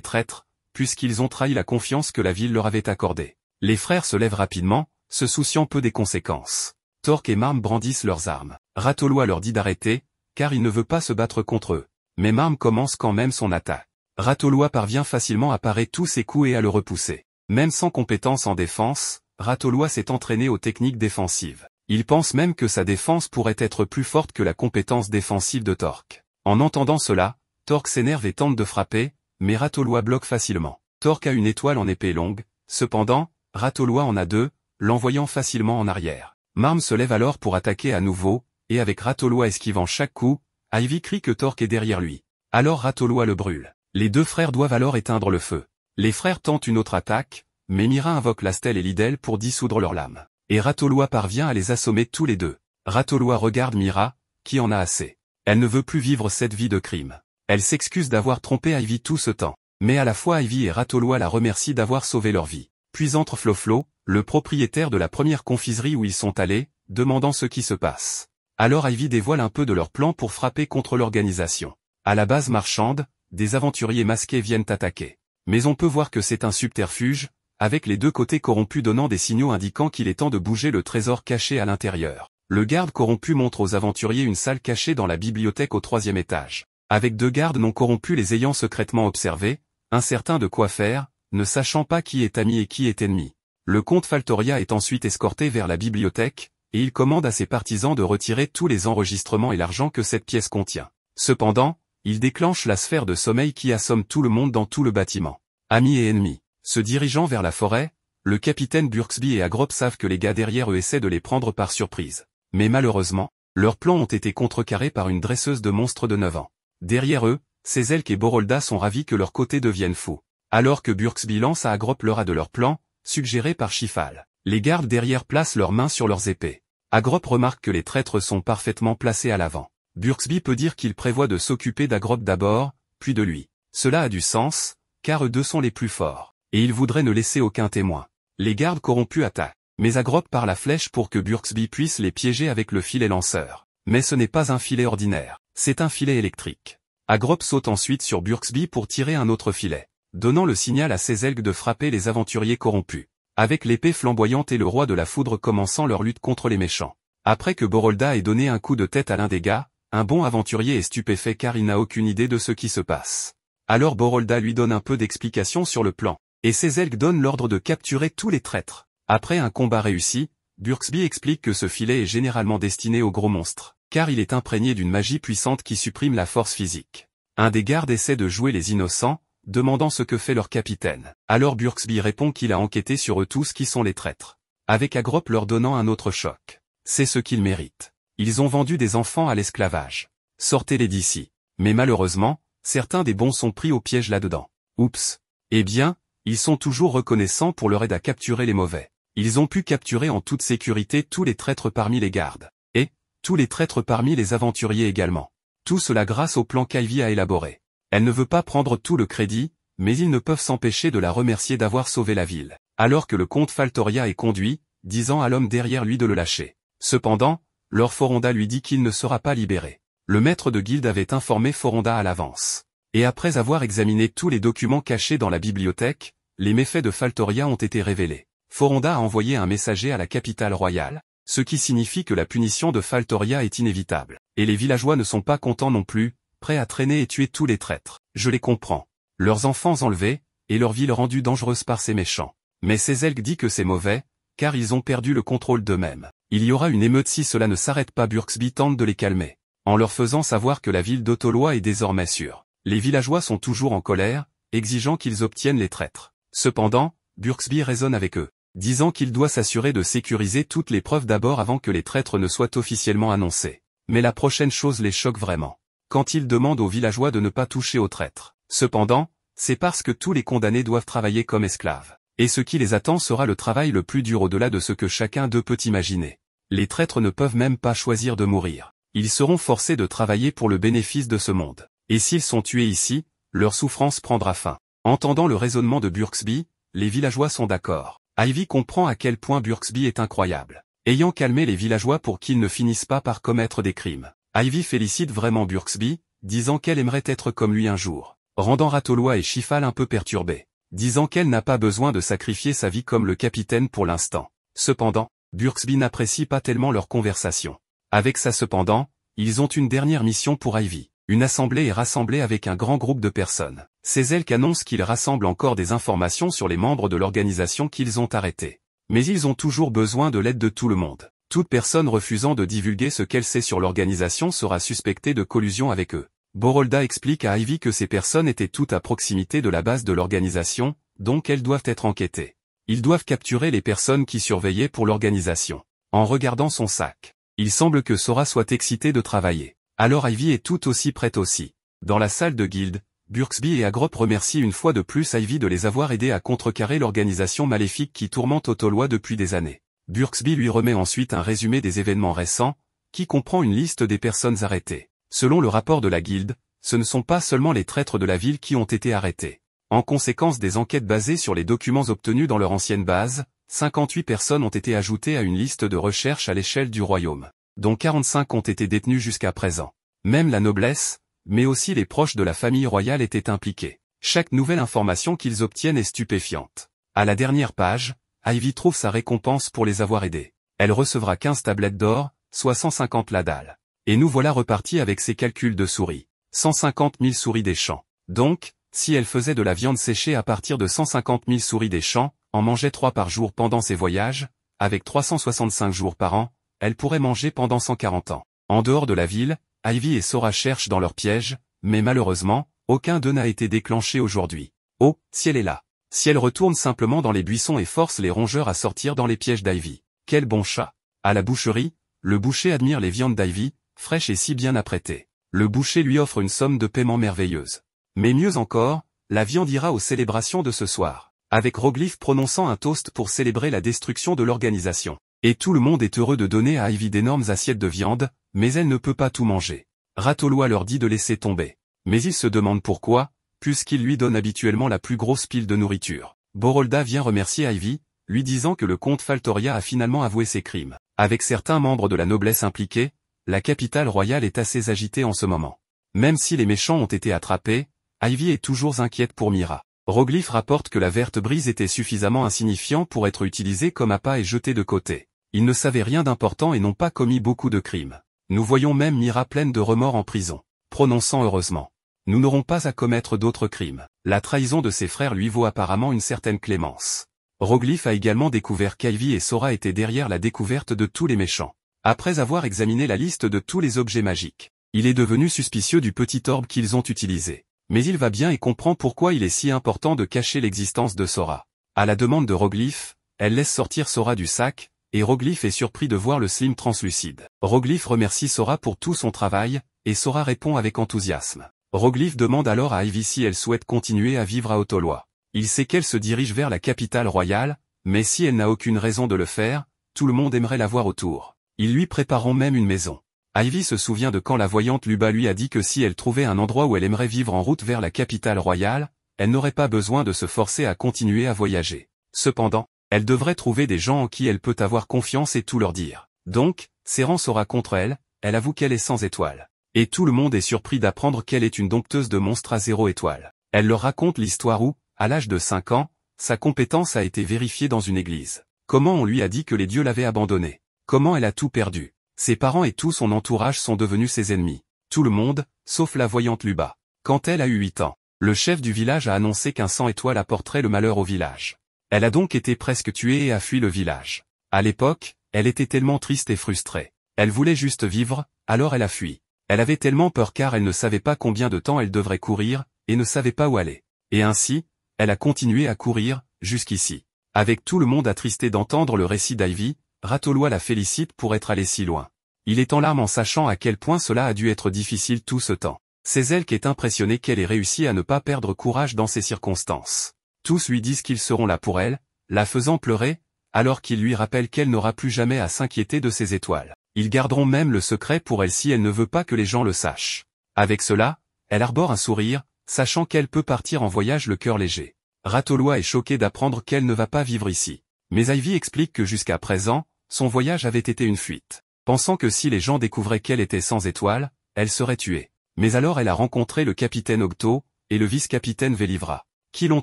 traîtres, puisqu'ils ont trahi la confiance que la ville leur avait accordée. Les frères se lèvent rapidement, se souciant peu des conséquences. Torque et Marm brandissent leurs armes. Ratoloa leur dit d'arrêter, car il ne veut pas se battre contre eux. Mais Marm commence quand même son attaque. Ratoloa parvient facilement à parer tous ses coups et à le repousser. Même sans compétence en défense, Ratoloa s'est entraîné aux techniques défensives. Il pense même que sa défense pourrait être plus forte que la compétence défensive de Torque. En entendant cela, Torque s'énerve et tente de frapper, mais Ratoloa bloque facilement. Torque a une étoile en épée longue, cependant, Ratoloa en a deux, l'envoyant facilement en arrière. Marm se lève alors pour attaquer à nouveau, et avec Ratoloa esquivant chaque coup, Ivy crie que Torque est derrière lui. Alors Ratoloa le brûle. Les deux frères doivent alors éteindre le feu. Les frères tentent une autre attaque, mais Mira invoque Lastel et Lidel pour dissoudre leurs lames. Et Ratoloa parvient à les assommer tous les deux. Ratoloa regarde Mira, qui en a assez. Elle ne veut plus vivre cette vie de crime. Elle s'excuse d'avoir trompé Ivy tout ce temps. Mais à la fois Ivy et Ratoloa la remercient d'avoir sauvé leur vie. Puis entre Floflo, le propriétaire de la première confiserie où ils sont allés, demandant ce qui se passe. Alors Ivy dévoile un peu de leur plan pour frapper contre l'organisation. À la base marchande, des aventuriers masqués viennent attaquer. Mais on peut voir que c'est un subterfuge, avec les deux côtés corrompus donnant des signaux indiquant qu'il est temps de bouger le trésor caché à l'intérieur. Le garde corrompu montre aux aventuriers une salle cachée dans la bibliothèque au 3e étage. Avec deux gardes non corrompus les ayant secrètement observés, incertains de quoi faire, ne sachant pas qui est ami et qui est ennemi. Le comte Faltoria est ensuite escorté vers la bibliothèque, et il commande à ses partisans de retirer tous les enregistrements et l'argent que cette pièce contient. Cependant, il déclenche la sphère de sommeil qui assomme tout le monde dans tout le bâtiment. Amis et ennemis. Se dirigeant vers la forêt, le capitaine Burksby et Agrop savent que les gars derrière eux essaient de les prendre par surprise. Mais malheureusement, leurs plans ont été contrecarrés par une dresseuse de monstres de 9 ans. Derrière eux, Cezelk et Borolda sont ravis que leur côté devienne fou. Alors que Burksby lance à Agrop le rat de leur plan, suggéré par Chifal. Les gardes derrière placent leurs mains sur leurs épées. Agrop remarque que les traîtres sont parfaitement placés à l'avant. Burksby peut dire qu'il prévoit de s'occuper d'Agrop d'abord, puis de lui. Cela a du sens, car eux deux sont les plus forts. Et il voudrait ne laisser aucun témoin. Les gardes corrompus attaquent. Mais Agrop part la flèche pour que Burksby puisse les piéger avec le filet lanceur. Mais ce n'est pas un filet ordinaire, c'est un filet électrique. Agrop saute ensuite sur Burksby pour tirer un autre filet, donnant le signal à Cezelk de frapper les aventuriers corrompus. Avec l'épée flamboyante et le roi de la foudre commençant leur lutte contre les méchants. Après que Borolda ait donné un coup de tête à l'un des gars, un bon aventurier est stupéfait car il n'a aucune idée de ce qui se passe. Alors Borolda lui donne un peu d'explication sur le plan, et Cezelk donne l'ordre de capturer tous les traîtres. Après un combat réussi, Burksby explique que ce filet est généralement destiné aux gros monstres, car il est imprégné d'une magie puissante qui supprime la force physique. Un des gardes essaie de jouer les innocents, demandant ce que fait leur capitaine. Alors Burksby répond qu'il a enquêté sur eux tous qui sont les traîtres. Avec Agrop leur donnant un autre choc. C'est ce qu'ils méritent. Ils ont vendu des enfants à l'esclavage. Sortez-les d'ici. Mais malheureusement, certains des bons sont pris au piège là-dedans. Oups. Eh bien, ils sont toujours reconnaissants pour leur aide à capturer les mauvais. Ils ont pu capturer en toute sécurité tous les traîtres parmi les gardes. Et, tous les traîtres parmi les aventuriers également. Tout cela grâce au plan qu'Ivy a élaboré. Elle ne veut pas prendre tout le crédit, mais ils ne peuvent s'empêcher de la remercier d'avoir sauvé la ville. Alors que le comte Faltoria est conduit, disant à l'homme derrière lui de le lâcher. Cependant, Lord Foronda lui dit qu'il ne sera pas libéré. Le maître de guilde avait informé Foronda à l'avance. Et après avoir examiné tous les documents cachés dans la bibliothèque, les méfaits de Faltoria ont été révélés. Foronda a envoyé un messager à la capitale royale, ce qui signifie que la punition de Faltoria est inévitable. Et les villageois ne sont pas contents non plus, prêts à traîner et tuer tous les traîtres. Je les comprends. Leurs enfants enlevés, et leur ville rendue dangereuse par ces méchants. Mais Cezelk dit que c'est mauvais, car ils ont perdu le contrôle d'eux-mêmes. Il y aura une émeute si cela ne s'arrête pas. Burksby tente de les calmer, en leur faisant savoir que la ville d'Otoloa est désormais sûre. Les villageois sont toujours en colère, exigeant qu'ils obtiennent les traîtres. Cependant, Burksby raisonne avec eux, disant qu'il doit s'assurer de sécuriser toutes les preuves d'abord avant que les traîtres ne soient officiellement annoncés. Mais la prochaine chose les choque vraiment. Quand il demande aux villageois de ne pas toucher aux traîtres. Cependant, c'est parce que tous les condamnés doivent travailler comme esclaves. Et ce qui les attend sera le travail le plus dur au-delà de ce que chacun d'eux peut imaginer. Les traîtres ne peuvent même pas choisir de mourir. Ils seront forcés de travailler pour le bénéfice de ce monde. Et s'ils sont tués ici, leur souffrance prendra fin. Entendant le raisonnement de Burksby, les villageois sont d'accord. Ivy comprend à quel point Burksby est incroyable. Ayant calmé les villageois pour qu'ils ne finissent pas par commettre des crimes. Ivy félicite vraiment Burksby, disant qu'elle aimerait être comme lui un jour. rendant Ratoloa et Shifal un peu perturbés, disant qu'elle n'a pas besoin de sacrifier sa vie comme le capitaine pour l'instant. Cependant, Burksby n'apprécie pas tellement leur conversation. Avec ça cependant, ils ont une dernière mission pour Ivy. Une assemblée est rassemblée avec un grand groupe de personnes. C'est elle qui annonce qu'ils rassemblent encore des informations sur les membres de l'organisation qu'ils ont arrêtés. Mais ils ont toujours besoin de l'aide de tout le monde. Toute personne refusant de divulguer ce qu'elle sait sur l'organisation sera suspectée de collusion avec eux. Borolda explique à Ivy que ces personnes étaient toutes à proximité de la base de l'organisation, donc elles doivent être enquêtées. Ils doivent capturer les personnes qui surveillaient pour l'organisation. En regardant son sac, il semble que Sora soit excitée de travailler. Alors Ivy est tout aussi prête aussi. Dans la salle de guilde, Burksby et Agrop remercient une fois de plus Ivy de les avoir aidés à contrecarrer l'organisation maléfique qui tourmente Otoloa depuis des années. Burksby lui remet ensuite un résumé des événements récents, qui comprend une liste des personnes arrêtées. Selon le rapport de la guilde, ce ne sont pas seulement les traîtres de la ville qui ont été arrêtés. En conséquence des enquêtes basées sur les documents obtenus dans leur ancienne base, 58 personnes ont été ajoutées à une liste de recherche à l'échelle du royaume, dont 45 ont été détenues jusqu'à présent. Même la noblesse, mais aussi les proches de la famille royale étaient impliqués. Chaque nouvelle information qu'ils obtiennent est stupéfiante. À la dernière page, Ivy trouve sa récompense pour les avoir aidés. Elle recevra 15 tablettes d'or, soit 150 ladals. Et nous voilà repartis avec ses calculs de souris. 150 000 souris des champs. Donc, si elle faisait de la viande séchée à partir de 150 000 souris des champs, en mangeait 3 par jour pendant ses voyages, avec 365 jours par an, elle pourrait manger pendant 140 ans. En dehors de la ville, Ivy et Sora cherchent dans leur piège, mais malheureusement, aucun d'eux n'a été déclenché aujourd'hui. Oh, si elle est là. Si elle retourne simplement dans les buissons et force les rongeurs à sortir dans les pièges d'Ivy. Quel bon chat. À la boucherie, le boucher admire les viandes d'Ivy, fraîches et si bien apprêtées. Le boucher lui offre une somme de paiement merveilleuse. Mais mieux encore, la viande ira aux célébrations de ce soir, avec Roglif prononçant un toast pour célébrer la destruction de l'organisation. Et tout le monde est heureux de donner à Ivy d'énormes assiettes de viande, mais elle ne peut pas tout manger. Ratoloa leur dit de laisser tomber. Mais ils se demandent pourquoi, puisqu'il lui donne habituellement la plus grosse pile de nourriture. Borolda vient remercier Ivy, lui disant que le comte Faltoria a finalement avoué ses crimes. Avec certains membres de la noblesse impliqués, la capitale royale est assez agitée en ce moment. Même si les méchants ont été attrapés, Ivy est toujours inquiète pour Mira. Roglif rapporte que la verte brise était suffisamment insignifiant pour être utilisée comme appât et jetée de côté. Ils ne savaient rien d'important et n'ont pas commis beaucoup de crimes. Nous voyons même Mira pleine de remords en prison, prononçant heureusement. Nous n'aurons pas à commettre d'autres crimes. La trahison de ses frères lui vaut apparemment une certaine clémence. Roglif a également découvert qu'Ivy et Sora étaient derrière la découverte de tous les méchants. Après avoir examiné la liste de tous les objets magiques, il est devenu suspicieux du petit orbe qu'ils ont utilisé. Mais il va bien et comprend pourquoi il est si important de cacher l'existence de Sora. À la demande de Roglif, elle laisse sortir Sora du sac, et Roglif est surpris de voir le slime translucide. Roglif remercie Sora pour tout son travail, et Sora répond avec enthousiasme. Roglif demande alors à Ivy si elle souhaite continuer à vivre à Otoloa. Il sait qu'elle se dirige vers la capitale royale, mais si elle n'a aucune raison de le faire, tout le monde aimerait la voir autour. Ils lui prépareront même une maison. Ivy se souvient de quand la voyante Luba lui a dit que si elle trouvait un endroit où elle aimerait vivre en route vers la capitale royale, elle n'aurait pas besoin de se forcer à continuer à voyager. Cependant, elle devrait trouver des gens en qui elle peut avoir confiance et tout leur dire. Donc, serrant Sora contre elle, elle avoue qu'elle est sans étoile. Et tout le monde est surpris d'apprendre qu'elle est une dompteuse de monstres à 0 étoile. Elle leur raconte l'histoire où, à l'âge de 5 ans, sa compétence a été vérifiée dans une église. Comment on lui a dit que les dieux l'avaient abandonnée. Comment elle a tout perdu. Ses parents et tout son entourage sont devenus ses ennemis. Tout le monde, sauf la voyante Luba. Quand elle a eu 8 ans, le chef du village a annoncé qu'un 100 étoiles apporterait le malheur au village. Elle a donc été presque tuée et a fui le village. À l'époque, elle était tellement triste et frustrée. Elle voulait juste vivre, alors elle a fui. Elle avait tellement peur car elle ne savait pas combien de temps elle devrait courir, et ne savait pas où aller. Et ainsi, elle a continué à courir, jusqu'ici. Avec tout le monde attristé d'entendre le récit d'Ivy, Ratoloa la félicite pour être allée si loin. Il est en larmes en sachant à quel point cela a dû être difficile tout ce temps. C'est elle qui est impressionnée qu'elle ait réussi à ne pas perdre courage dans ces circonstances. Tous lui disent qu'ils seront là pour elle, la faisant pleurer, alors qu'ils lui rappellent qu'elle n'aura plus jamais à s'inquiéter de ses étoiles. Ils garderont même le secret pour elle si elle ne veut pas que les gens le sachent. Avec cela, elle arbore un sourire, sachant qu'elle peut partir en voyage le cœur léger. Ratoloa est choquée d'apprendre qu'elle ne va pas vivre ici. Mais Ivy explique que jusqu'à présent, son voyage avait été une fuite. Pensant que si les gens découvraient qu'elle était sans étoile, elle serait tuée. Mais alors elle a rencontré le capitaine Ogto, et le vice-capitaine Vélivra, qui l'ont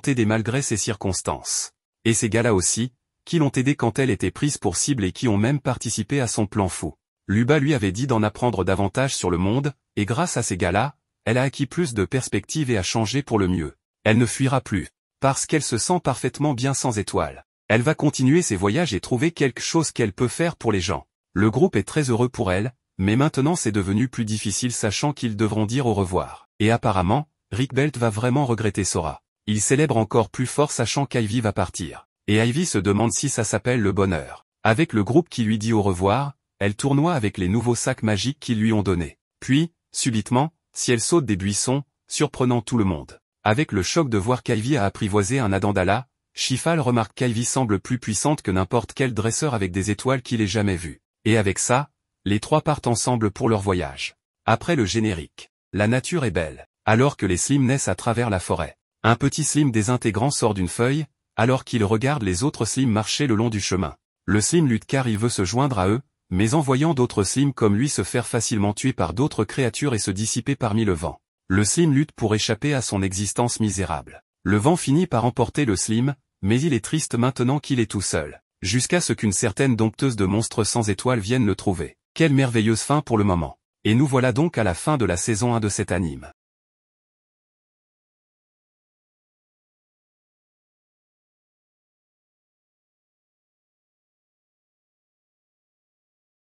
aidé malgré ces circonstances. Et ces gars-là aussi, qui l'ont aidé quand elle était prise pour cible et qui ont même participé à son plan fou. Luba lui avait dit d'en apprendre davantage sur le monde, et grâce à ces gars-là, elle a acquis plus de perspectives et a changé pour le mieux. Elle ne fuira plus, parce qu'elle se sent parfaitement bien sans Étoile. Elle va continuer ses voyages et trouver quelque chose qu'elle peut faire pour les gens. Le groupe est très heureux pour elle, mais maintenant c'est devenu plus difficile sachant qu'ils devront dire au revoir. Et apparemment, Rick Belt va vraiment regretter Sora. Il célèbre encore plus fort sachant qu'Ivy va partir. Et Ivy se demande si ça s'appelle le bonheur. Avec le groupe qui lui dit au revoir, elle tournoie avec les nouveaux sacs magiques qu'ils lui ont donnés. Puis, subitement, si elle saute des buissons, surprenant tout le monde. Avec le choc de voir qu'Ivy a apprivoisé un Adandala, Shifal remarque qu'Ivy semble plus puissante que n'importe quel dresseur avec des étoiles qu'il ait jamais vu. Et avec ça, les trois partent ensemble pour leur voyage. Après le générique, la nature est belle, alors que les slims naissent à travers la forêt. Un petit slim désintégrant sort d'une feuille, alors qu'il regarde les autres slims marcher le long du chemin. Le slim lutte car il veut se joindre à eux, mais en voyant d'autres slims comme lui se faire facilement tuer par d'autres créatures et se dissiper parmi le vent. Le slim lutte pour échapper à son existence misérable. Le vent finit par emporter le slim, mais il est triste maintenant qu'il est tout seul, jusqu'à ce qu'une certaine dompteuse de monstres sans étoiles vienne le trouver. Quelle merveilleuse fin pour le moment. Et nous voilà donc à la fin de la saison 1 de cet anime.